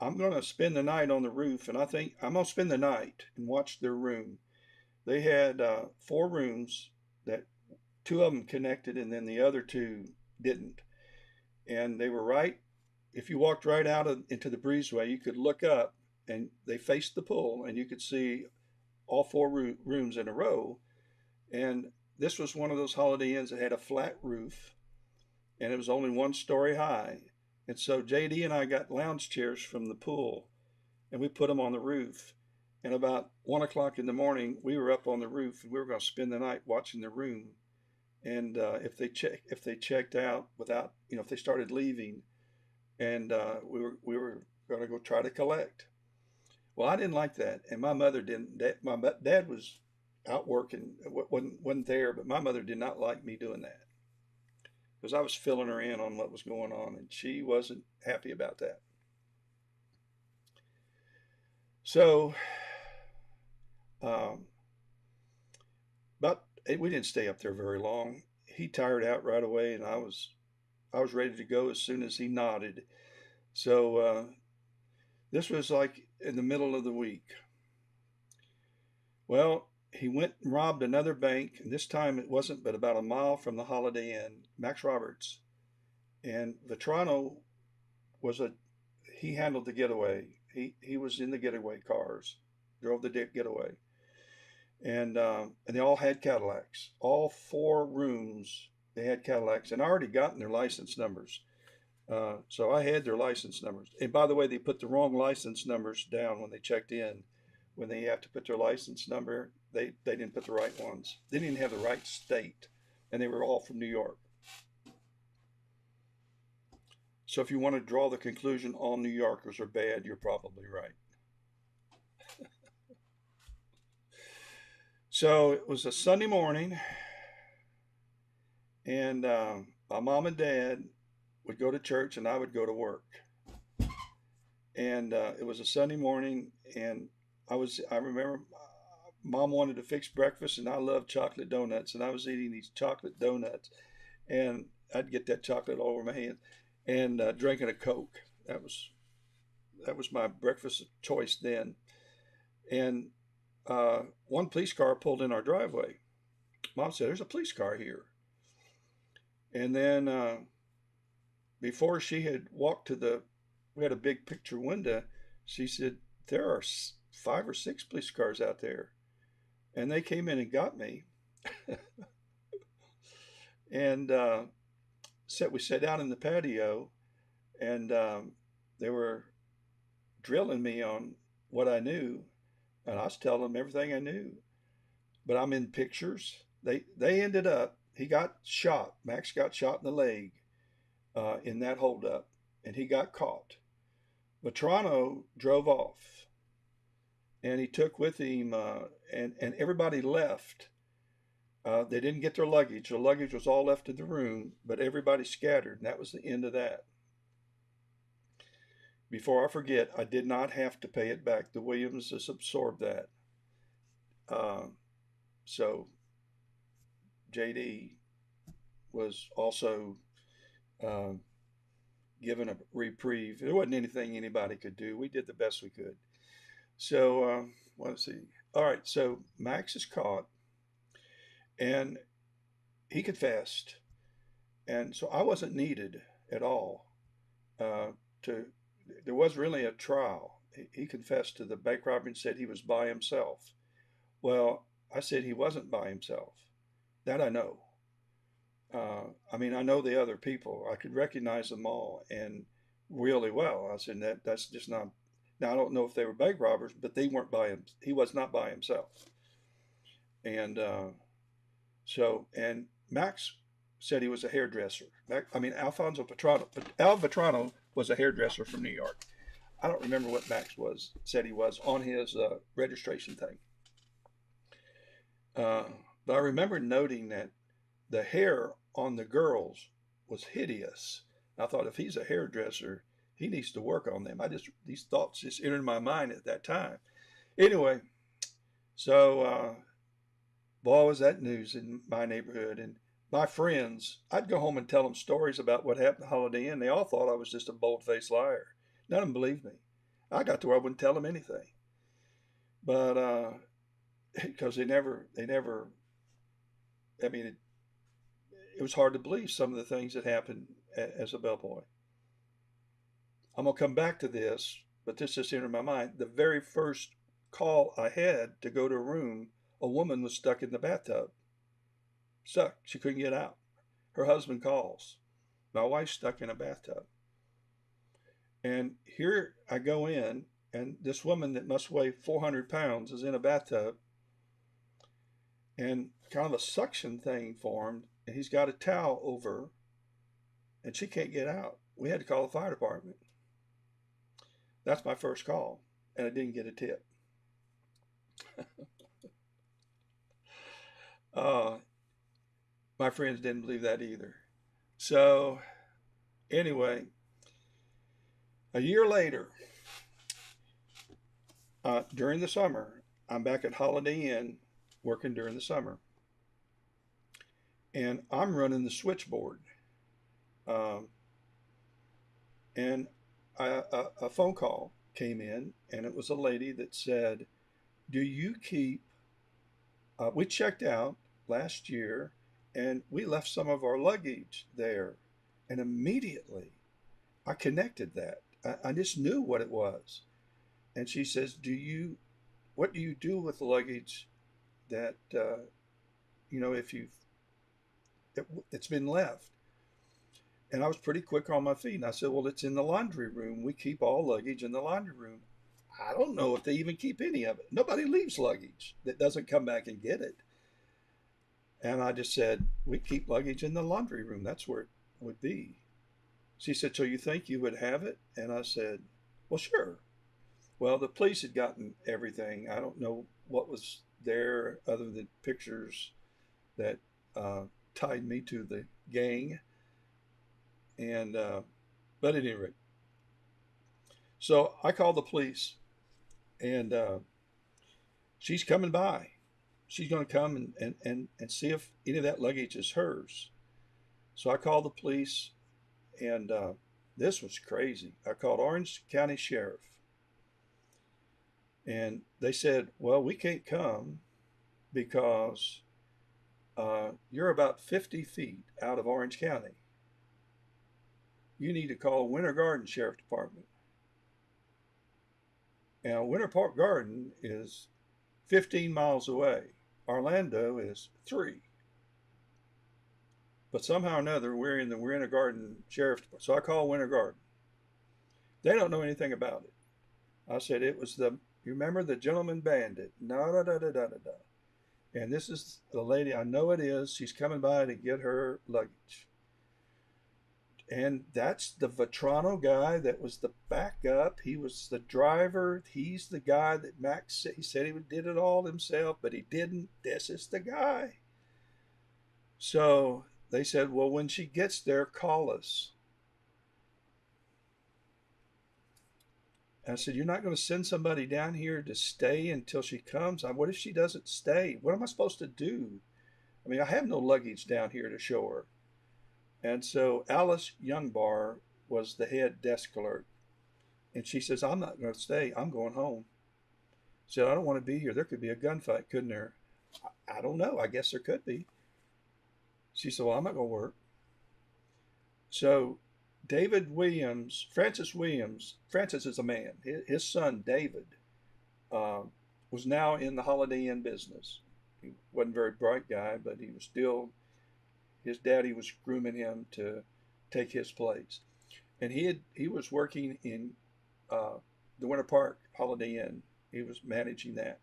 I'm going to spend the night on the roof, and I think I'm going to spend the night and watch their room. They had 4 rooms that 2 of them connected, and then the other 2 didn't. And they were right. If you walked right out into the breezeway, you could look up, and they faced the pool, and you could see all 4 rooms in a row. And this was one of those Holiday Inns that had a flat roof, and it was only 1 story high. And so JD and I got lounge chairs from the pool, and we put them on the roof. And about 1 o'clock in the morning, we were up on the roof, and we were going to spend the night watching the room. And if they checked out without, if they started leaving, and we were going to go try to collect. Well, I didn't like that, and my mother didn't. My dad was out working, wasn't there, but my mother did not like me doing that because I was filling her in on what was going on, and she wasn't happy about that. So, um, but we didn't stay up there very long. He tired out right away, and I was ready to go as soon as he nodded. So this was like in the middle of the week. Well, he went and robbed another bank, and this time it wasn't but about a mile from the Holiday Inn, Max Roberts. And Vetrano he handled the getaway. He was in the getaway cars, drove the getaway. And they all had Cadillacs. All 4 rooms, they had Cadillacs, and I already gotten their license numbers. So I had their license numbers. And by the way, they put the wrong license numbers down when they checked in. When they have to put their license number, they didn't put the right ones. They didn't have the right state, and they were all from New York. So if you want to draw the conclusion all New Yorkers are bad, you're probably right. So it was a Sunday morning, and my mom and dad would go to church, and I would go to work. And it was a Sunday morning, and I remember Mom wanted to fix breakfast, and I love chocolate donuts, and I was eating these chocolate donuts, and I'd get that chocolate all over my hands, and drinking a Coke. That was my breakfast choice then. And one police car pulled in our driveway. Mom said, "There's a police car here." And then before she had walked we had a big picture window. She said, "There are 5 or 6 police cars out there." And they came in and got me. And we sat down in the patio, and they were drilling me on what I knew. And I was telling them everything I knew. But I'm in pictures. They ended up, he got shot. Max got shot in the leg in that holdup, and he got caught. Vetrano drove off, and he took with him, and everybody left. They didn't get their luggage. The luggage was all left in the room, but everybody scattered, and that was the end of that. Before I forget, I did not have to pay it back. The Williamses absorbed that. So JD was also given a reprieve. There wasn't anything anybody could do. We did the best we could. So let's see. All right, so Max is caught, and he confessed, and so I wasn't needed at all. There was really a trial. he confessed to the bank robbery and said he was by himself. Well, I said he wasn't by himself. That I know. I mean, I know the other people. I could recognize them all and really well. I said that's just not. Now I don't know if they were bank robbers, but they weren't by him. He was not by himself. And and Max said he was a hairdresser. Alfonso Petrano. Al Vetrano was a hairdresser from New York. I don't remember what Max said he was on his registration thing. But I remember noting that the hair on the girls was hideous. I thought if he's a hairdresser, he needs to work on them. These thoughts just entered my mind at that time. Anyway, so boy, was that news in my neighborhood. And my friends, I'd go home and tell them stories about what happened at Holiday Inn. They all thought I was just a bold-faced liar. None of them believed me. I got to where I wouldn't tell them anything. But because they never, I mean, it was hard to believe some of the things that happened as a bellboy. I'm going to come back to this, but this just entered my mind. The very first call I had to go to a room, a woman was stuck in the bathtub. Stuck. She couldn't get out. Her husband calls. My wife's stuck in a bathtub. And here I go in, and this woman that must weigh 400 pounds is in a bathtub, and kind of a suction thing formed, and he's got a towel over her, and she can't get out. We had to call the fire department. That's my first call, and I didn't get a tip. My friends didn't believe that either. So anyway, a year later, during the summer, I'm back at Holiday Inn working during the summer. And I'm running the switchboard. And a phone call came in, and it was a lady that said, do you keep, we checked out last year, and we left some of our luggage there. And immediately I connected that. I just knew what it was. And she says, what do you do with the luggage that, if it's been left? And I was pretty quick on my feet. And I said, well, it's in the laundry room. We keep all luggage in the laundry room. I don't know if they even keep any of it. Nobody leaves luggage that doesn't come back and get it. And I just said, we keep luggage in the laundry room. That's where it would be. She said, so you think you would have it? And I said, well, sure. Well, the police had gotten everything. I don't know what was there other than pictures that tied me to the gang. And but at any rate, so I called the police, and she's coming by. She's going to come and see if any of that luggage is hers. So I called the police, and this was crazy. I called Orange County Sheriff, and they said, well, we can't come because you're about 50 feet out of Orange County. You need to call Winter Garden Sheriff Department. Now, Winter Park Garden is 15 miles away. Orlando is 3. But somehow or another, we're in the Winter Garden Sheriff Department. So I call Winter Garden. They don't know anything about it. I said, it was you remember the gentleman bandit? No, da. And this is the lady, I know it is. She's coming by to get her luggage. And that's the Vetrano guy that was the backup. He was the driver. He's the guy that Max said. He said he did it all himself, but he didn't. This is the guy. So they said, well, when she gets there, call us. And I said, you're not going to send somebody down here to stay until she comes? What if she doesn't stay? What am I supposed to do? I mean, I have no luggage down here to show her. And so Alice Youngbar was the head desk clerk. And she says, I'm not going to stay. I'm going home. She said, I don't want to be here. There could be a gunfight, couldn't there? I don't know. I guess there could be. She said, well, I'm not going to work. So Francis Williams, Francis is a man. His son, David, uh, was now in the Holiday Inn business. He wasn't a very bright guy, but he was still, his daddy was grooming him to take his place. And he was working in the Winter Park Holiday Inn. He was managing that.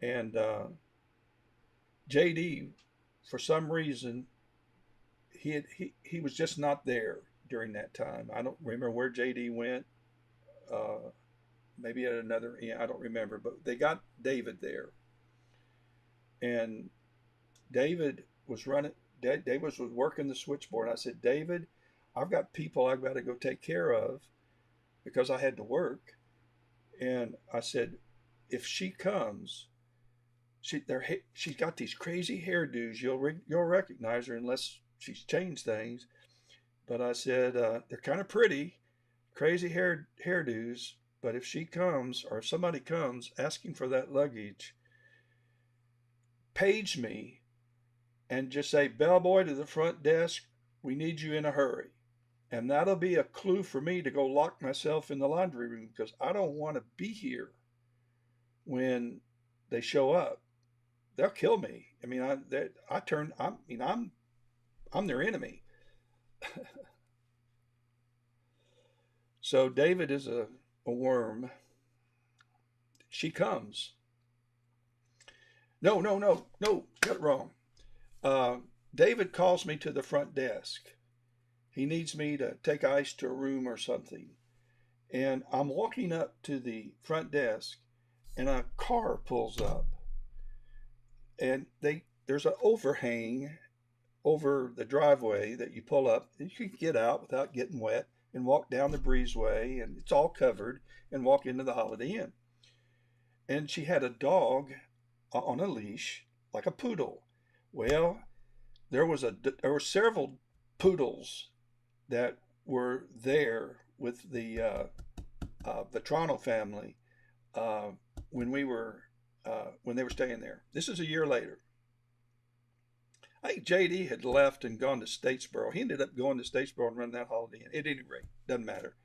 And JD, for some reason, he was just not there during that time. I don't remember where JD went. Maybe at another, I don't remember. But they got David there, and David was running. David was working the switchboard. I said, David, I've got people I've got to go take care of because I had to work. And I said, if she comes, she's got these crazy hairdos. You'll recognize her unless she's changed things. But I said, they're kind of pretty, crazy hairdos. But if she comes or if somebody comes asking for that luggage, page me and just say, bellboy to the front desk, we need you in a hurry. And that'll be a clue for me to go lock myself in the laundry room because I don't want to be here when they show up. They'll kill me. I mean, I'm their enemy. So David is a worm. She comes. No, got it wrong. David calls me to the front desk. He needs me to take ice to a room or something. And I'm walking up to the front desk and a car pulls up. And there's an overhang over the driveway that you pull up. You can get out without getting wet and walk down the breezeway, and it's all covered, and walk into the Holiday Inn. And she had a dog on a leash, like a poodle. Well, there were several poodles that were there with the Vetrano family when they were staying there. This is a year later. I think JD had left and gone to Statesboro. He ended up going to Statesboro and running that Holiday Inn. At any rate, doesn't matter.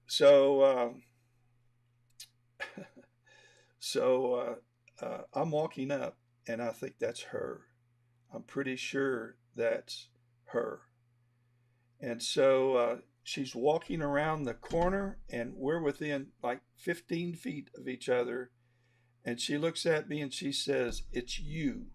So, I'm walking up, and I think that's her. I'm pretty sure that's her. And so she's walking around the corner, and we're within like 15 feet of each other. And she looks at me and she says, "It's you."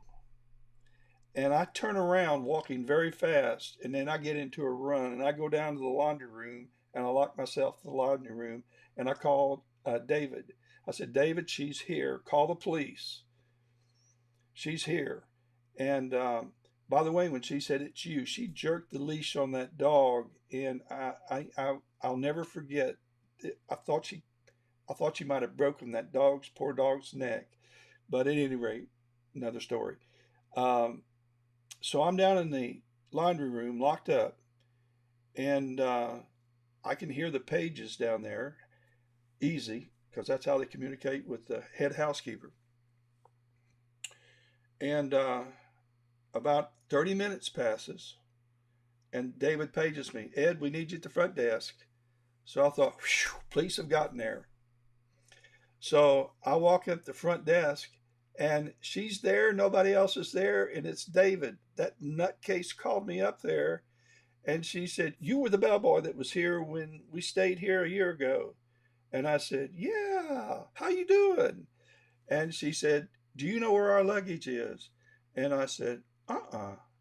And I turn around walking very fast, and then I get into a run, and I go down to the laundry room, and I lock myself in the laundry room, and I called David. I said, David, she's here. Call the police. She's here. And by the way, when she said it's you, she jerked the leash on that dog, and I'll never forget. I thought she might have broken that poor dog's neck, but at any rate, another story. So I'm down in the laundry room, locked up, and I can hear the pages down there, easy, because that's how they communicate with the head housekeeper. And about 30 minutes passes, and David pages me, Ed, we need you at the front desk. So I thought, whew, police have gotten there. So I walk up the front desk, and she's there, nobody else is there, and it's David. That nutcase called me up there, and she said, you were the bellboy that was here when we stayed here a year ago. And I said, yeah, how you doing? And she said, do you know where our luggage is? And I said,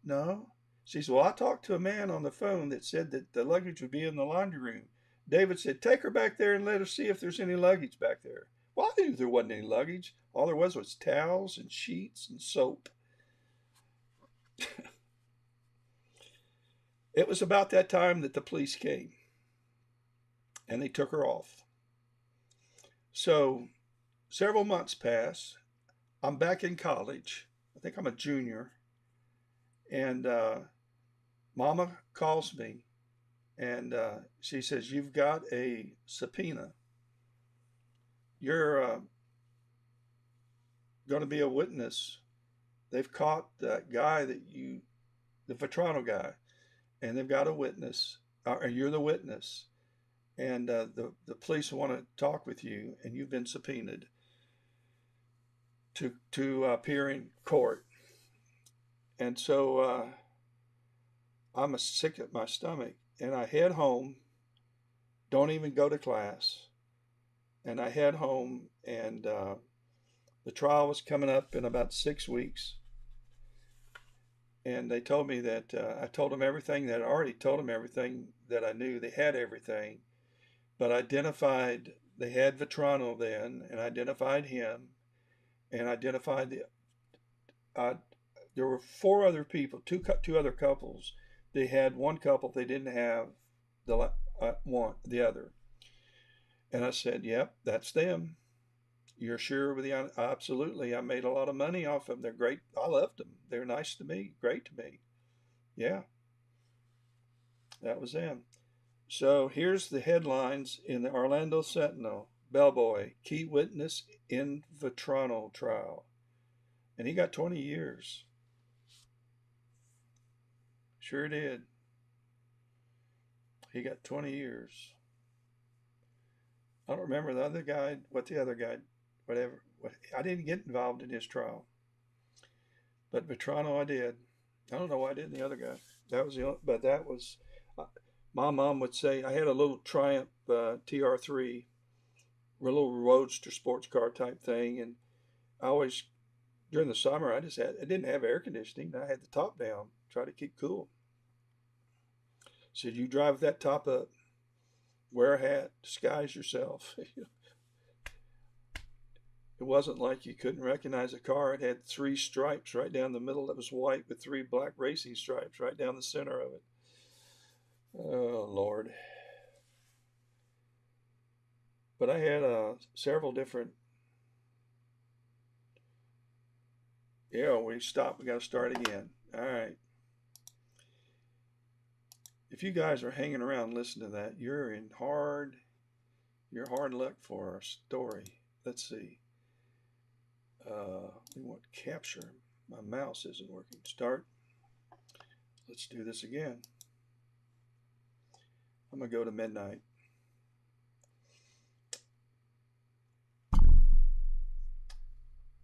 no. She said, well, I talked to a man on the phone that said that the luggage would be in the laundry room. David said, take her back there and let her see if there's any luggage back there. Well, I knew there wasn't any luggage. All there was towels and sheets and soap. It was about that time that the police came, and they took her off. So several months pass. I'm back in college. I think I'm a junior. And Mama calls me, and she says, you've got a subpoena. You're going to be a witness. They've caught that guy the Vetrano guy, and they've got a witness, you're the witness, and the police want to talk with you, and you've been subpoenaed to appear in court. And so I'm sick at my stomach, and I head home, don't even go to class, and I head home, and the trial was coming up in about 6 weeks, and they told me that I told them everything, that I already told them everything that I knew. They had everything, but identified, they had Vetrano then, and identified him, and identified there were four other people, two other couples. They had one couple, they didn't have the other. And I said, yep, that's them. You're sure with the, absolutely. I made a lot of money off of them. They're great. I loved them. They're nice to me, great to me. Yeah, that was them. So here's the headlines in the Orlando Sentinel. Bellboy, key witness in Vetrano trial. And he got 20 years. Sure did. He got 20 years. I don't remember the other guy, whatever. I didn't get involved in his trial. But Vetrano I did. I don't know why I didn't the other guy. That was the only, but that was, my mom would say, I had a little Triumph TR3, a little roadster sports car type thing. And I always, during the summer, I didn't have air conditioning. I had the top down, try to keep cool. Said, you drive that top up, wear a hat, disguise yourself. It wasn't like you couldn't recognize a car. It had 3 stripes right down the middle that was white with 3 black racing stripes right down the center of it. Oh, Lord. But I had several different, yeah, we stopped. We got to start again. All right. If you guys are hanging around listening to that, you're hard luck for our story. Let's see. We want capture. My mouse isn't working. Start. Let's do this again. I'm going to go to midnight.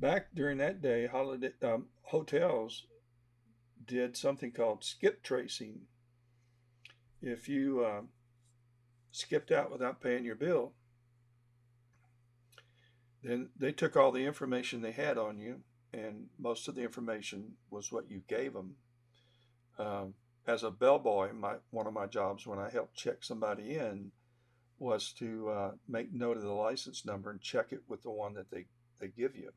Back during that day, hotels did something called skip tracing. If you skipped out without paying your bill, then they took all the information they had on you, and most of the information was what you gave them. As a bellboy, one of my jobs when I helped check somebody in was to make note of the license number and check it with the one that they give you.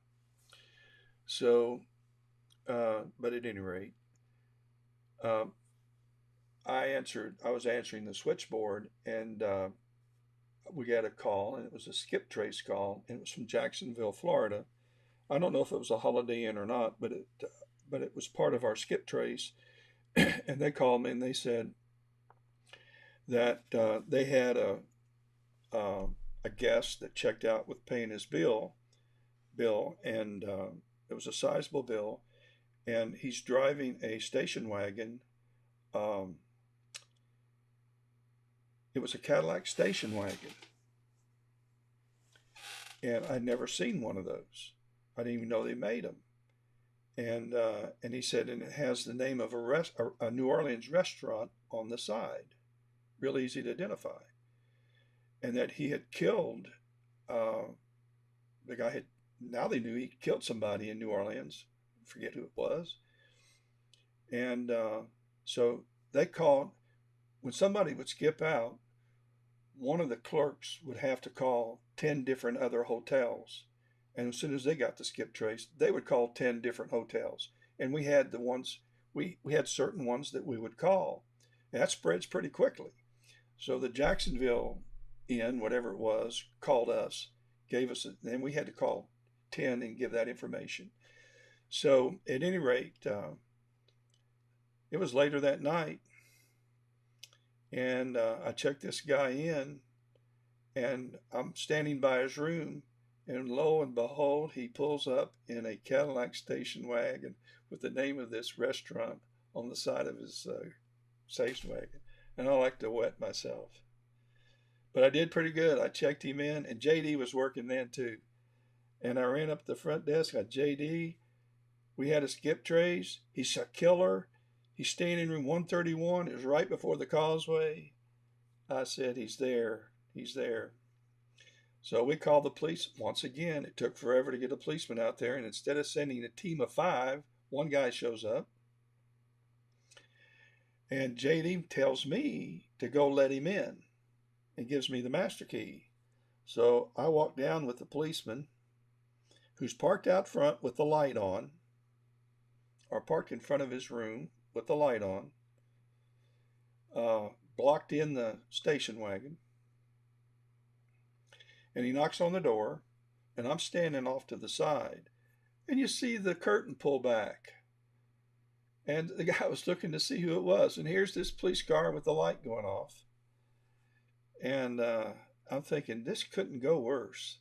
So, but at any rate, I was answering the switchboard, and we got a call, and it was a skip trace call, and it was from Jacksonville, Florida. I don't know if it was a Holiday Inn or not, but it was part of our skip trace. And they called me and they said that they had a guest that checked out with paying his bill, and it was a sizable bill, and he's driving a station wagon. It was a Cadillac station wagon, and I'd never seen one of those. I didn't even know they made them. And he said, and it has the name of a New Orleans restaurant on the side, real easy to identify, and that he had killed the guy now they knew he killed somebody in New Orleans, forget who it was, and so they called. When somebody would skip out, one of the clerks would have to call 10 different other hotels. And as soon as they got the skip trace, they would call 10 different hotels. And we had we had certain ones that we would call. And that spreads pretty quickly. So the Jacksonville Inn, whatever it was, called us, then we had to call 10 and give that information. So at any rate, it was later that night. And I checked this guy in, and I'm standing by his room, and lo and behold, he pulls up in a Cadillac station wagon with the name of this restaurant on the side of his station wagon. and I like to wet myself. But I did pretty good. I checked him in, and JD was working then too. And I ran up to the front desk. I JD, we had a skip trace. He's a killer. He's staying in room 131. It was right before the causeway. I said, he's there. He's there. So we called the police. Once again, it took forever to get a policeman out there. And instead of sending a team of 5, one guy shows up. And JD tells me to go let him in and gives me the master key. So I walk down with the policeman, who's parked out front with the light on, or parked in front of his room with the light on, blocked in the station wagon. And he knocks on the door, and I'm standing off to the side. And you see the curtain pull back. And the guy was looking to see who it was. And here's this police car with the light going off. And I'm thinking, this couldn't go worse.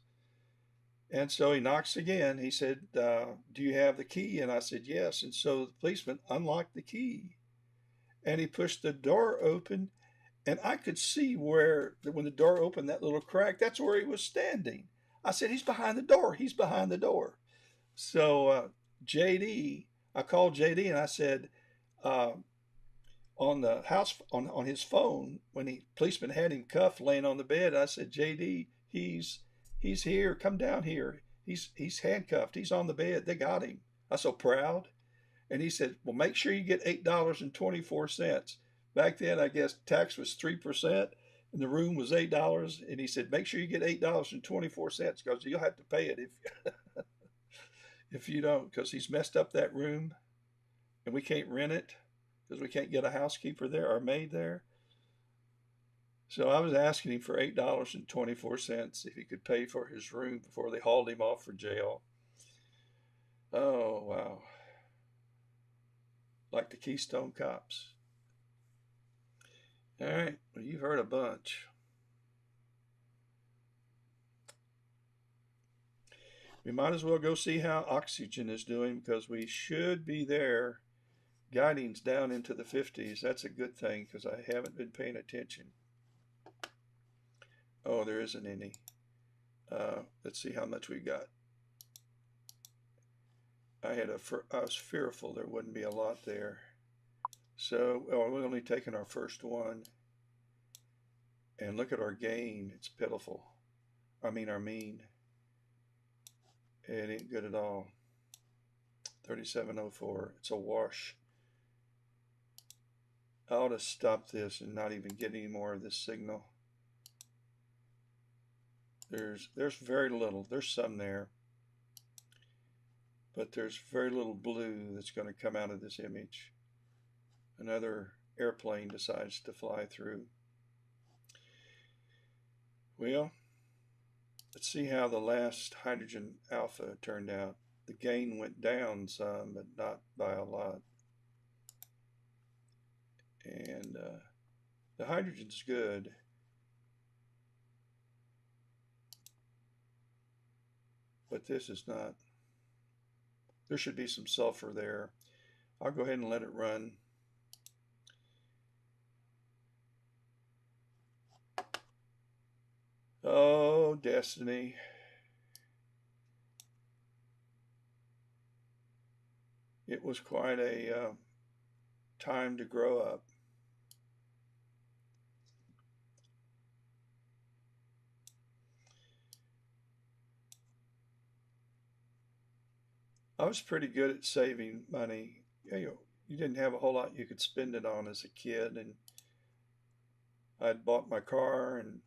And so he knocks again. He said, do you have the key? And I said, yes. And so the policeman unlocked the key. And he pushed the door open. And I could see where, when the door opened, that little crack, that's where he was standing. I said, he's behind the door. He's behind the door. So JD, I called JD and I said, on the house, on his phone, when the policeman had him cuffed laying on the bed, I said, JD, he's here. Come down here. He's handcuffed. He's on the bed. They got him. I was so proud. And he said, well, make sure you get $8.24. Back then, I guess tax was 3%, and the room was $8. And he said, make sure you get $8.24 because you'll have to pay it if you don't, because he's messed up that room, and we can't rent it because we can't get a housekeeper there or maid there. So I was asking him for $8.24 if he could pay for his room before they hauled him off for jail. Oh, wow. Like the Keystone Cops. All right, well, you've heard a bunch. We might as well go see how oxygen is doing because we should be there. Guiding's down into the 50s. That's a good thing because I haven't been paying attention. Oh, there isn't any. Let's see how much we got. I was fearful there wouldn't be a lot there. So we're only taking our first one. And look at our gain. It's pitiful. I mean our mean. It ain't good at all. 3704. It's a wash. I ought to stop this and not even get any more of this signal. There's very little. There's some there. But there's very little blue that's going to come out of this image. Another airplane decides to fly through. Well, let's see how the last hydrogen alpha turned out. The gain went down some, but not by a lot. And the hydrogen's good. But this is not. There should be some sulfur there. I'll go ahead and let it run. Oh, destiny. It was quite a time to grow up. I was pretty good at saving money. You didn't have a whole lot you could spend it on as a kid, and I'd bought my car, and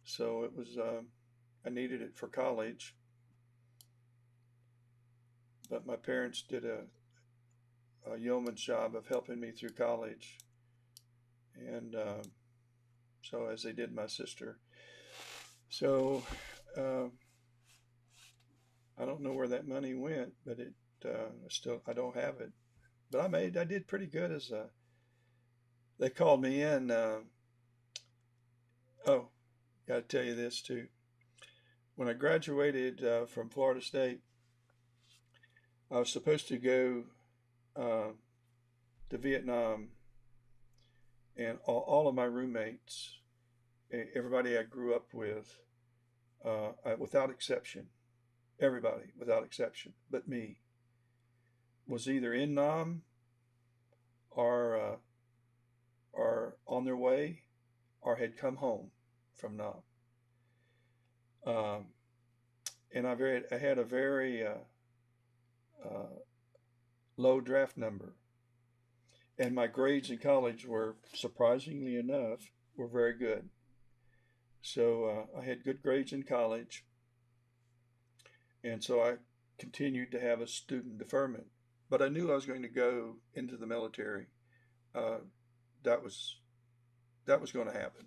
so it was, I needed it for college, but my parents did a yeoman's job of helping me through college, and so as they did my sister. So I don't know where that money went, but it I don't have it. But I did pretty good as they called me in. Oh, got to tell you this too. When I graduated from Florida State, I was supposed to go to Vietnam, and all of my roommates, everybody I grew up with, without exception, everybody without exception, but me, was either in Nam or on their way or had come home from Nam. Um, and I had a very uh, low draft number, and my grades in college were, surprisingly enough, were very good. So I had good grades in college, and so I continued to have a student deferment. But I knew I was going to go into the military. Uh, that was that was going to happen.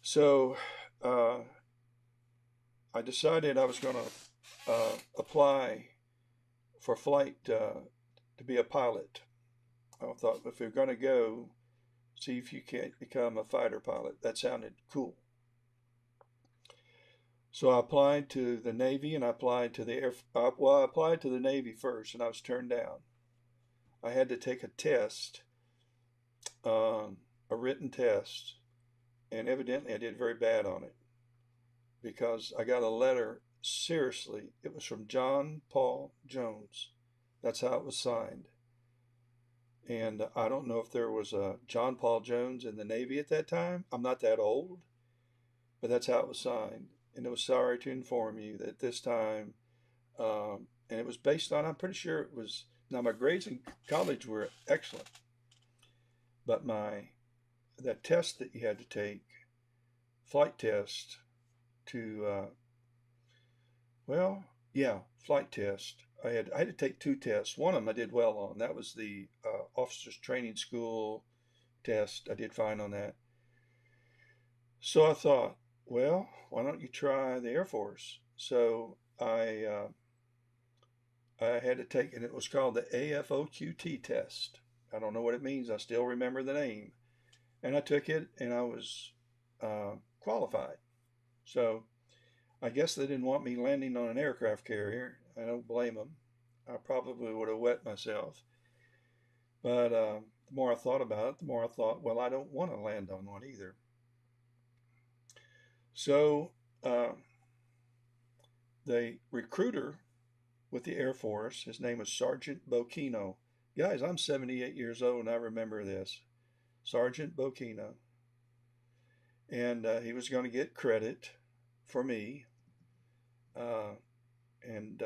So uh, I decided I was going to apply for flight to be a pilot. I thought, if you're going to go, see if you can't become a fighter pilot. That sounded cool. So I applied to the Navy, and I applied to the I applied to the Navy first, and I was turned down. I had to take a test, a written test, and evidently I did very bad on it because I got a letter. Seriously, it was from John Paul Jones. That's how it was signed. And I don't know if there was a John Paul Jones in the Navy at that time. I'm not that old, but that's how it was signed. And it was, sorry to inform you that this time, and it was based on, I'm pretty sure it was, now my grades in college were excellent, but that test that you had to take, flight test to, well, yeah, flight test. I had to take two tests. One of them I did well on. That was the officers training school test. I did fine on that. So I thought, well, why don't you try the Air Force? So I had to take, and it was called the AFOQT test. I don't know what it means. I still remember the name. And I took it, and I was qualified. So I guess they didn't want me landing on an aircraft carrier. I don't blame them. I probably would have wet myself. But the more I thought about it, the more I thought, well, I don't want to land on one either. So the recruiter with the Air Force, his name was Sergeant Bocchino. Guys, I'm 78 years old and I remember this. Sergeant Bocchino. And he was going to get credit for me. And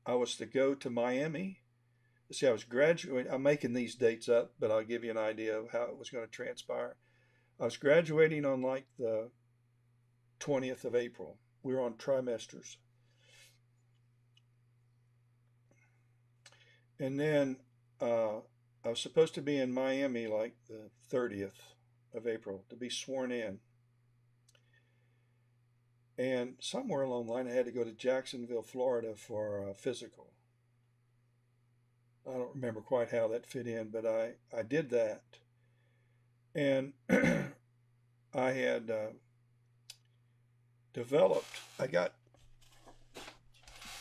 I was to go to Miami. See, I was graduating. I'm making these dates up, but I'll give you an idea of how it was going to transpire. I was graduating on like the 20th of April. We were on trimesters. And then I was supposed to be in Miami like the 30th of April to be sworn in. And somewhere along the line, I had to go to Jacksonville, Florida for a physical. I don't remember quite how that fit in, but I did that. And I had I got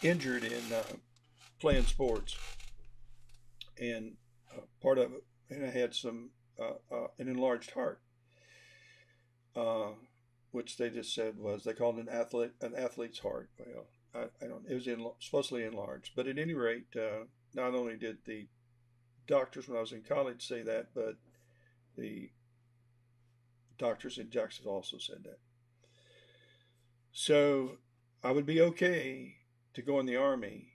injured in playing sports. And part of it, and I had an enlarged heart, which they just said they called an athlete's heart. Well, I don't, it was supposedly enlarged, but at any rate, not only did the doctors when I was in college say that, but the doctors in Jacksonville also said that. So I would be okay to go in the Army,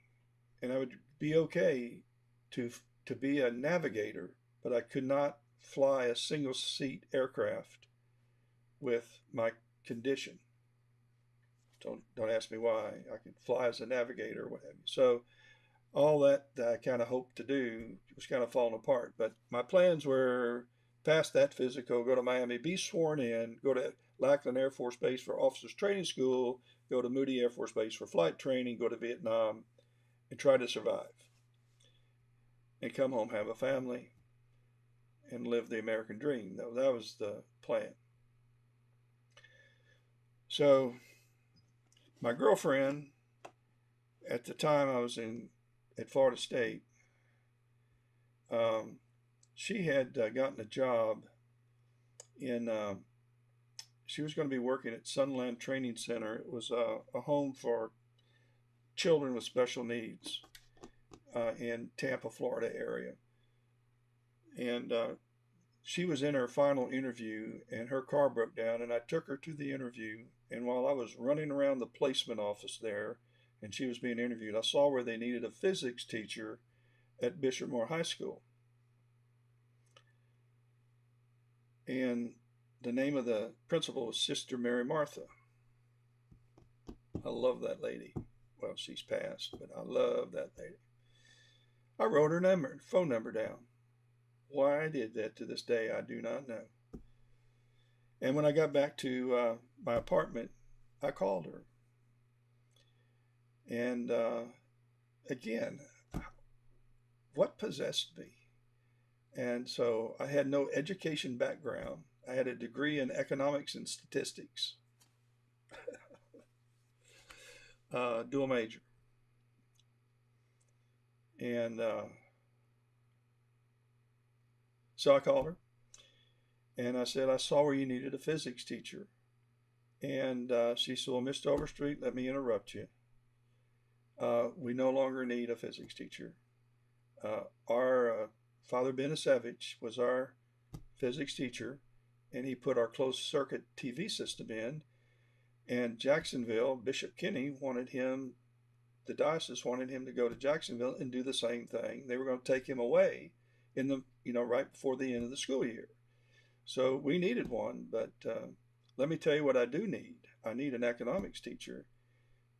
and I would be okay to be a navigator, but I could not fly a single seat aircraft with my condition. Don't ask me why. I could fly as a navigator or what have you. So all that I kind of hoped to do was kind of falling apart. But my plans were pass that physical, go to Miami, be sworn in, go to Lackland Air Force Base for officers training school, go to Moody Air Force Base for flight training, go to Vietnam, and try to survive. And come home, have a family, and live the American dream. That was the plan. So my girlfriend at the time I was at Florida State, she had gotten a job in, she was going to be working at Sunland Training Center. It was a home for children with special needs in Tampa, Florida area. And she was in her final interview and her car broke down, and I took her to the interview. And while I was running around the placement office there and she was being interviewed, I saw where they needed a physics teacher at Bishop Moore High School. And the name of the principal was Sister Mary Martha. I love that lady. Well, she's passed, but I love that lady. I wrote her phone number down. Why I did that to this day, I do not know. And when I got back to my apartment, I called her. And again, what possessed me? And so I had no education background. I had a degree in economics and statistics, dual major. And so I called her and I said, I saw where you needed a physics teacher. And she said, well, Mr. Overstreet, let me interrupt you. We no longer need a physics teacher. Our Father Benisevich was our physics teacher, and he put our closed circuit TV system in. And Jacksonville, Bishop Kinney wanted him, the diocese wanted him to go to Jacksonville and do the same thing. They were going to take him away in the, right before the end of the school year. So we needed one, but let me tell you what I do need. I need an economics teacher,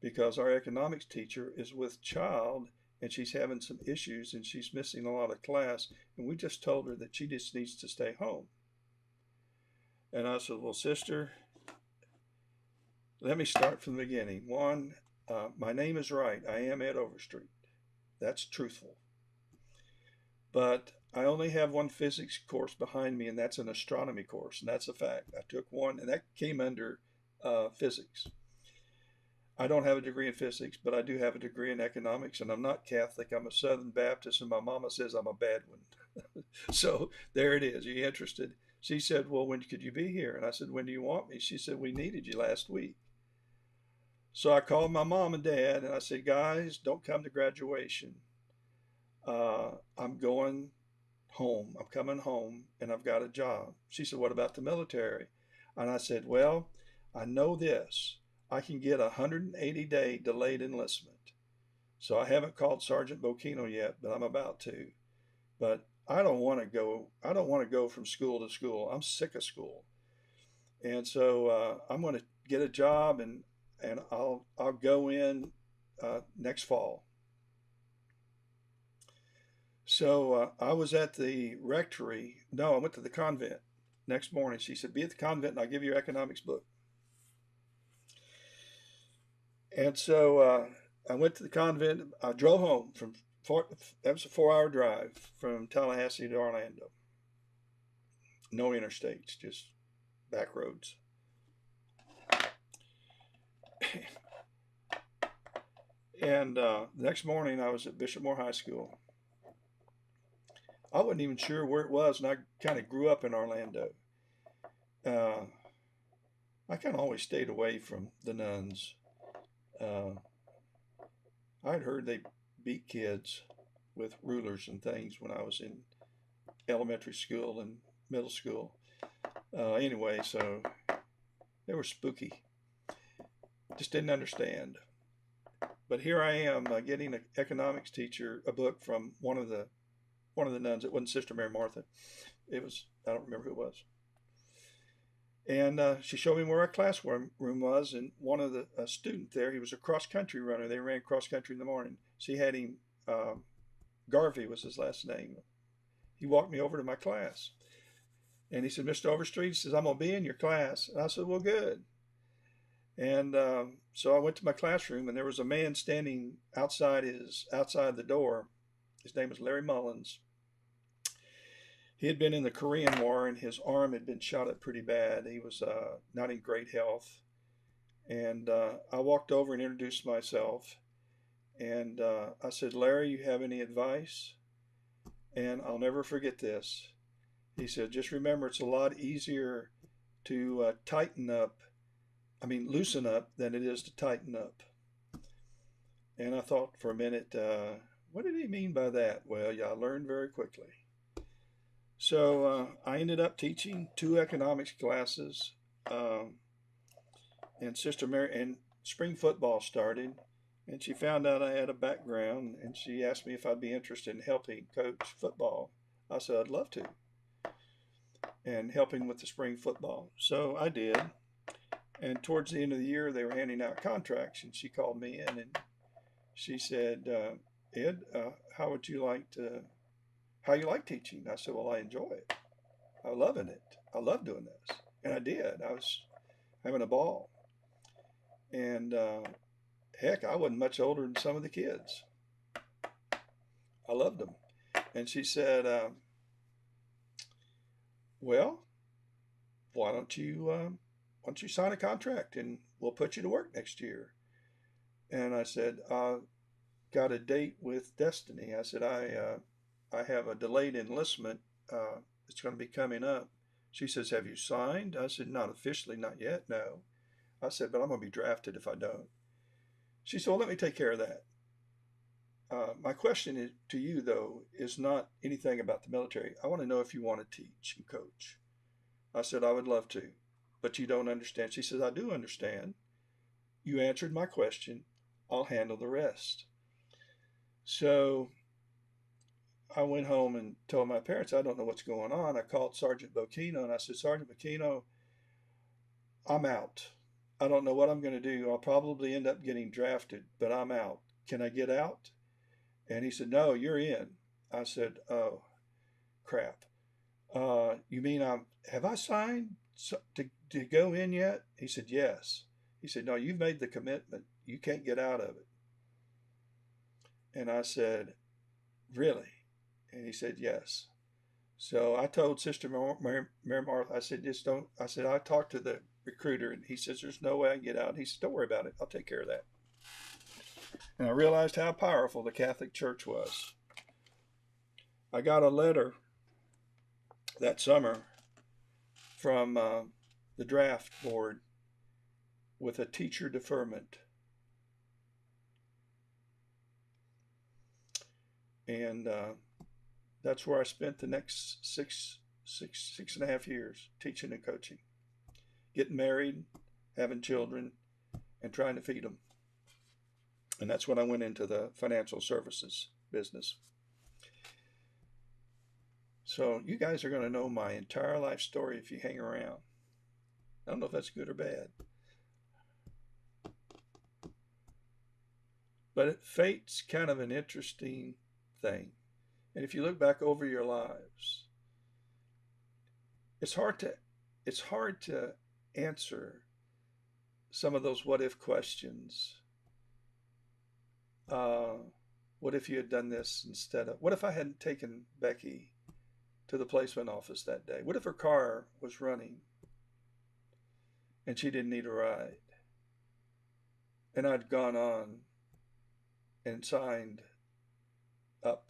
because our economics teacher is with child and she's having some issues and she's missing a lot of class. And we just told her that she just needs to stay home. And I said, well, sister, let me start from the beginning. One, my name is right. I am Ed Overstreet. That's truthful. But I only have one physics course behind me, and that's an astronomy course. And that's a fact. I took one, and that came under physics. I don't have a degree in physics, but I do have a degree in economics, and I'm not Catholic. I'm a Southern Baptist, and my mama says I'm a bad one. So there it is. Are you interested? She said, well, when could you be here? And I said, when do you want me? She said, we needed you last week. So I called my mom and dad, and I said, guys, don't come to graduation. I'm going home. I'm coming home, and I've got a job. She said, what about the military? And I said, well, I know this. I can get a 180-day delayed enlistment. So I haven't called Sergeant Bocchino yet, but I'm about to. But I don't want to go. I don't want to go from school to school. I'm sick of school. And so I'm going to get a job, and I'll go in next fall. So I was at the rectory. No, I went to the convent next morning. She said, be at the convent and I'll give you your economics book. And so I went to the convent. I drove home that was a 4-hour drive from Tallahassee to Orlando. No interstates, just back roads. And the next morning I was at Bishop Moore High School. I wasn't even sure where it was, and I kind of grew up in Orlando. I kind of always stayed away from the nuns. I'd heard they beat kids with rulers and things when I was in elementary school and middle school. Anyway, so they were spooky. Just didn't understand. But here I am getting an economics teacher, a book from one of the nuns. It wasn't Sister Mary Martha. It was, I don't remember who it was. And she showed me where our classroom was, and one of the student there, he was a cross-country runner. They ran cross-country in the morning. She had him, Garvey was his last name. He walked me over to my class. And he said, Mr. Overstreet, he says, I'm going to be in your class. And I said, well, good. And so I went to my classroom, and there was a man standing outside the door. His name was Larry Mullins. He had been in the Korean War, and his arm had been shot up pretty bad. He was not in great health. And I walked over and introduced myself. And I said, Larry, you have any advice? And I'll never forget this. He said, just remember, it's a lot easier to loosen up than it is to tighten up. And I thought for a minute, what did he mean by that? Well, yeah, I learned very quickly. So I ended up teaching 2 economics classes, and Sister Mary, and spring football started, and she found out I had a background, and she asked me if I'd be interested in helping coach football. I said I'd love to, and helping with the spring football. So I did, and towards the end of the year, they were handing out contracts, and she called me in, and she said, Ed, how you like teaching? I said, well, I enjoy it. I'm loving it. I love doing this. And I did. I was having a ball. And heck, I wasn't much older than some of the kids. I loved them. And she said, well, why don't you sign a contract and we'll put you to work next year? And I said, got a date with Destiny. I said, I have a delayed enlistment. It's going to be coming up. She says, have you signed? I said, not officially, not yet, no. I said, but I'm going to be drafted if I don't. She said, well, let me take care of that. My question to you, though, is not anything about the military. I want to know if you want to teach and coach. I said, I would love to, but you don't understand. She says, I do understand. You answered my question. I'll handle the rest. So I went home and told my parents, I don't know what's going on. I called Sergeant Bocchino and I said, Sergeant Bocchino, I'm out. I don't know what I'm going to do. I'll probably end up getting drafted, but I'm out. Can I get out? And he said, no, you're in. I said, oh, crap. You mean have I signed to go in yet? He said, yes. He said, no, you've made the commitment. You can't get out of it. And I said, really? And he said, yes. So I told Sister Mary Martha, I said, I talked to the recruiter, and he says, there's no way I can get out. He said, don't worry about it. I'll take care of that. And I realized how powerful the Catholic Church was. I got a letter that summer from the draft board with a teacher deferment. And that's where I spent the next six and a half years, teaching and coaching, getting married, having children, and trying to feed them. And that's when I went into the financial services business. So you guys are going to know my entire life story if you hang around. I don't know if that's good or bad. But fate's kind of an interesting thing. And if you look back over your lives, it's hard to answer some of those what if questions. What if you had done this instead of, what if I hadn't taken Becky to the placement office that day? What if her car was running and she didn't need a ride? And I'd gone on and signed up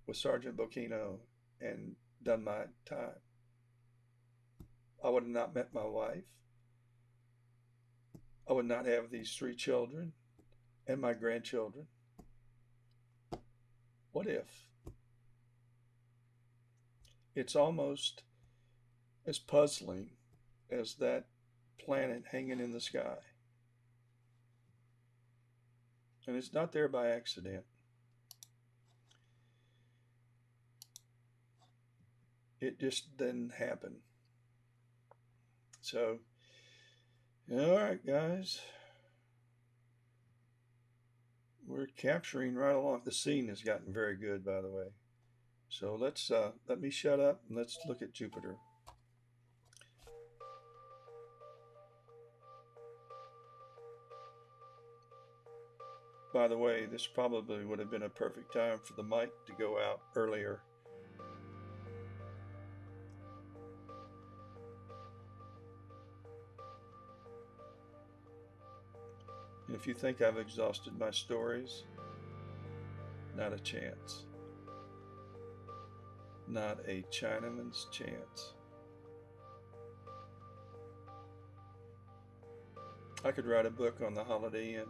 with Sergeant Bocchino and done my time. I would have not met my wife. I would not have these 3 children and my grandchildren. What if? It's almost as puzzling as that planet hanging in the sky. And it's not there by accident. It just didn't happen. So, all right, guys. We're capturing right along. The scene has gotten very good, by the way. So let me shut up and let's look at Jupiter. By the way, this probably would have been a perfect time for the mic to go out earlier. If you think I've exhausted my stories, not a chance. Not a Chinaman's chance. I could write a book on the Holiday Inn.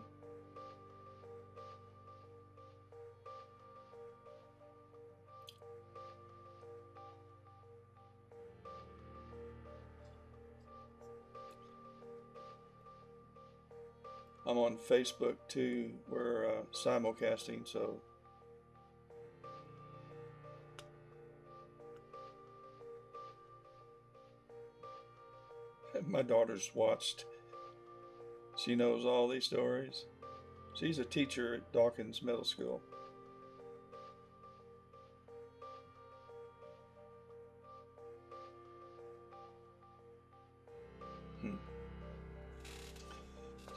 I'm on Facebook too. We're simulcasting, so my daughter's watched. She knows all these stories. She's a teacher at Dawkins Middle School.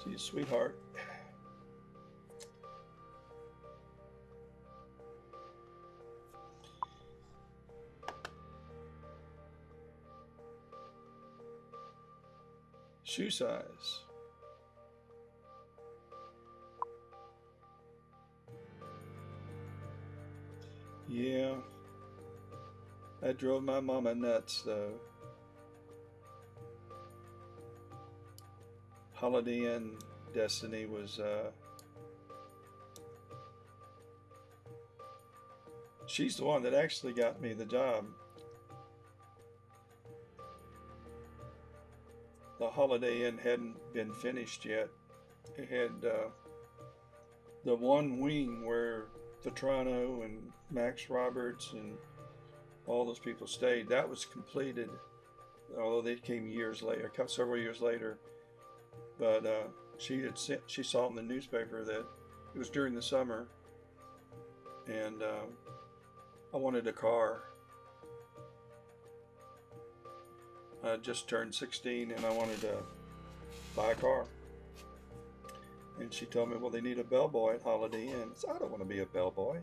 She's a sweetheart. Shoe size. Yeah, that drove my mama nuts though. Holiday Inn Destiny was, she's the one that actually got me the job. The Holiday Inn hadn't been finished yet. It had the one wing where Vetrano and Max Roberts and all those people stayed. That was completed, although they came years later, several years later. But she saw in the newspaper that it was during the summer, and I wanted a car. I just turned 16 and I wanted to buy a car. And she told me, well, they need a bellboy at Holiday Inn. I said, I don't want to be a bellboy.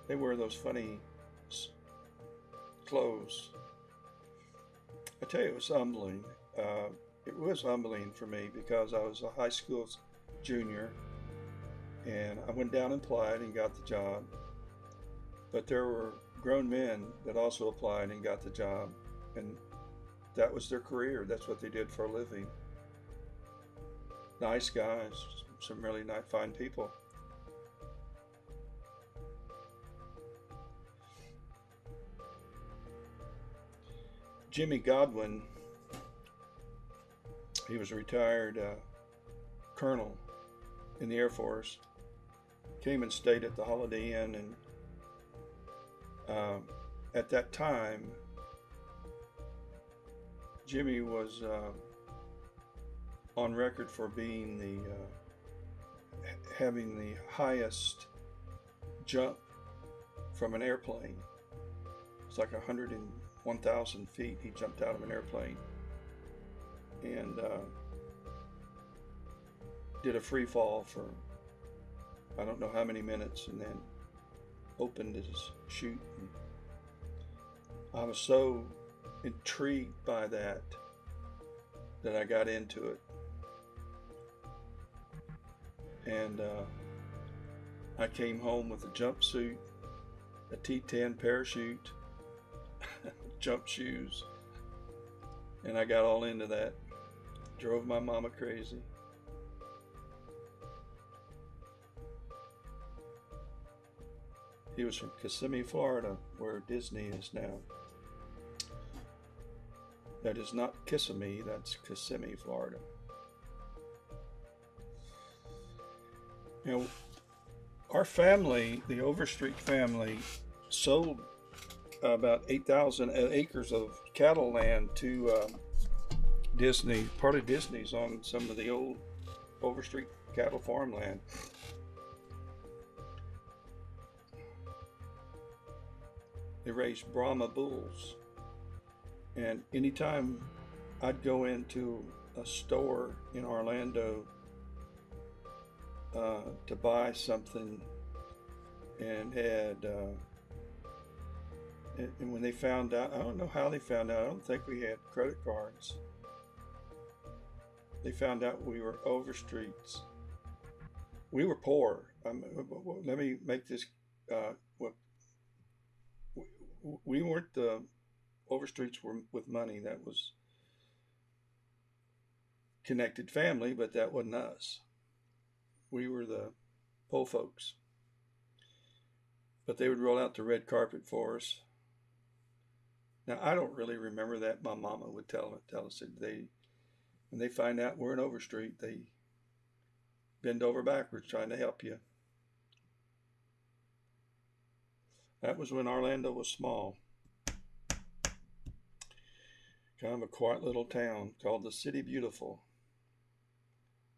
They wear those funny clothes. I tell you, it was humbling. It was humbling for me because I was a high school junior, and I went down and applied and got the job. But there were grown men that also applied and got the job, and that was their career. That's what they did for a living. Nice guys, some really nice, fine people. Jimmy Godwin, he was a retired colonel in the Air Force, came and stayed at the Holiday Inn, and at that time, Jimmy was on record for being having the highest jump from an airplane. It's like 101,000 feet. He jumped out of an airplane and did a free fall for I don't know how many minutes, and then opened his chute. I was so intrigued by that I got into it, and I came home with a jumpsuit, a T10 parachute, jump shoes, and I got all into that. Drove my mama crazy. He was from Kissimmee, Florida, where Disney is now. That is not Kissimmee, that's Kissimmee, Florida. You know, our family, the Overstreet family, sold about 8,000 acres of cattle land to Disney. Part of Disney's on some of the old Overstreet cattle farmland. They raised Brahma bulls, and anytime I'd go into a store in Orlando to buy something, and and when they found out, I don't know how they found out, I don't think we had credit cards, they found out we were overstreets. We were poor. Let me make this. What we weren't the overstreets were with money. That was connected family, but that wasn't us. We were the po folks. But they would roll out the red carpet for us. Now I don't really remember that. My mama would tell us that when they find out we're in Overstreet, they bend over backwards trying to help you. That was when Orlando was small. Kind of a quiet little town called the City Beautiful.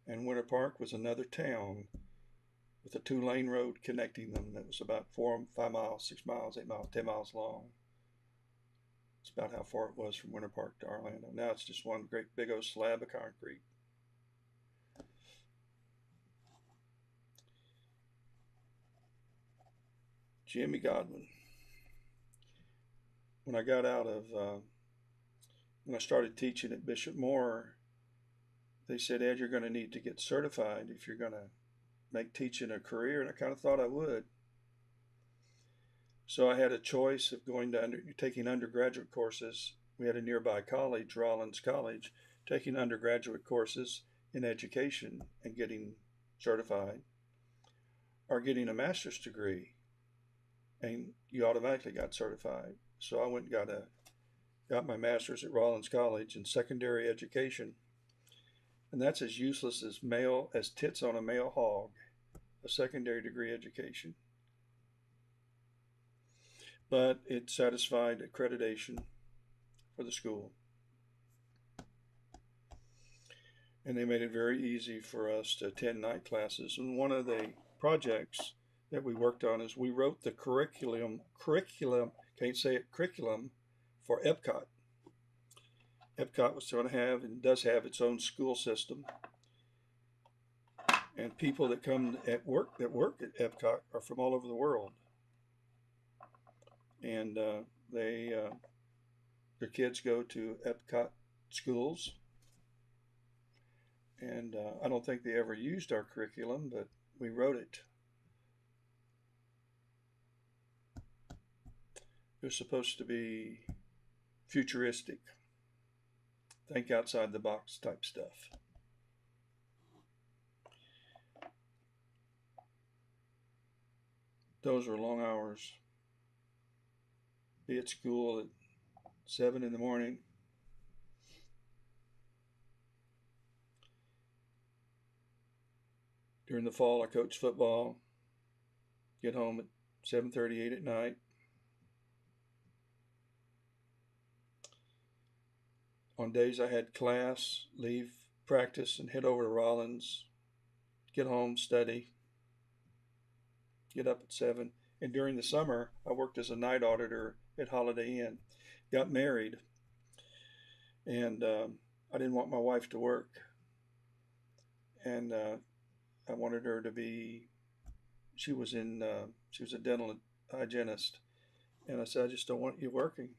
And Winter Park was another town with a 2-lane road connecting them that was about 4, 5 miles, 6 miles, 8 miles, 10 miles long. It's about how far it was from Winter Park to Orlando. Now it's just one great big old slab of concrete. Jimmy Godwin. When I got out of, when I started teaching at Bishop Moore, they said, Ed, you're going to need to get certified if you're going to make teaching a career. And I kind of thought I would. So I had a choice of taking undergraduate courses. We had a nearby college, Rollins College, taking undergraduate courses in education and getting certified, or getting a master's degree, and you automatically got certified. So I went and got my master's at Rollins College in secondary education, and that's as useless as tits on a male hog, a secondary degree education. But it satisfied accreditation for the school. And they made it very easy for us to attend night classes. And one of the projects that we worked on is we wrote the curriculum for Epcot. Epcot was going to have and does have its own school system. And people that work at Epcot are from all over the world. And their kids go to Epcot schools. And I don't think they ever used our curriculum, but we wrote it. It was supposed to be futuristic, think outside the box type stuff. Those were long hours. Be at school at 7 in the morning. During the fall, I coached football. Get home at 7:38 at night. On days I had class, leave practice and head over to Rollins. Get home, study. Get up at 7. And during the summer, I worked as a night auditor at Holiday Inn. Got married, and I didn't want my wife to work. And I wanted her to be, she was a dental hygienist. And I said, I just don't want you working.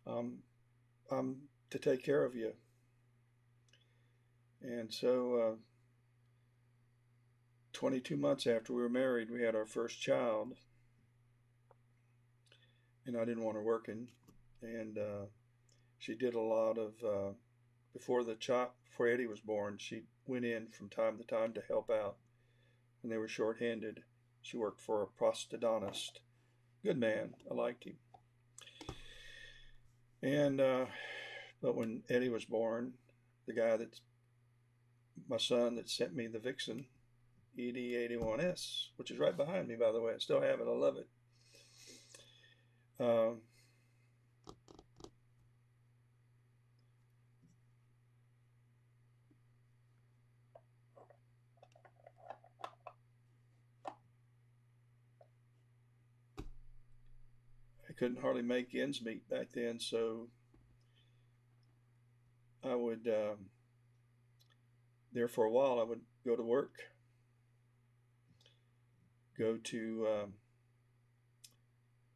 I'm to take care of you. And so 22 months after we were married, we had our first child. And I didn't want her working. And she did a lot of, before Eddie was born, she went in from time to time to help out. When they were short-handed, she worked for a prosthodontist. Good man. I liked him. And but when Eddie was born, my son that sent me the Vixen ED81S, which is right behind me, by the way. I still have it. I love it. I couldn't hardly make ends meet back then, so I would, there for a while, I would go to work, go to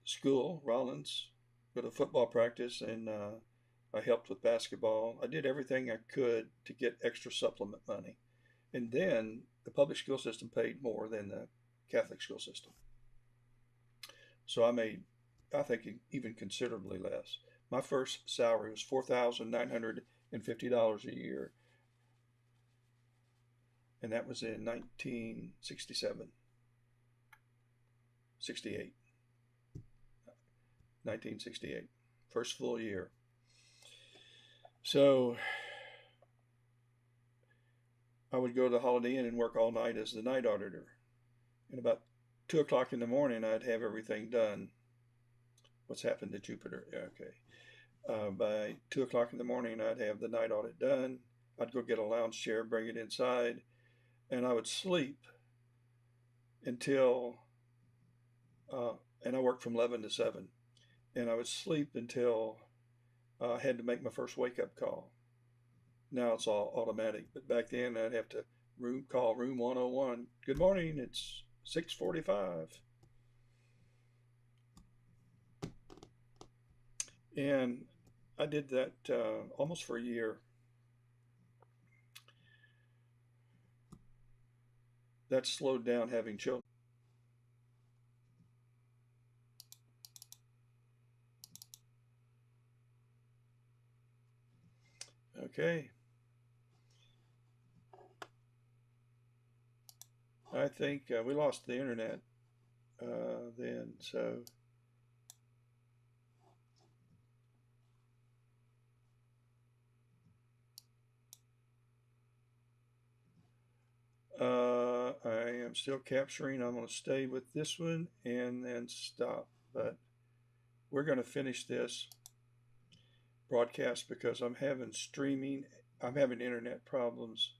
school, Rollins, go to football practice, and I helped with basketball. I did everything I could to get extra supplement money. And then the public school system paid more than the Catholic school system. So I made, I think, even considerably less. My first salary was $4,950 a year, and that was in 1967, 68, 1968, first full year. So I would go to the Holiday Inn and work all night as the night auditor. And about 2 o'clock in the morning, I'd have everything done. What's happened to Jupiter? Yeah, okay. By 2 o'clock in the morning, I'd have the night audit done. I'd go get a lounge chair, bring it inside, and I would sleep until, and I worked from 11 to 7, and I would sleep until I had to make my first wake-up call. Now it's all automatic, but back then I'd have to call room 101. Good morning, it's 6:45. And I did that almost for a year. That slowed down having children. Okay. I think we lost the internet then, so I am still capturing. I'm going to stay with this one and then stop, but we're going to finish this broadcast because I'm having internet problems